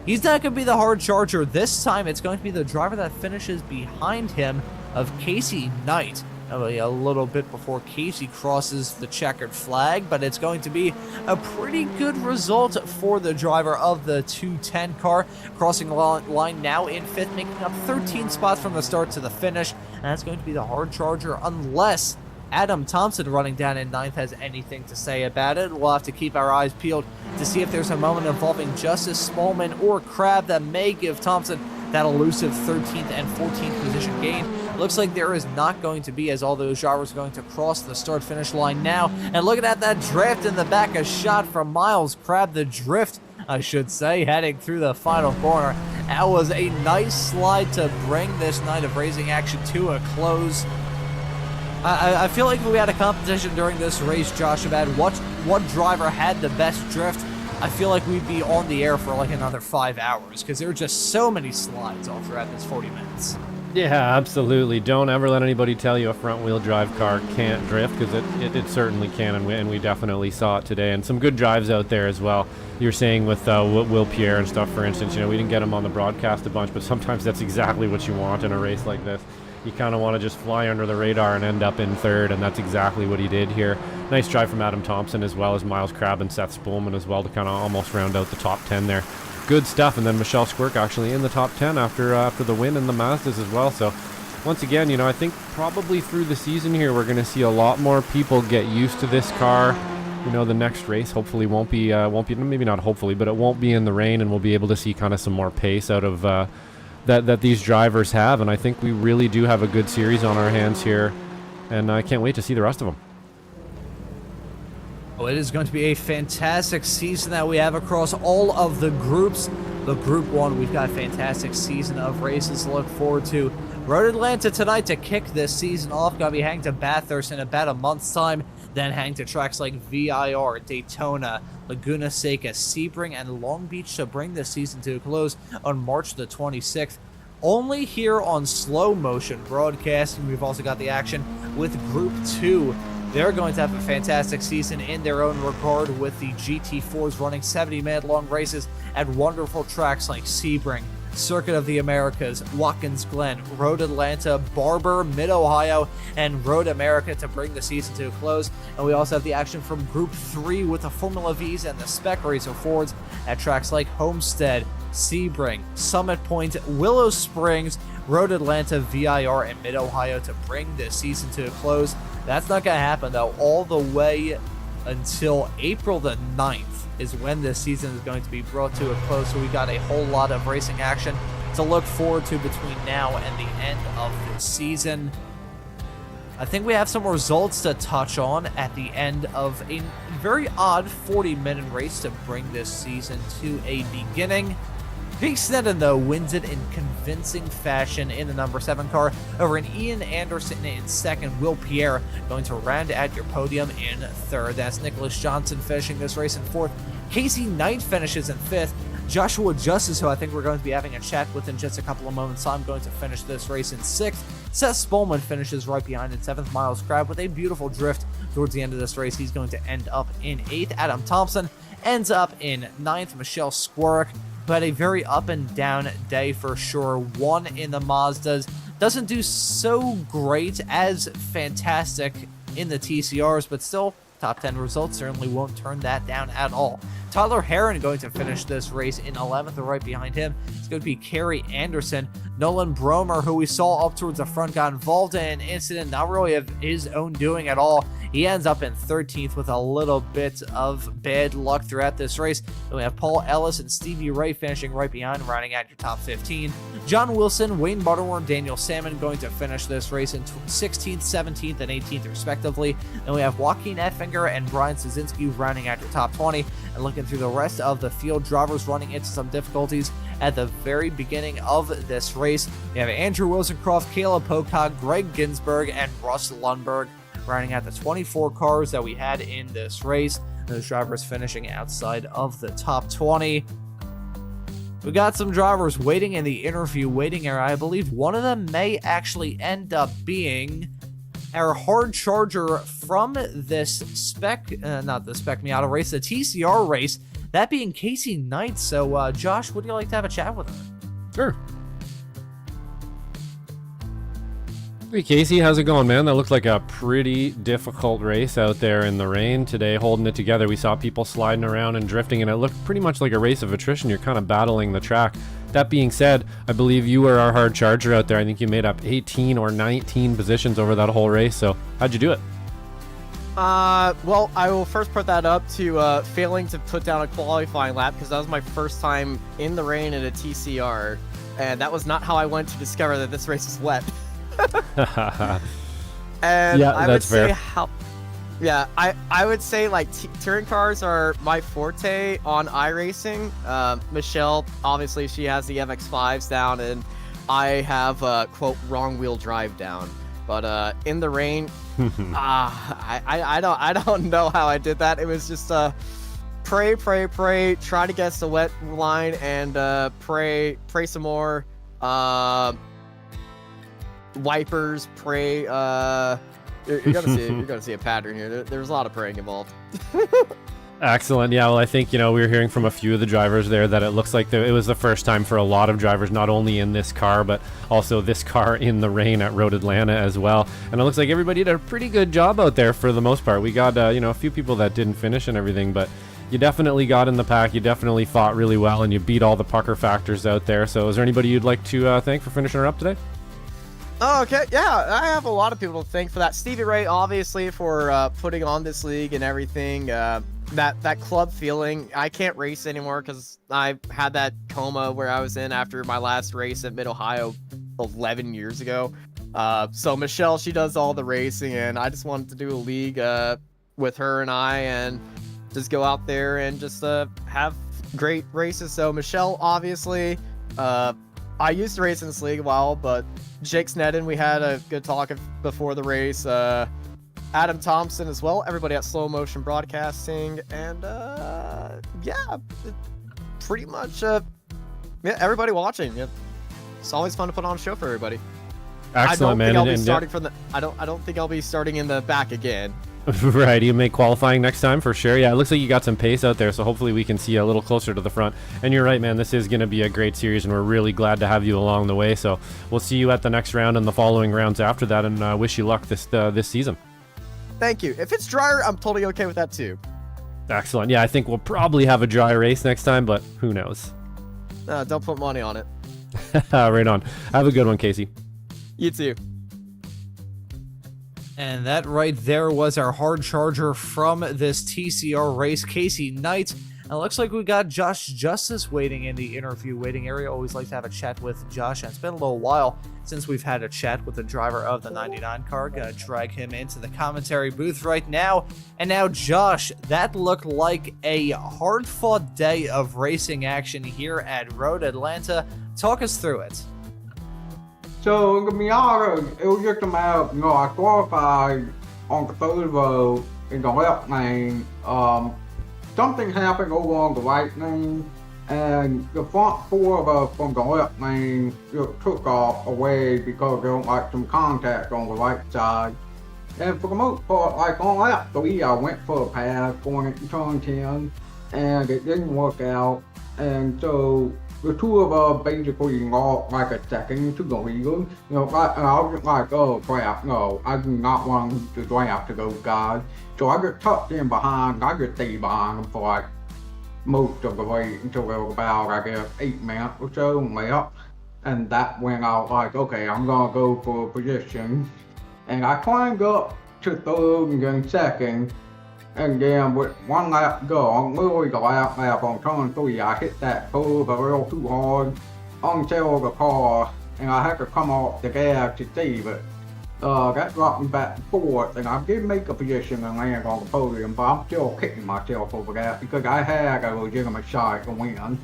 He's not going to be the hard charger this time. It's going to be the driver that finishes behind him of Casey Knight. A little bit before Casey crosses the checkered flag, but it's going to be a pretty good result for the driver of the 210 car, crossing the line now in 5th, making up 13 spots from the start to the finish, and that's going to be the hard charger unless Adam Thompson running down in 9th has anything to say about it. We'll have to keep our eyes peeled to see if there's a moment involving Justice, Spallman, or Crab that may give Thompson that elusive 13th and 14th position gain. Looks like there is not going to be, as all those drivers are going to cross the start-finish line now. And looking at that drift in the back, a shot from Miles Crab, the drift, I should say, heading through the final corner. That was a nice slide to bring this night of racing action to a close. I feel like if we had a competition during this race, Josh, about what driver had the best drift, I feel like we'd be on the air for like another 5 hours, because there were just so many slides all throughout this 40 minutes. Yeah, absolutely. Don't ever let anybody tell you a front-wheel drive car can't drift, because it certainly can, and we definitely saw it today. And some good drives out there as well. You're saying with Will Pierre and stuff, for instance, we didn't get him on the broadcast a bunch, but sometimes that's exactly what you want in a race like this. You kind of want to just fly under the radar and end up in 3rd, and that's exactly what he did here. Nice drive from Adam Thompson, as well as Miles Crab and Seth Spallman as well, to kind of almost round out the top 10 there. Good stuff. And then Michelle Squirk actually in the top 10 after the win in the Mazdas as well. So once again, I think probably through the season here, we're going to see a lot more people get used to this car. The next race hopefully won't be maybe not hopefully, but it won't be in the rain, and we'll be able to see kind of some more pace out of that these drivers have. And I think we really do have a good series on our hands here, and I can't wait to see the rest of them. Well, it is going to be a fantastic season that we have across all of the groups. The Group 1, we've got a fantastic season of races to look forward to. Road Atlanta tonight to kick this season off. Going to be heading to Bathurst in about a month's time. then heading to tracks like VIR, Daytona, Laguna Seca, Sebring, and Long Beach to bring this season to a close on March the 26th. Only here on Slow Motion Broadcasting. We've also got the action with Group 2. They're going to have a fantastic season in their own regard, with the GT4s running 70-minute long races at wonderful tracks like Sebring, Circuit of the Americas, Watkins Glen, Road Atlanta, Barber, Mid-Ohio, and Road America to bring the season to a close. And we also have the action from Group 3 with the Formula Vs and the Spec Racer Fords at tracks like Homestead, Sebring, Summit Point, Willow Springs, Road Atlanta, VIR, and Mid-Ohio to bring this season to a close. That's not going to happen, though, all the way until April the 9th is when this season is going to be brought to a close. So we got a whole lot of racing action to look forward to between now and the end of the season. I think we have some results to touch on at the end of a very odd 40-minute race to bring this season to a beginning. Big Sneddon, though, wins it in convincing fashion in the number 7 car over an Ian Anderson in second. Will Pierre going to round out your podium in third. That's Nicholas Johnson finishing this race in fourth. Casey Knight finishes in fifth. Joshua Justice, who I think we're going to be having a chat with in just a couple of moments, so I'm going to finish this race in sixth. Seth Spolman finishes right behind in seventh. Miles Crab with a beautiful drift towards the end of this race. He's going to end up in eighth. Adam Thompson ends up in ninth. Michelle Squirk, who had a very up and down day for sure, won in the Mazdas. Doesn't do so great as fantastic in the TCRs, but still, top 10 results certainly won't turn that down at all. Tyler Heron going to finish this race in 11th, or right behind him it's going to be Kerry Anderson. Nolan Bromer, who we saw up towards the front, got involved in an incident not really of his own doing at all. He ends up in 13th with a little bit of bad luck throughout this race. Then we have Paul Ellis and Stevie Ray finishing right behind, rounding out your top 15. John Wilson, Wayne Butterworth, Daniel Salmon going to finish this race in 16th, 17th, and 18th respectively. Then we have Joaquin Effinger and Brian Szynski rounding out your top 20. And looking through the rest of the field, drivers running into some difficulties at the very beginning of this race. We have Andrew Wilson-Croft, Caleb Pocock, Greg Ginsberg, and Russ Lundberg rounding out the 24 cars that we had in this race. Those drivers finishing outside of the top 20. We got some drivers waiting in the interview waiting area. I believe one of them may actually end up being our hard charger from this not the Spec Miata race, the TCR race, that being Casey Knight. So, Josh, would you like to have a chat with her? Sure. Hey Casey, how's it going, man? That looked like a pretty difficult race out there in the rain today, holding it together. We saw people sliding around and drifting, and it looked pretty much like a race of attrition. You're kind of battling the track. That being said, I believe you were our hard charger out there. I think you made up 18 or 19 positions over that whole race. So how'd you do it? Well, I will first put that up to failing to put down a qualifying lap, because that was my first time in the rain in a TCR, and that was not how I went to discover that this race was wet. And yeah, I that's would fair. say I would say like touring cars are my forte on iRacing. Michelle, obviously, she has the MX-5s down, and I have quote wrong wheel drive down. But in the rain, I don't know how I did that. It was just pray, try to guess the wet line, and pray some more. Wipers, pray. You're gonna see a pattern here. There's a lot of praying involved. Excellent. Yeah, well, I think, we were hearing from a few of the drivers there that it looks like it was the first time for a lot of drivers, not only in this car, but also this car in the rain at Road Atlanta as well. And it looks like everybody did a pretty good job out there for the most part. We got, a few people that didn't finish and everything, but you definitely got in the pack. You definitely fought really well, and you beat all the pucker factors out there. So is there anybody you'd like to thank for finishing her up today? Oh, okay, yeah, I have a lot of people to thank for that. Stevie Ray, obviously, for putting on this league and everything. That club feeling. I can't race anymore because I had that coma where I was in after my last race at Mid-Ohio 11 years ago. So Michelle, she does all the racing, and I just wanted to do a league with her and I, and just go out there and just have great races. So Michelle, obviously, I used to race in this league a while, but Jake Sneddon, we had a good talk before the race. Adam Thompson as well, everybody at Slow Motion Broadcasting, and yeah, pretty much yeah, everybody watching. Yeah. It's always fun to put on a show for everybody. Excellent, man. I don't think I'll be starting in the back again. Right, you make qualifying next time for sure. Yeah, it looks like you got some pace out there, so hopefully we can see you a little closer to the front. And you're right, man, this is going to be a great series, and we're really glad to have you along the way. So we'll see you at the next round and the following rounds after that, and wish you luck this season. Thank you. If it's drier, I'm totally okay with that too. Excellent. Yeah, I think we'll probably have a dry race next time, but who knows? Don't put money on it. Right on. Have a good one, Casey. You too. And that right there was our hard charger from this TCR race, Casey Knight. And it looks like we got Josh Justice waiting in the interview waiting area. Always like to have a chat with Josh, and it's been a little while since we've had a chat with the driver of the 99 car. Gonna drag him into the commentary booth right now. And now, Josh, that looked like a hard-fought day of racing action here at Road Atlanta. Talk us through it. So the Miata, it was just about, I qualified on the third row in the left lane. Something happened over on the right lane, and the front four of us from the left lane just took off away because there was like some contact on the right side. And for the most part, like on lap 3, I went for a pass going into turn 10, and it didn't work out. And so the two of us basically lost like a second to the leader. And I was just like, oh crap, no, I do not want to draft to those guys. So I just tucked in behind, I just stayed behind them for like most of the way until there was about, I guess, 8 minutes or so left. And that when I was like, okay, I'm gonna go for a position. And I climbed up to third and then second. And then with one lap to go, on literally the last lap on turn 3, I hit that curve a little too hard, unsettled the car, and I had to come off the gas to save it. That dropped me back to fourth, and I did make a position and land on the podium, but I'm still kicking myself over that because I had a legitimate shot to win.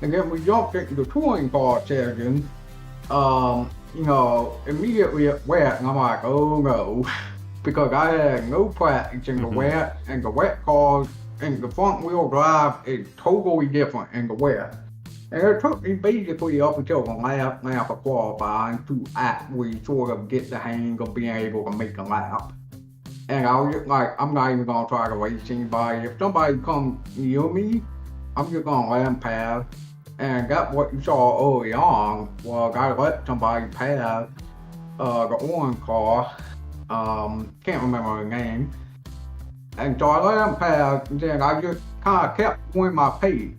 And then we jumped into the touring car section, immediately it wet, and I'm like, oh no. Because I had no practice in the wet, and the wet cars and the front wheel drive is totally different in the wet. And it took me basically up until the last lap of qualifying to actually sort of get the hang of being able to make a lap. And I was just like, I'm not even gonna try to race anybody. If somebody comes near me, I'm just gonna let them pass. And that's what you saw early on, was I let somebody pass the orange car. Can't remember her name. And so I let him pass, and then I just kind of kept going my pace.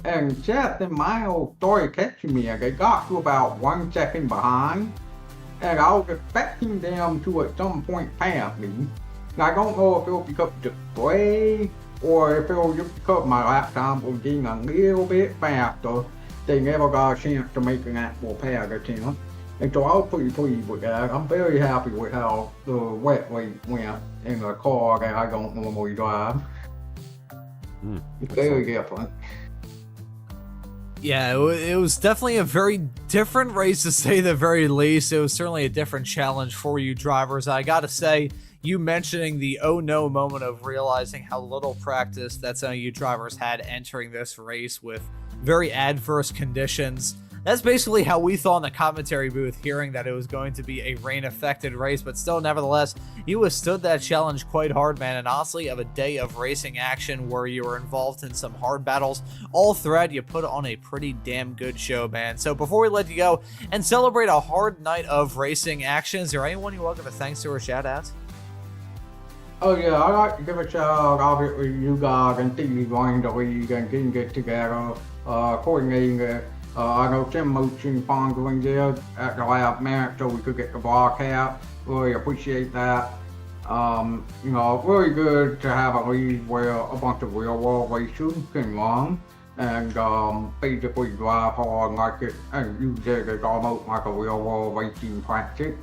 And Seth and Miles started catching me, and they got to about 1 second behind. And I was expecting them to at some point pass me. And I don't know if it was because of the spray, or if it was just because my lap time was getting a little bit faster. They never got a chance to make an actual pass attempt. And so I was pretty pleased with that. I'm very happy with how the wet race went in a car that I don't normally drive. It's very different. Yeah, it was definitely a very different race, to say the very least. It was certainly a different challenge for you drivers. I gotta say, you mentioning the oh no moment of realizing how little practice that some of you drivers had entering this race with very adverse conditions. That's basically how we thought in the commentary booth, hearing that it was going to be a rain-affected race, but still, nevertheless, you withstood that challenge quite hard, man, and honestly, of a day of racing action where you were involved in some hard battles, all throughout, you put on a pretty damn good show, man. So before we let you go and celebrate a hard night of racing action, is there anyone you want to give a thanks to or shout out? Oh yeah, I'd like to give a shout out, obviously, you guys and Stevie joined the league and getting it together, coordinating it. I know Tim Motion pondering there at the last minute so we could get the broadcast. Really appreciate that. Really good to have a league where a bunch of real world racers can run and basically drive hard like it and use it as almost like a real world racing practice.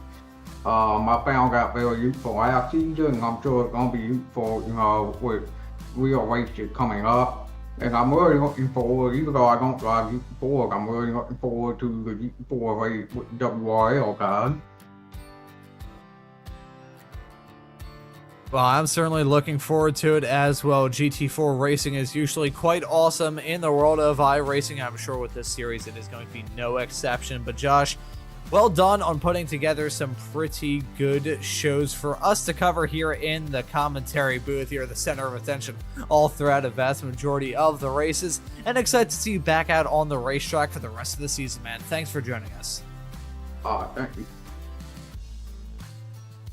I found that very useful last season, and I'm sure it's going to be useful, with real races coming up. And I'm really looking forward, even though I don't drive G4, I'm really looking forward to the G4 race with WRL guys. Well, I'm certainly looking forward to it as well. GT4 racing is usually quite awesome in the world of iRacing. I'm sure with this series it is going to be no exception. But Josh, well done on putting together some pretty good shows for us to cover here in the commentary booth. You're the center of attention all throughout a vast majority of the races. And excited to see you back out on the racetrack for the rest of the season, man. Thanks for joining us. Thank you.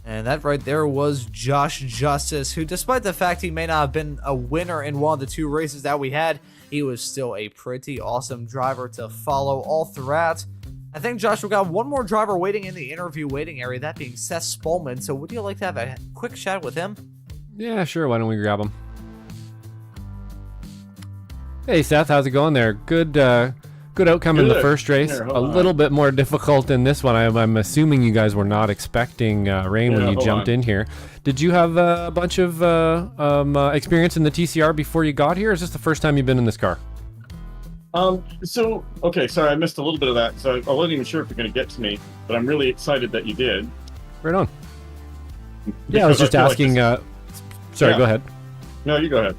And that right there was Josh Justice, who despite the fact he may not have been a winner in one of the two races that we had, he was still a pretty awesome driver to follow all throughout. I think, Josh, we've got one more driver waiting in the interview waiting area, that being Seth Spolman. So would you like to have a quick chat with him? Yeah, sure. Why don't we grab him? Hey, Seth, how's it going there? Good outcome in the first race. Here, a little bit more difficult in this one. I'm assuming you guys were not expecting rain when you jumped in here. Did you have a bunch of experience in the TCR before you got here, or is this the first time you've been in this car? Okay, sorry, I missed a little bit of that, so I wasn't even sure if you're going to get to me, but I'm really excited that you did. Right on. Yeah, I was just asking... Sorry, go ahead. No, you go ahead.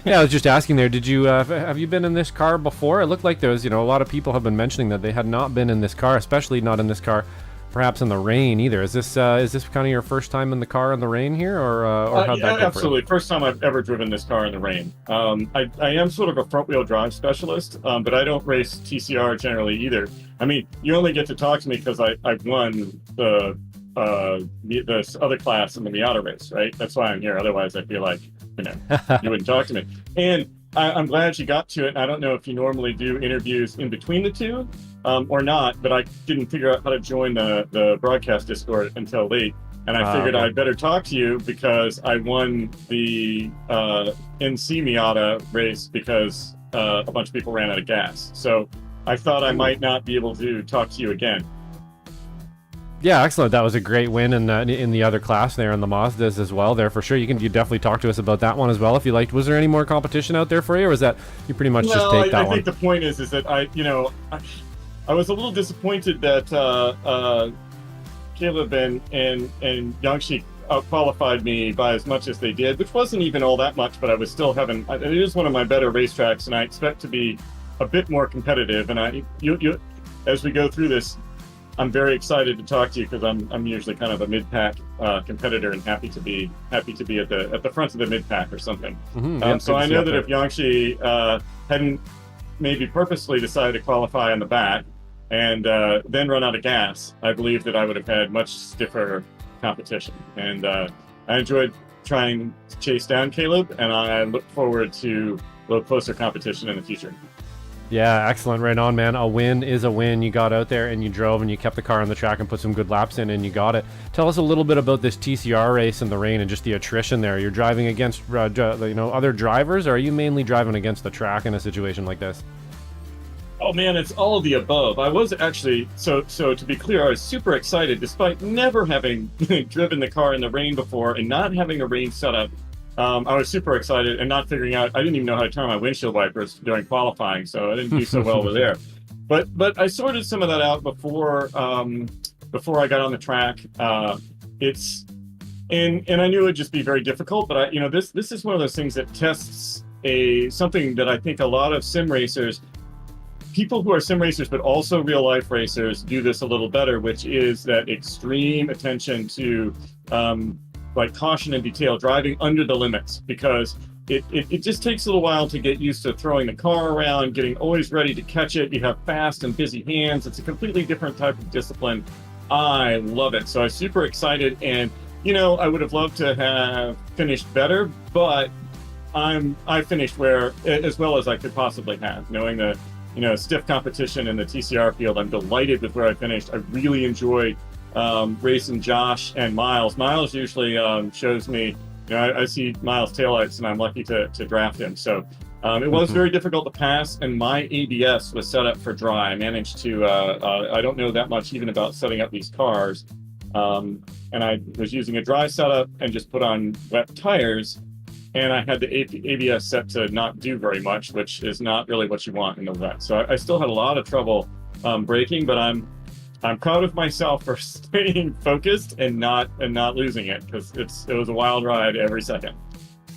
Yeah, I was just asking there, did you have you been in this car before? It looked like there was, a lot of people have been mentioning that they had not been in this car, especially not in this car, perhaps in the rain either. Is this kind of your first time in the car in the rain here, or how'd that go for you? Absolutely, first time I've ever driven this car in the rain. I am sort of a front-wheel drive specialist, but I don't race TCR generally either. I mean, you only get to talk to me because I won this other class in the Miata race, right? That's why I'm here. Otherwise, I feel like you wouldn't talk to me. And I'm glad you got to it. I don't know if you normally do interviews in between the two or not, but I didn't figure out how to join the broadcast Discord until late. And I figured I'd better talk to you because I won the NC Miata race because a bunch of people ran out of gas. So I thought I might not be able to talk to you again. Yeah, excellent. That was a great win in the other class there in the Mazdas as well there for sure. You definitely talk to us about that one as well if you liked. Was there any more competition out there for you, or was that you pretty much just take that one? I think the point is that I was a little disappointed that Caleb and Yangshi out-qualified me by as much as they did, which wasn't even all that much, but I was still having. It is one of my better racetracks, and I expect to be a bit more competitive. And you as we go through this, I'm very excited to talk to you because I'm usually kind of a mid-pack competitor and happy to be at the front of the mid-pack or something. So I know that if Yangshi hadn't maybe purposely decided to qualify on the back and then run out of gas, I believe that I would have had much stiffer competition. And I enjoyed trying to chase down Caleb, and I look forward to a little closer competition in the future. Yeah, excellent. Right on, man. A win is a win. You got out there and you drove and you kept the car on the track and put some good laps in and you got it. Tell us a little bit about this TCR race in the rain and just the attrition there. You're driving against other drivers, or are you mainly driving against the track in a situation like this? Oh man, it's all of the above. I was actually, so to be clear, I was super excited despite never having driven the car in the rain before and not having a rain setup. I was super excited and not figuring out, I didn't even know how to turn on my windshield wipers during qualifying, so I didn't do so well over there. But I sorted some of that out before I got on the track. And I knew it would just be very difficult, but this is one of those things that tests something that I think a lot of sim racers, people who are sim racers but also real life racers, do this a little better, which is that extreme attention to like caution and detail, driving under the limits, because it just takes a little while to get used to throwing the car around, getting always ready to catch it. You have fast and busy hands. It's a completely different type of discipline. I love it. So I was super excited, and I would have loved to have finished better, but I finished as well as I could possibly have, knowing that stiff competition in the TCR field. I'm delighted with where I finished. I really enjoyed racing Josh and Miles. Miles usually shows me, I see Miles' taillights and I'm lucky to draft him. So it was very difficult to pass, and my ABS was set up for dry. I managed to, I don't know that much even about setting up these cars. And I was using a dry setup and just put on wet tires. And I had the ABS set to not do very much, which is not really what you want in the wet. So I still had a lot of trouble braking, but I'm I'm proud of myself for staying focused and not losing it, because it was a wild ride every second.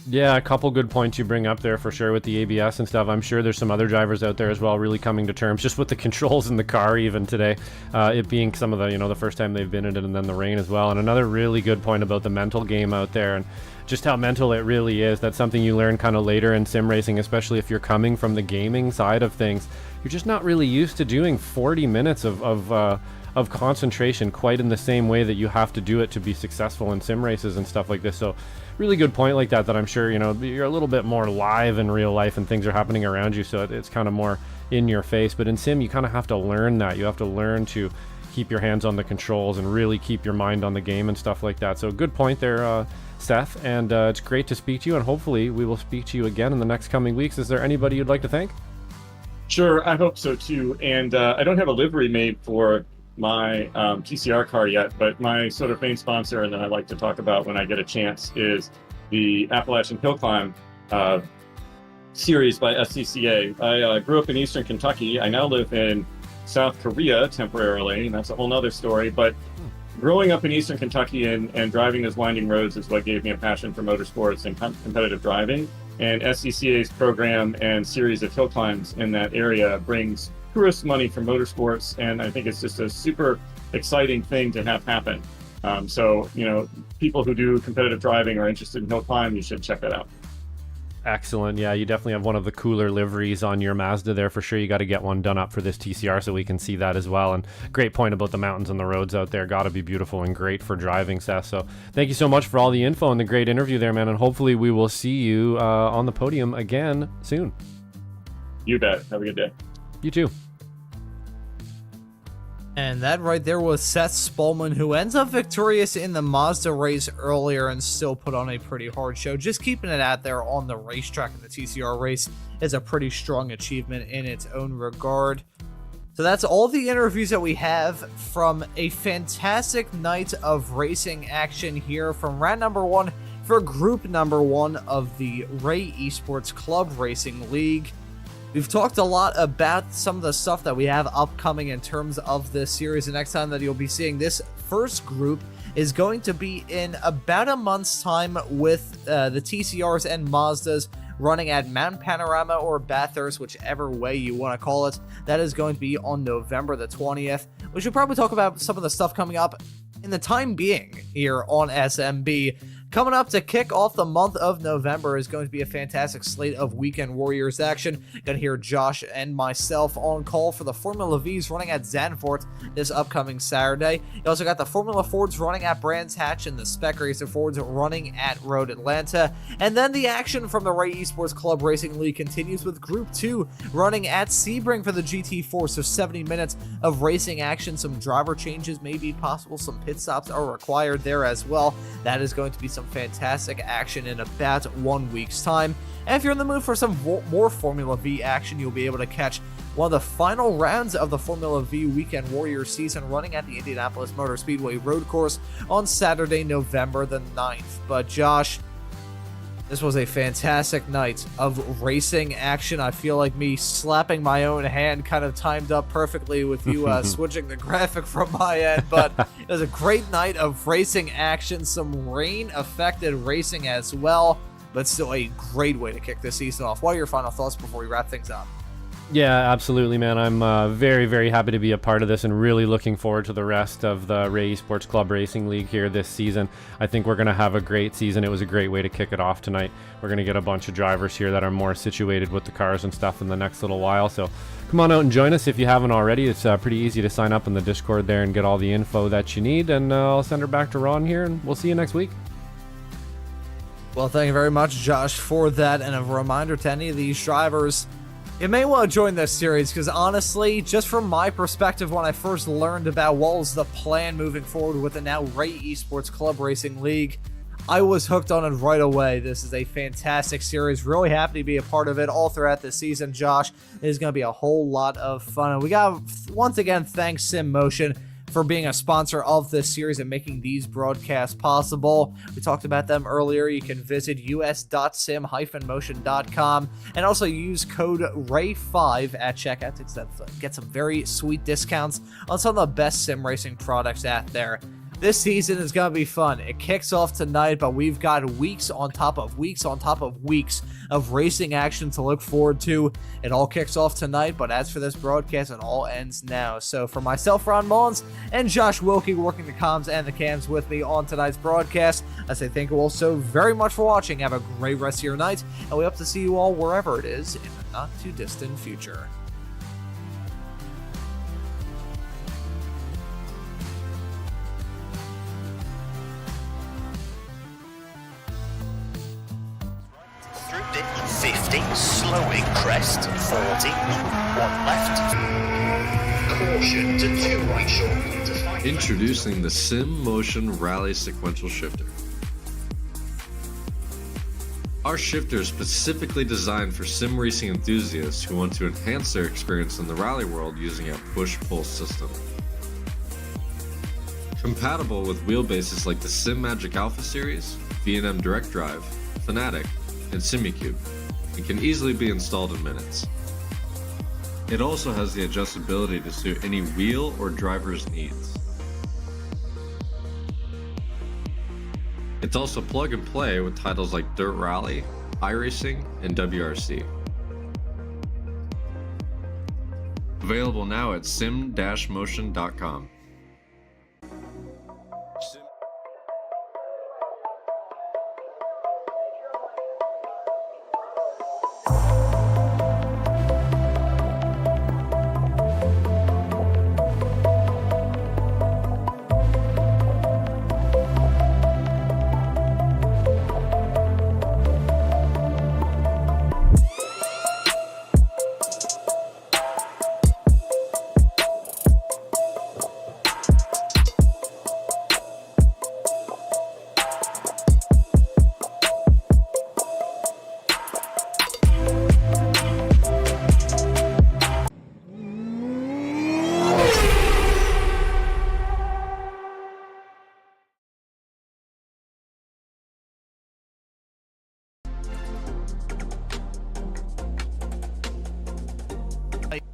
Yeah, a couple good points you bring up there for sure with the ABS and stuff. I'm sure there's some other drivers out there as well really coming to terms just with the controls in the car even today. It being some of the, the first time they've been in it, and then the rain as well. And another really good point about the mental game out there and just how mental it really is. That's something you learn kind of later in sim racing, especially if you're coming from the gaming side of things. You're just not really used to doing 40 minutes of concentration quite in the same way that you have to do it to be successful in sim races and stuff like this. So really good point like that I'm sure, you're a little bit more live in real life and things are happening around you, so it's kind of more in your face. But in sim, you kind of have to learn that. You have to learn to keep your hands on the controls and really keep your mind on the game and stuff like that. So good point there, Seth, and it's great to speak to you, and hopefully we will speak to you again in the next coming weeks. Is there anybody you'd like to thank? Sure, I hope so too. And I don't have a livery made for my TCR car yet, but my sort of main sponsor, and that I like to talk about when I get a chance, is the Appalachian Hill Climb series by SCCA. I grew up in Eastern Kentucky. I now live in South Korea temporarily, and that's a whole nother story. But growing up in Eastern Kentucky and driving those winding roads is what gave me a passion for motorsports and competitive driving. And SCCA's program and series of hill climbs in that area brings tourist money for motorsports, and I think it's just a super exciting thing to have happen. So, people who do competitive driving or interested in hill climb, you should check that out. Excellent. Yeah, you definitely have one of the cooler liveries on your Mazda there for sure. You got to get one done up for this TCR so we can see that as well. And great point about the mountains and the roads out there. Got to be beautiful and great for driving, Seth. So thank you so much for all the info and the great interview there, man. And hopefully we will see you on the podium again soon. You bet. Have a good day. You too. And that right there was Seth Spallman, who ends up victorious in the Mazda race earlier and still put on a pretty hard show. Just keeping it out there on the racetrack in the TCR race is a pretty strong achievement in its own regard. So that's all the interviews that we have from a fantastic night of racing action here from round number 1 for group number 1 of the Ray Esports Club Racing League. We've talked a lot about some of the stuff that we have upcoming in terms of this series. The next time that you'll be seeing this first group is going to be in about a month's time with the TCRs and Mazdas running at Mount Panorama or Bathurst, whichever way you want to call it. That is going to be on November the 20th. We should probably talk about some of the stuff coming up in the time being here on SMB. Coming up to kick off the month of November is going to be a fantastic slate of Weekend Warriors action. Gonna hear Josh and myself on call for the Formula Vs running at Zandvoort this upcoming Saturday. You also got the Formula Fords running at Brands Hatch and the Spec Racer Fords running at Road Atlanta. And then the action from the Ray Esports Club Racing League continues with Group 2 running at Sebring for the GT4. So 70 minutes of racing action. Some driver changes may be possible. Some pit stops are required there as well. That is going to be some fantastic action in about 1 week's time. And if you're in the mood for some more Formula V action, you'll be able to catch one of the final rounds of the Formula V Weekend Warrior season running at the Indianapolis Motor Speedway Road Course on Saturday, November the 9th. But Josh, this was a fantastic night of racing action. I feel like me slapping my own hand kind of timed up perfectly with you switching the graphic from my end, but it was a great night of racing action, some rain-affected racing as well, but still a great way to kick this season off. What are your final thoughts before we wrap things up? Yeah, absolutely, man. I'm very, very happy to be a part of this and really looking forward to the rest of the Ray Esports Club Racing League here this season. I think we're going to have a great season. It was a great way to kick it off tonight. We're going to get a bunch of drivers here that are more situated with the cars and stuff in the next little while. So come on out and join us if you haven't already. It's pretty easy to sign up in the Discord there and get all the info that you need. And I'll send her back to Ron here, and we'll see you next week. Well, thank you very much, Josh, for that. And a reminder to any of these drivers, you may want to join this series, because honestly, just from my perspective, when I first learned about what was the plan moving forward with the now Ray Esports Club Racing League, I was hooked on it right away. This is a fantastic series. Really happy to be a part of it all throughout the season, Josh. It is going to be a whole lot of fun. And we got, once again, thanks SimMotion for being a sponsor of this series and making these broadcasts possible. We talked about them earlier. You can visit us.sim-motion.com and also use code RAY5 at checkout to get some very sweet discounts on some of the best sim racing products out there. This season is going to be fun. It kicks off tonight, but we've got weeks on top of weeks on top of weeks of racing action to look forward to. It all kicks off tonight, but as for this broadcast, it all ends now. So for myself, Ron Maunz, and Josh Wilkie working the comms and the cams with me on tonight's broadcast, I say thank you all so very much for watching. Have a great rest of your night, and we hope to see you all wherever it is in the not too distant future. Through dip 50, slowing crest 40, 1 left. Caution to 2 right short to 5. Introducing the Sim Motion Rally Sequential Shifter. Our shifter is specifically designed for sim racing enthusiasts who want to enhance their experience in the rally world using a push-pull system. Compatible with wheelbases like the Sim Magic Alpha series, V&M Direct Drive, Fanatic, and Simicube, and can easily be installed in minutes. It also has the adjustability to suit any wheel or driver's needs. It's also plug and play with titles like Dirt Rally, iRacing, and WRC. Available now at sim-motion.com.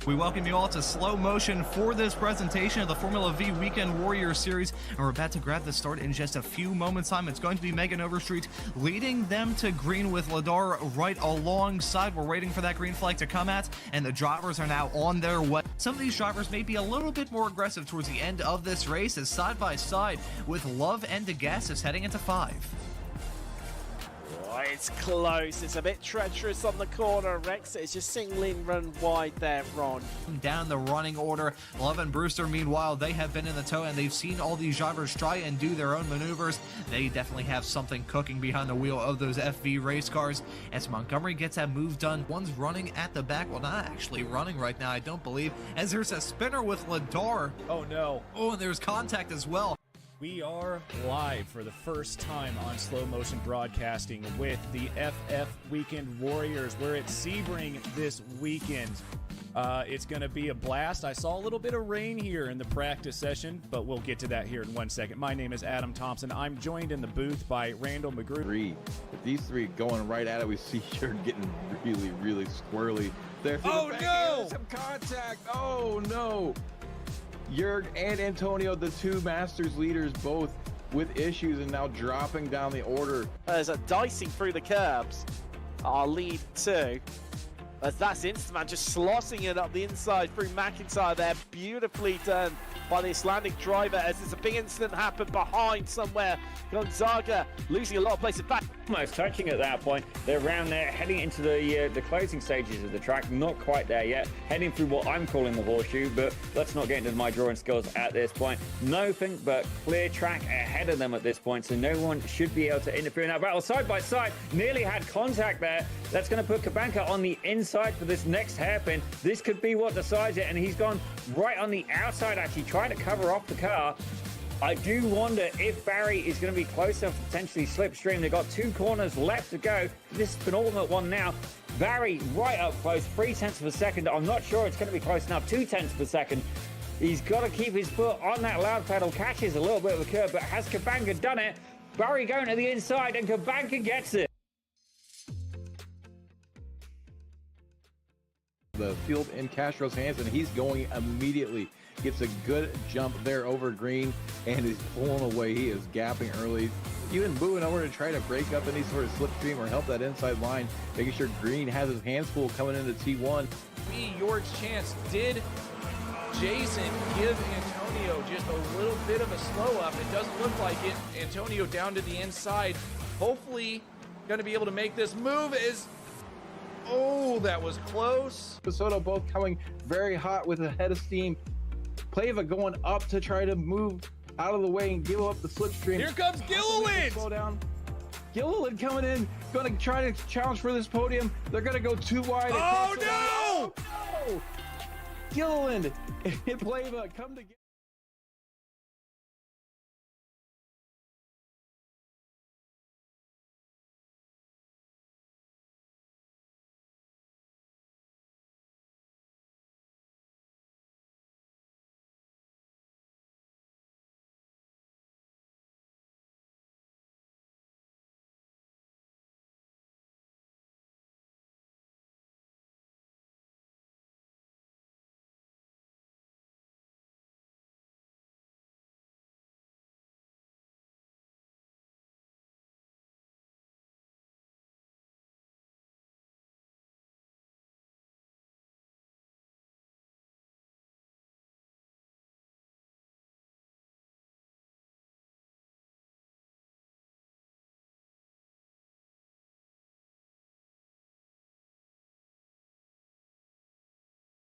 We welcome you all to slow motion for this presentation of the Formula V Weekend Warrior Series, and we're about to grab the start in just a few moments' time. It's going to be Megan Overstreet leading them to green with Ladar right alongside. We're waiting for that green flag to come at, and the drivers are now on their way. Some of these drivers may be a little bit more aggressive towards the end of this race, as side by side with Love and DeGassis heading into 5. Oh, it's close. It's a bit treacherous on the corner. Rex is just singling run wide there, Ron. Down the running order, Love and Brewster, meanwhile, they have been in the tow and they've seen all these drivers try and do their own maneuvers. They definitely have something cooking behind the wheel of those FV race cars. As Montgomery gets that move done, one's running at the back. Well, not actually running right now, I don't believe, as there's a spinner with Ladar. Oh no. Oh, and there's contact as well. We are live for the first time on slow motion broadcasting with the FF Weekend Warriors. We're at Sebring this weekend. It's going to be a blast. I saw a little bit of rain here in the practice session, but we'll get to that here in 1 second. My name is Adam Thompson. I'm joined in the booth by Randall McGrew. With these three going right at it, we see you're getting really, really squirrely. There. Oh no! Some contact. Oh no! Jurg and Antonio, the two Masters leaders, both with issues and now dropping down the order. There's a dicing through the curbs. Our lead 2. As that's Instaman just slossing it up the inside through McIntyre there. Beautifully done by the Icelandic driver as there's a big incident happened behind somewhere. Gonzaga losing a lot of places back. Almost touching at that point. They're around there heading into the closing stages of the track. Not quite there yet. Heading through what I'm calling the horseshoe, but let's not get into my drawing skills at this point. Nothing but clear track ahead of them at this point, so no one should be able to interfere in that battle. Side by side, nearly had contact there. That's going to put Kabanka on the inside for this next hairpin. This could be what decides it, and he's gone right on the outside, actually trying to cover off the car. I do wonder if Barry is going to be close enough to potentially slipstream. They've got 2 corners left to go. This is penultimate one now. Barry right up close, 0.3 of a second. I'm not sure it's going to be close enough. 0.2 of a second. He's got to keep his foot on that loud pedal. Catches a little bit of a curve, but has Kabanga done it? Barry going to the inside, and Kabanga gets it. The field in Castro's hands, and he's going immediately. Gets a good jump there over green, and is pulling away. He is gapping early, even moving over to try to break up any sort of slipstream or help that inside line, making sure Green has his hands full coming into T1. Be York's chance. Did Jason give Antonio just a little bit of a slow up? It doesn't look like it. Antonio down to the inside. Hopefully going to be able to make this move. Oh, that was close. Soto both coming very hot with a head of steam. Playva going up to try to move out of the way and give up the slipstream. Here comes Gilliland. Slow down. Gilliland coming in, going to try to challenge for this podium. They're going to go too wide. Oh, no! Oh, no! Gilliland and Playva come together.